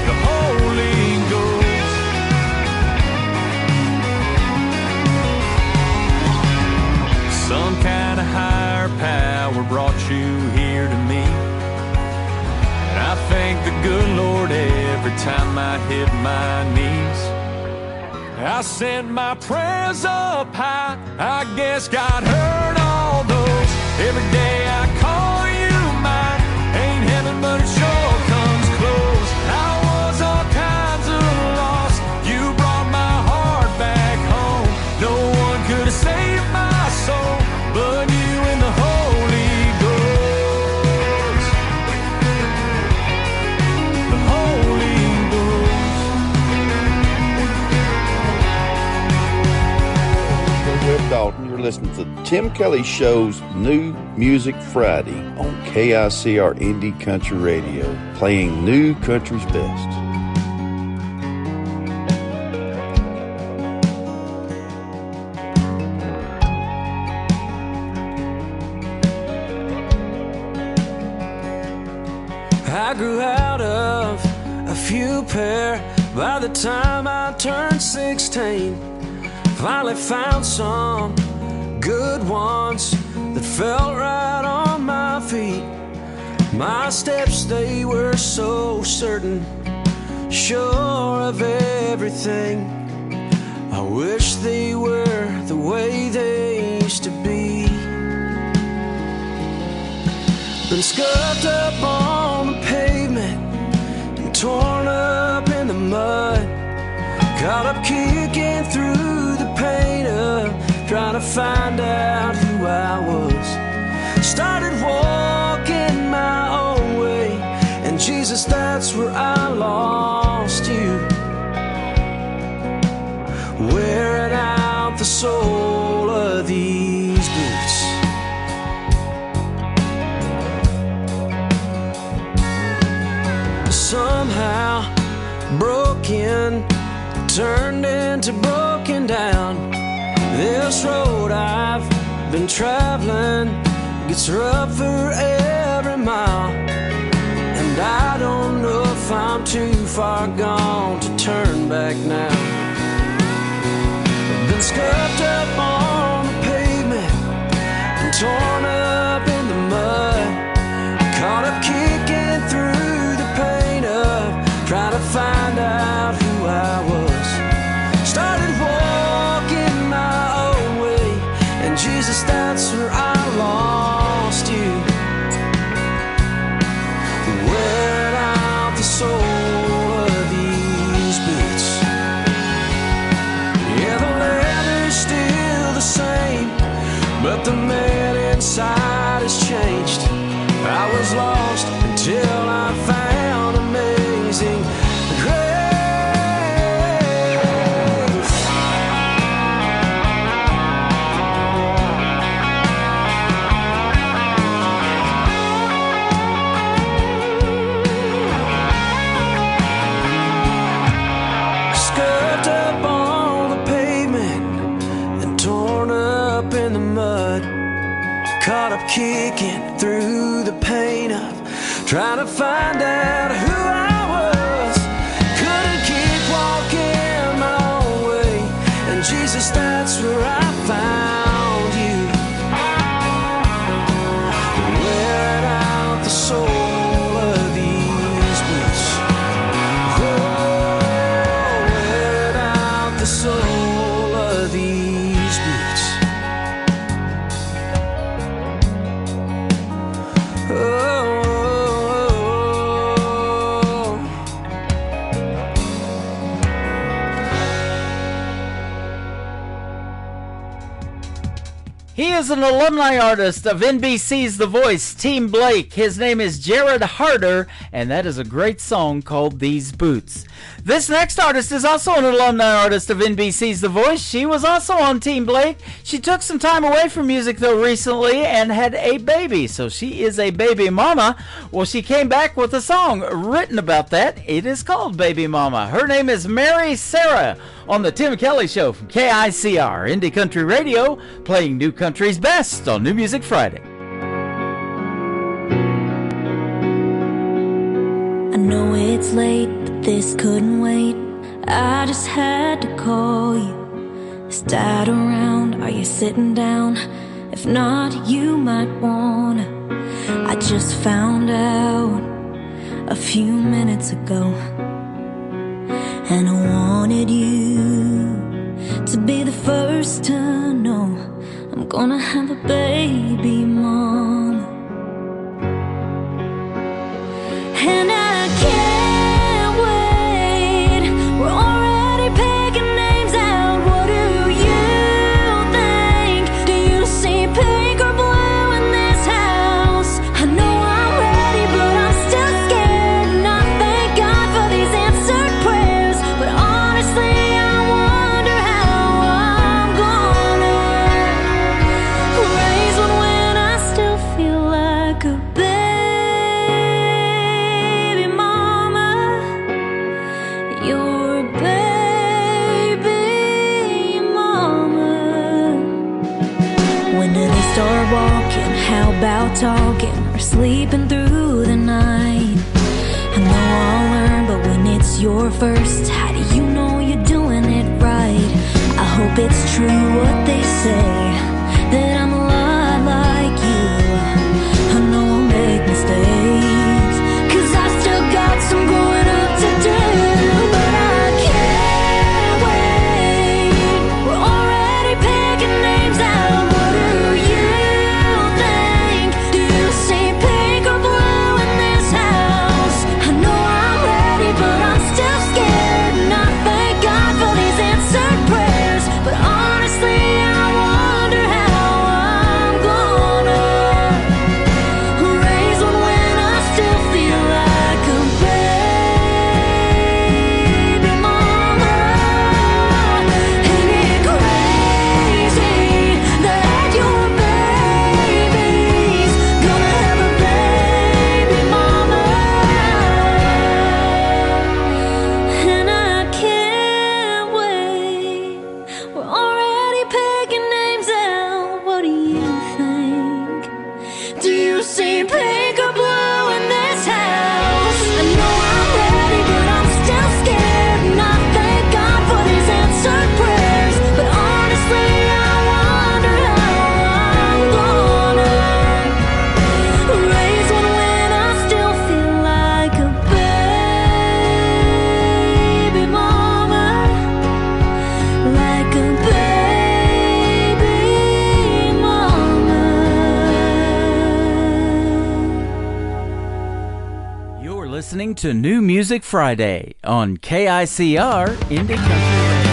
S11: The Holy Ghost. Some kind of higher power brought you here to me, and I thank the good Lord every time I hit my knees. I sent my prayers up high. I guess God heard all those. Every day I call you mine. Ain't heaven, but it sure comes close. I was all kinds of lost. You brought my heart back home. No one could have saved my soul but you and the Holy Ghost. The Holy
S17: Webb Dalton. You're listening to the Tim Kelly Show's New Music Friday on KICR Indie Country Radio, playing new country's best.
S7: I grew out of a few pair by the time I turned 16. Finally found some good ones that felt right on my feet. My steps, they were so certain, sure of everything. I wish they were the way they used to be. Been scuffed up on the pavement and torn up in the mud. Caught up kicking through the pain of trying to find out who I was. Started walking my own way, and Jesus, that's where I lost you. Wearing out the sole of these boots. Somehow broken turned into broken down. This road I've been traveling gets rougher every mile, and I don't know if I'm too far gone to turn back now. I've been scuffed up on the pavement and torn up in the mud. Caught up kicking through the pain of trying to find out who I was. Started walking my own way, and Jesus, that's where I lost you. Wearing out the sole of these boots. Yeah, the leather's still the same, but the man inside has changed. I was lost until I found amazing grace. Scuffed up on the pavement and torn up in the mud. Caught up kicking through the pain of trying to find out who I was. Couldn't keep walking my own way, and Jesus, that's where I found you. Wearing out the sole of these boots. Oh, wearing out the sole of these boots.
S4: He is an alumni artist of NBC's The Voice, Team Blake. His name is Jared Harder, and that is a great song called These Boots. This next artist is also an alumni artist of NBC's The Voice. She was also on Team Blake. She took some time away from music, though, recently and had a baby, so she is a baby mama. Well, she came back with a song written about that. It is called Baby Mama. Her name is Mary Sarah on the Tim Kelly Show from KICR, Indie Country Radio, playing new country's best on New Music Friday.
S23: I know it's late, but this couldn't wait. I just had to call you. Is Dad around? Are you sitting down? If not, you might wanna. I just found out a few minutes ago, and I wanted you gonna have a baby mama. And I can't wait. We're already picking names out. What do you think? Do you see pink or blue in this house? I know I'm ready, but I'm still scared. And I thank God for these answered prayers. But honestly, I wonder how I'm gonna raise one when I still feel like a baby mama. Your baby mama. When do they start walking? How about talking or sleeping through the night? I know I'll learn, but when it's your first, how do you know you're doing it right? I hope it's true what they say, that I'm a lot like you. I know I'll make mistakes, 'cause I still got some growing up to do. But I can't wait. We're already picking names out. What do you think? Do you see pink or blue in this house? I know I'm ready, but I'm still scared. And I thank God for these answered prayers. But honestly, I wonder how I'm gonna raise one when I still feel like a baby mama. Ain't it crazy that your baby's gonna have a baby mama? And I can't wait. We're already picking names out. What do you think? Do you see pink or blue in this house? I know I'm ready, but I'm still scared. And I thank God for these answered prayers. But honestly, I wonder how I'm gonna raise one when I still feel like a baby mama. Like a baby mama.
S4: You're listening to New Music Friday on KICR Indie Country Radio.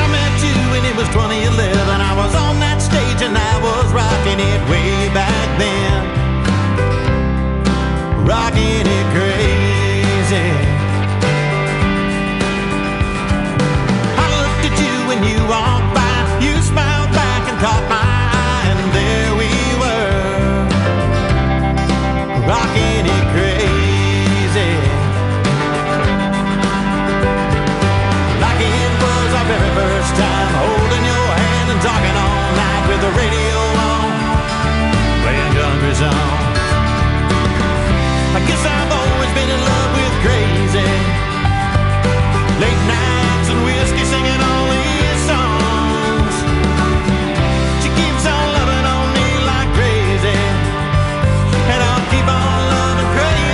S18: I met you when it was 2011. I was on that stage and I was rocking it way back then. Rocking it crazy. I looked at you when you walked by. You smiled back and caught my eye, and there we were. Rocking it crazy. Like it was our very first time, holding your hand and talking all night with the radio on, playing country songs. I guess I've always been in love with crazy. Late nights and whiskey, singing all these songs. She keeps on loving on me like crazy, and I'll keep on loving crazy.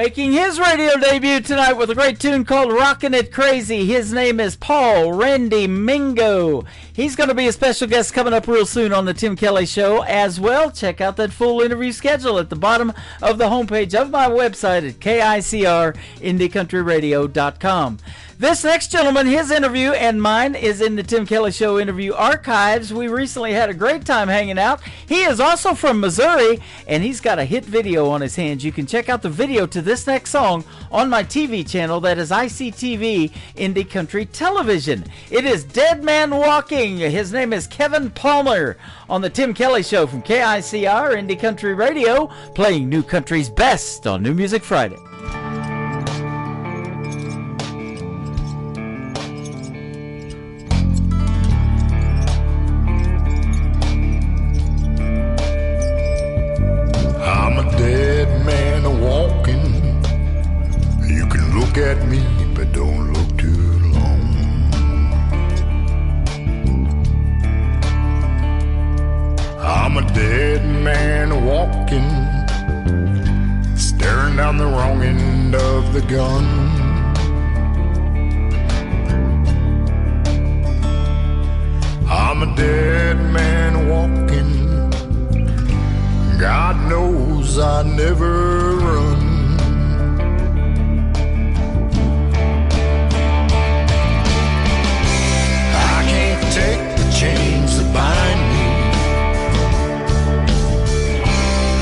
S4: Making his radio debut tonight with a great tune called Rockin' It Crazy. His name is Paul Randy Mingo. He's going to be a special guest coming up real soon on the Tim Kelly Show as well. Check out that full interview schedule at the bottom of the homepage of my website at KICRIndieCountryRadio.com. This next gentleman, his interview and mine is in the Tim Kelly Show interview archives. We recently had a great time hanging out. He is also from Missouri, and he's got a hit video on his hands. You can check out the video to this next song on my TV channel. That is ICTV Indie Country Television. It is Dead Man Walking. His name is Kevin Palmer on the Tim Kelly Show from KICR Indie Country Radio, playing New Country's best on New Music Friday.
S8: I'm a dead man walking. You can look at me, but don't look too long. I'm a dead man walking, staring down the wrong end of the gun. I'm a dead man walking. God knows I never run. I can't take the chains that bind me.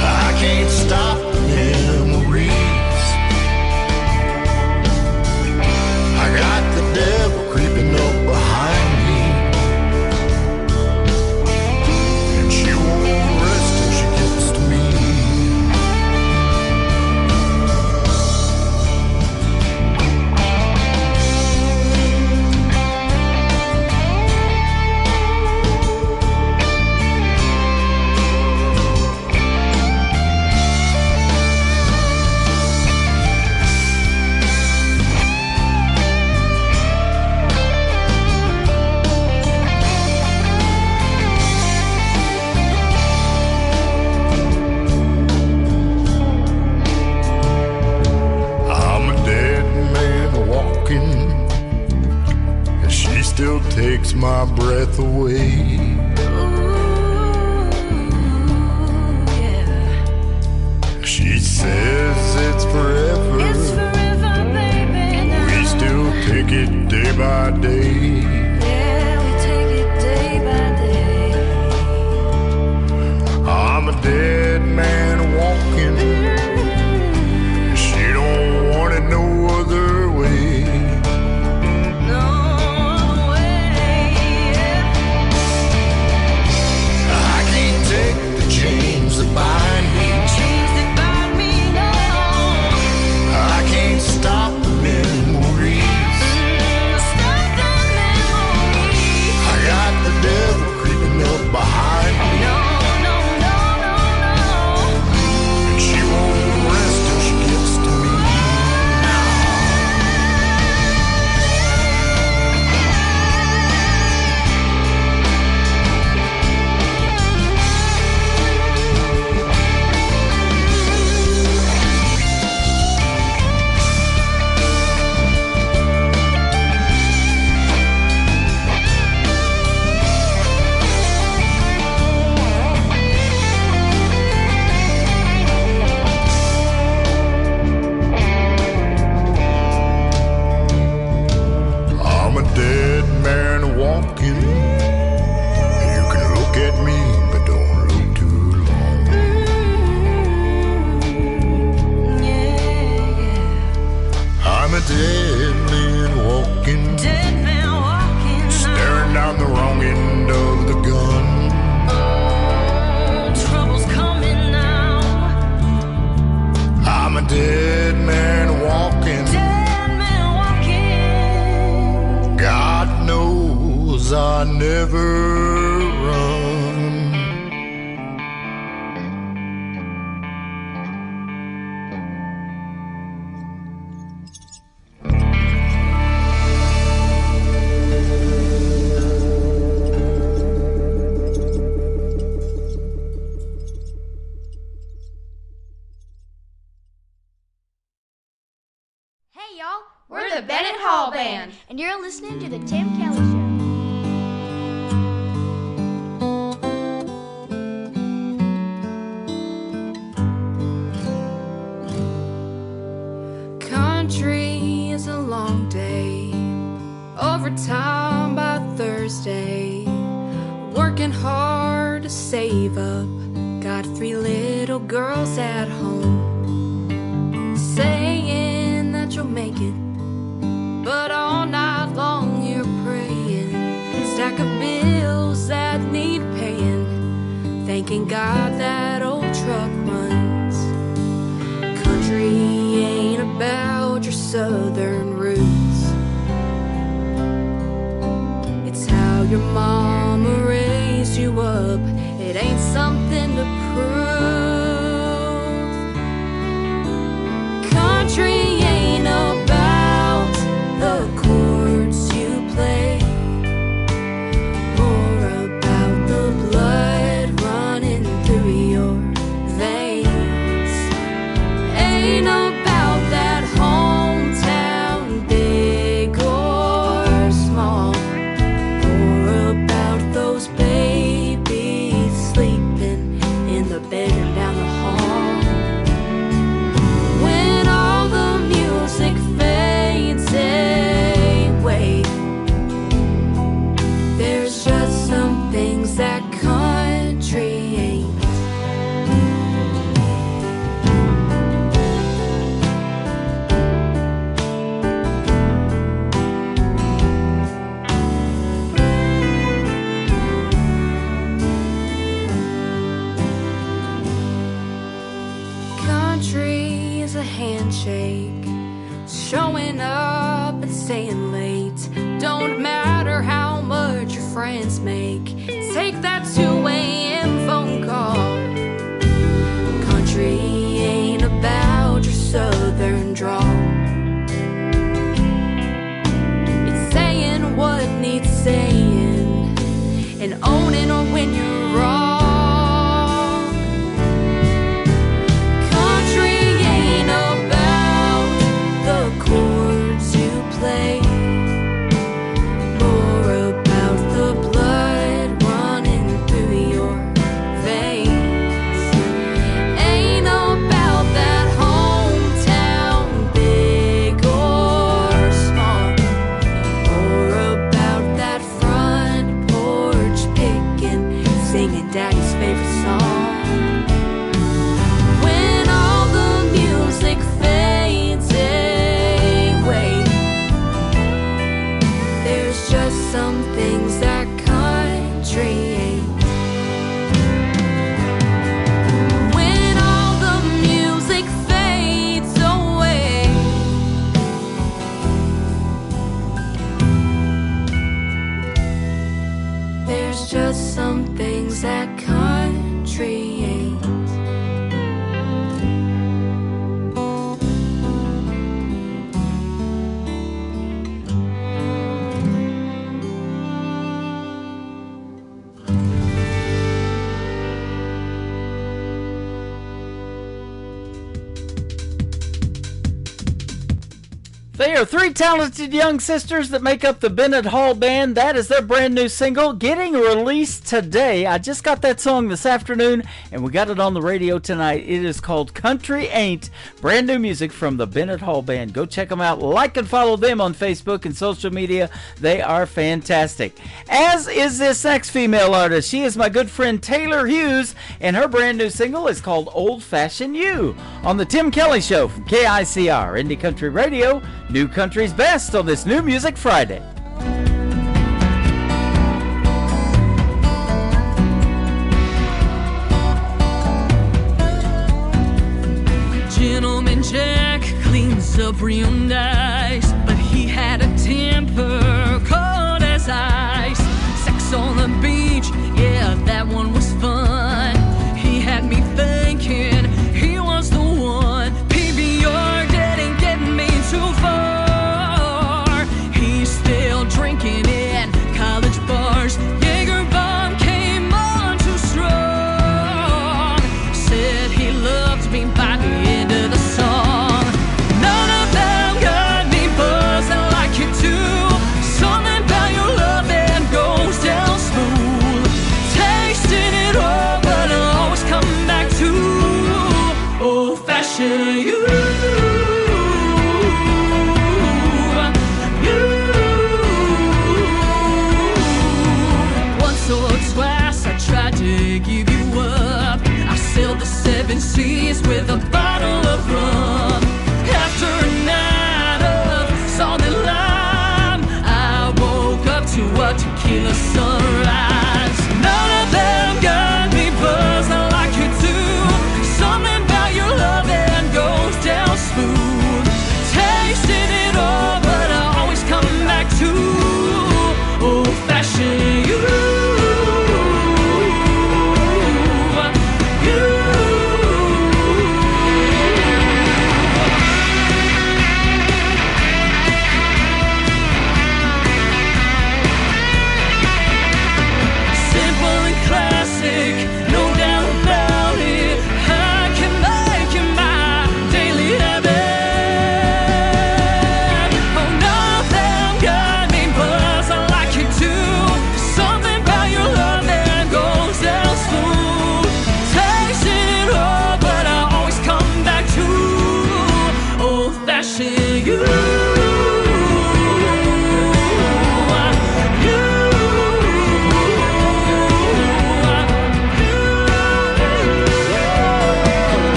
S8: I can't stop the memories. I got the devil creeping up behind me, and she won't rest till she gets to me. I'm a dead man walking, and she still takes my breath away. She says it's forever.
S23: It's forever, baby. Now.
S8: We still take it day by day.
S23: Yeah, we take it day by day.
S8: I'm a dead man walking. She don't want it no other way.
S23: No way.
S8: I can't take the chains that bind me.
S23: Chains that bind me, no.
S8: I can't stop the memories.
S23: Stop the memories.
S8: I got the devil creeping up behind me,
S23: No, no, no, no, no.
S8: and she won't rest till she gets to me. I'm a dead man walking. You can look at me, but don't look too long. I'm a dead man walking,
S23: Dead man walking.
S8: staring down the wrong end of the gun.
S23: Trouble's coming now.
S8: I'm a dead man walking.
S23: Dead man walking.
S8: God knows I never
S1: We're the Bennett Hall Band.
S19: And you're listening to The Tim Kelly Show.
S20: Country is a long day, overtime by Thursday, working hard to save up, got 3 little girls at home, saying that you'll make it, but all night long you're praying, stack of bills that need paying, thanking God that old truck runs. Country ain't about your southern roots, it's how your mama raised you up, it ain't something to prove. Country ain't about the chords you play, or about the blood running through your veins. Ain't about that hometown, big or small, or about those babies sleeping in the bedroom down the hall. When all the music fades away, there's just some things that country ain't. Country is a handshake, showing up and staying late. Don't matter how much your friends make, take that 2 a.m. phone call. Country ain't about your southern drawl, it's saying what needs saying and owning or when you're wrong. Country ain't about the chords you play, more about the blood running through your veins. Ain't about that hometown, big or small, or about that front porch picking, singing daddy's favorite song. When all the music fades away, there's just some things that country ain't. When all the music fades away, there's just some things that country ain't.
S4: They are 3 talented young sisters that make up the Bennett Hall Band. That is their brand new single, getting released today. I just got that song this afternoon, and we got it on the radio tonight. It is called Country Ain't. Brand new music from the Bennett Hall Band. Go check them out. Like and follow them on Facebook and social media. They are fantastic. As is this next female artist. She is my good friend Taylor Hughes, and her brand new single is called Old Fashioned You on the Tim Kelly Show from KICR, Indie Country Radio. New Country's best on this New Music Friday.
S7: Gentleman Jack cleans up real nice, but he had a temper cold as ice. Sex on the beach, yeah, that one was fun. He had me thinking he was the one. PBR didn't get me too far. He's still drinking in college bars. Jaeger bomb came on too strong. Said he loved me by the end of the song. None of them got me, but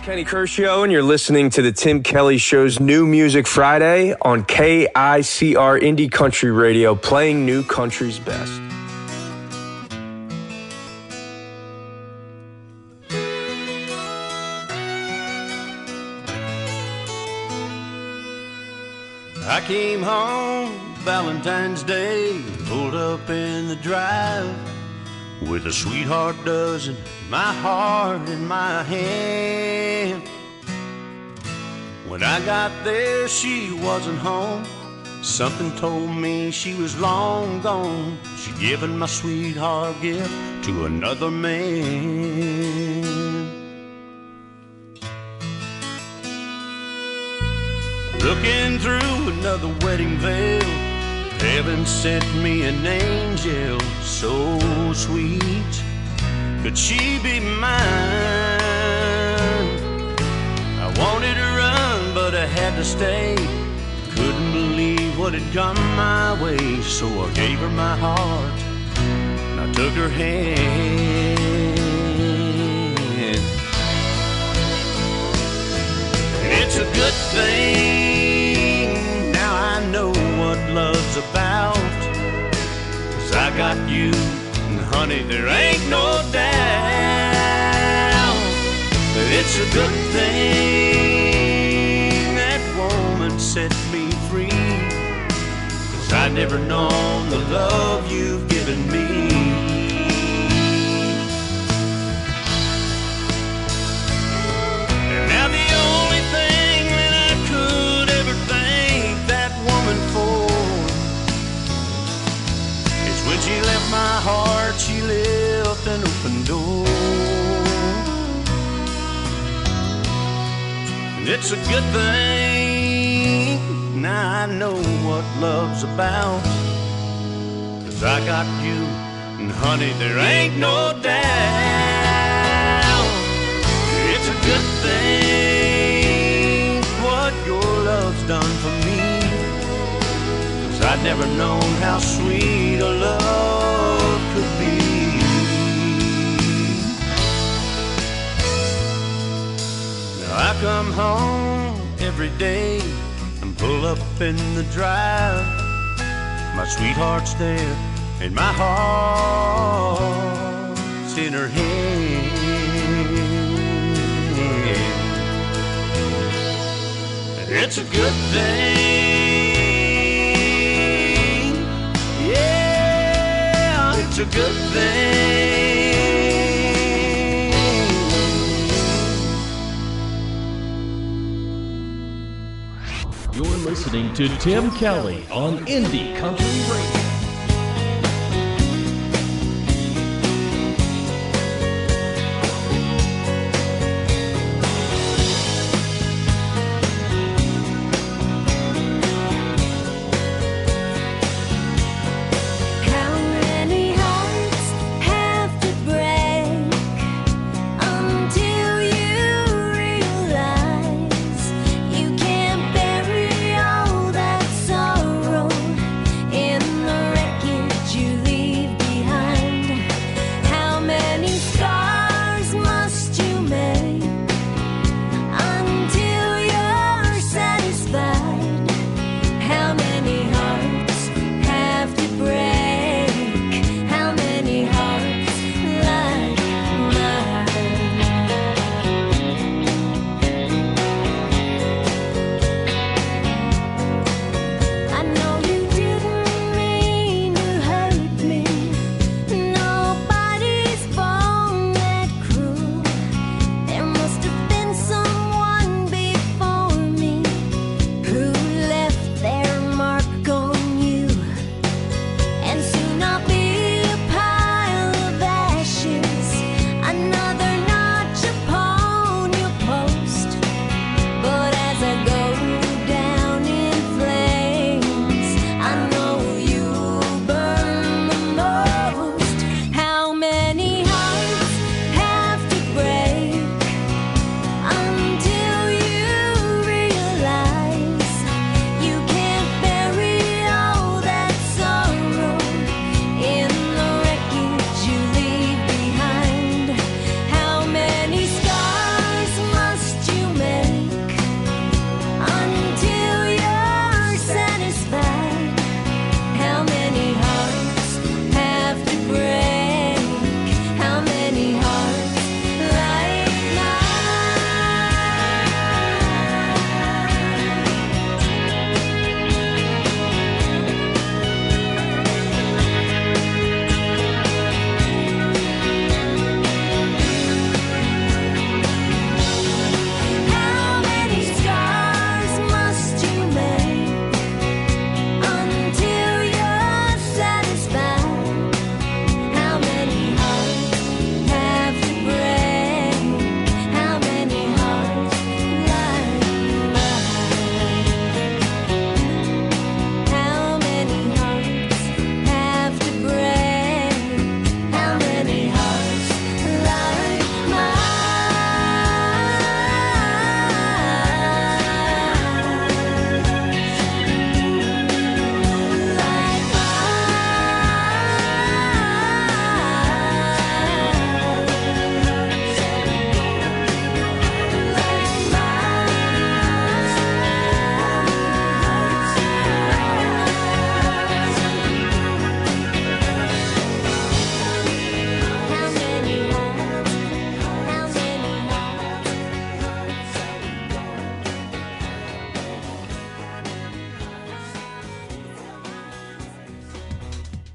S10: Kenny Curcio, and you're listening to the Tim Kelly Show's New Music Friday on KICR Indie Country Radio, playing new country's best.
S16: I came home Valentine's Day, pulled up in the drive with a sweetheart dozen, my heart in my hand. When I got there, she wasn't home. Something told me she was long gone. She'd given my sweetheart gift to another man. Looking through another wedding veil, heaven sent me an angel so sweet. Could she be mine? I wanted to run, but I had to stay. Couldn't believe what had come my way, so I gave her my heart and I took her hand. It's a good thing, now I know what love's about. 'Cause I got you, and honey, there ain't no doubt that it's a good thing that woman set me free. 'Cause I'd never known the love you've given me. And now the only thing that I could ever thank that woman for is when she left my heart, she left an open door. And it's a good thing, now I know what love's about. 'Cause I got you, and honey, there ain't no doubt. It's a good thing what your love's done for me. 'Cause I'd never known how sweet a love could be. Now I come home every day and pull up in the drive. My sweetheart's there and my heart's in her hand. It's a good thing, yeah, it's a good thing.
S6: You're listening to Tim Kelly on Indie Country Radio.
S23: How many hearts have to break until you realize you can't bury all that sorrow in the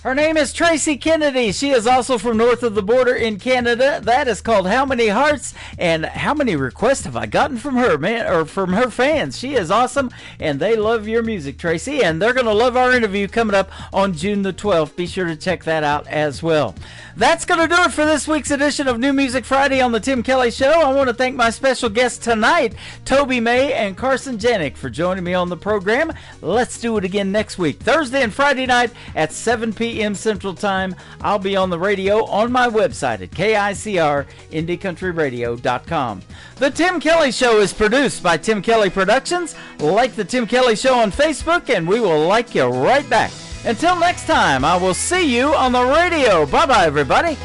S4: Her name is Tracy Kennedy. She is also from north of the border in Canada. That is called How Many Hearts. And how many requests have I gotten from her, man, or from her fans? She is awesome, and they love your music, Tracy. And they're going to love our interview coming up on June the 12th. Be sure to check that out as well. That's going to do it for this week's edition of New Music Friday on the Tim Kelly Show. I want to thank my special guests tonight, Toby May and Carson Janik, for joining me on the program. Let's do it again next week, Thursday and Friday night at 7 p.m. Central Time. I'll be on the radio on my website at KICR-IndieCountryRadio.com. The Tim Kelly Show is produced by Tim Kelly Productions. Like the Tim Kelly Show on Facebook, and we will like you right back. Until next time, I will see you on the radio. Bye-bye, everybody.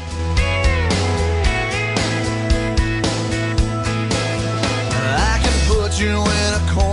S7: I can put you in a corner.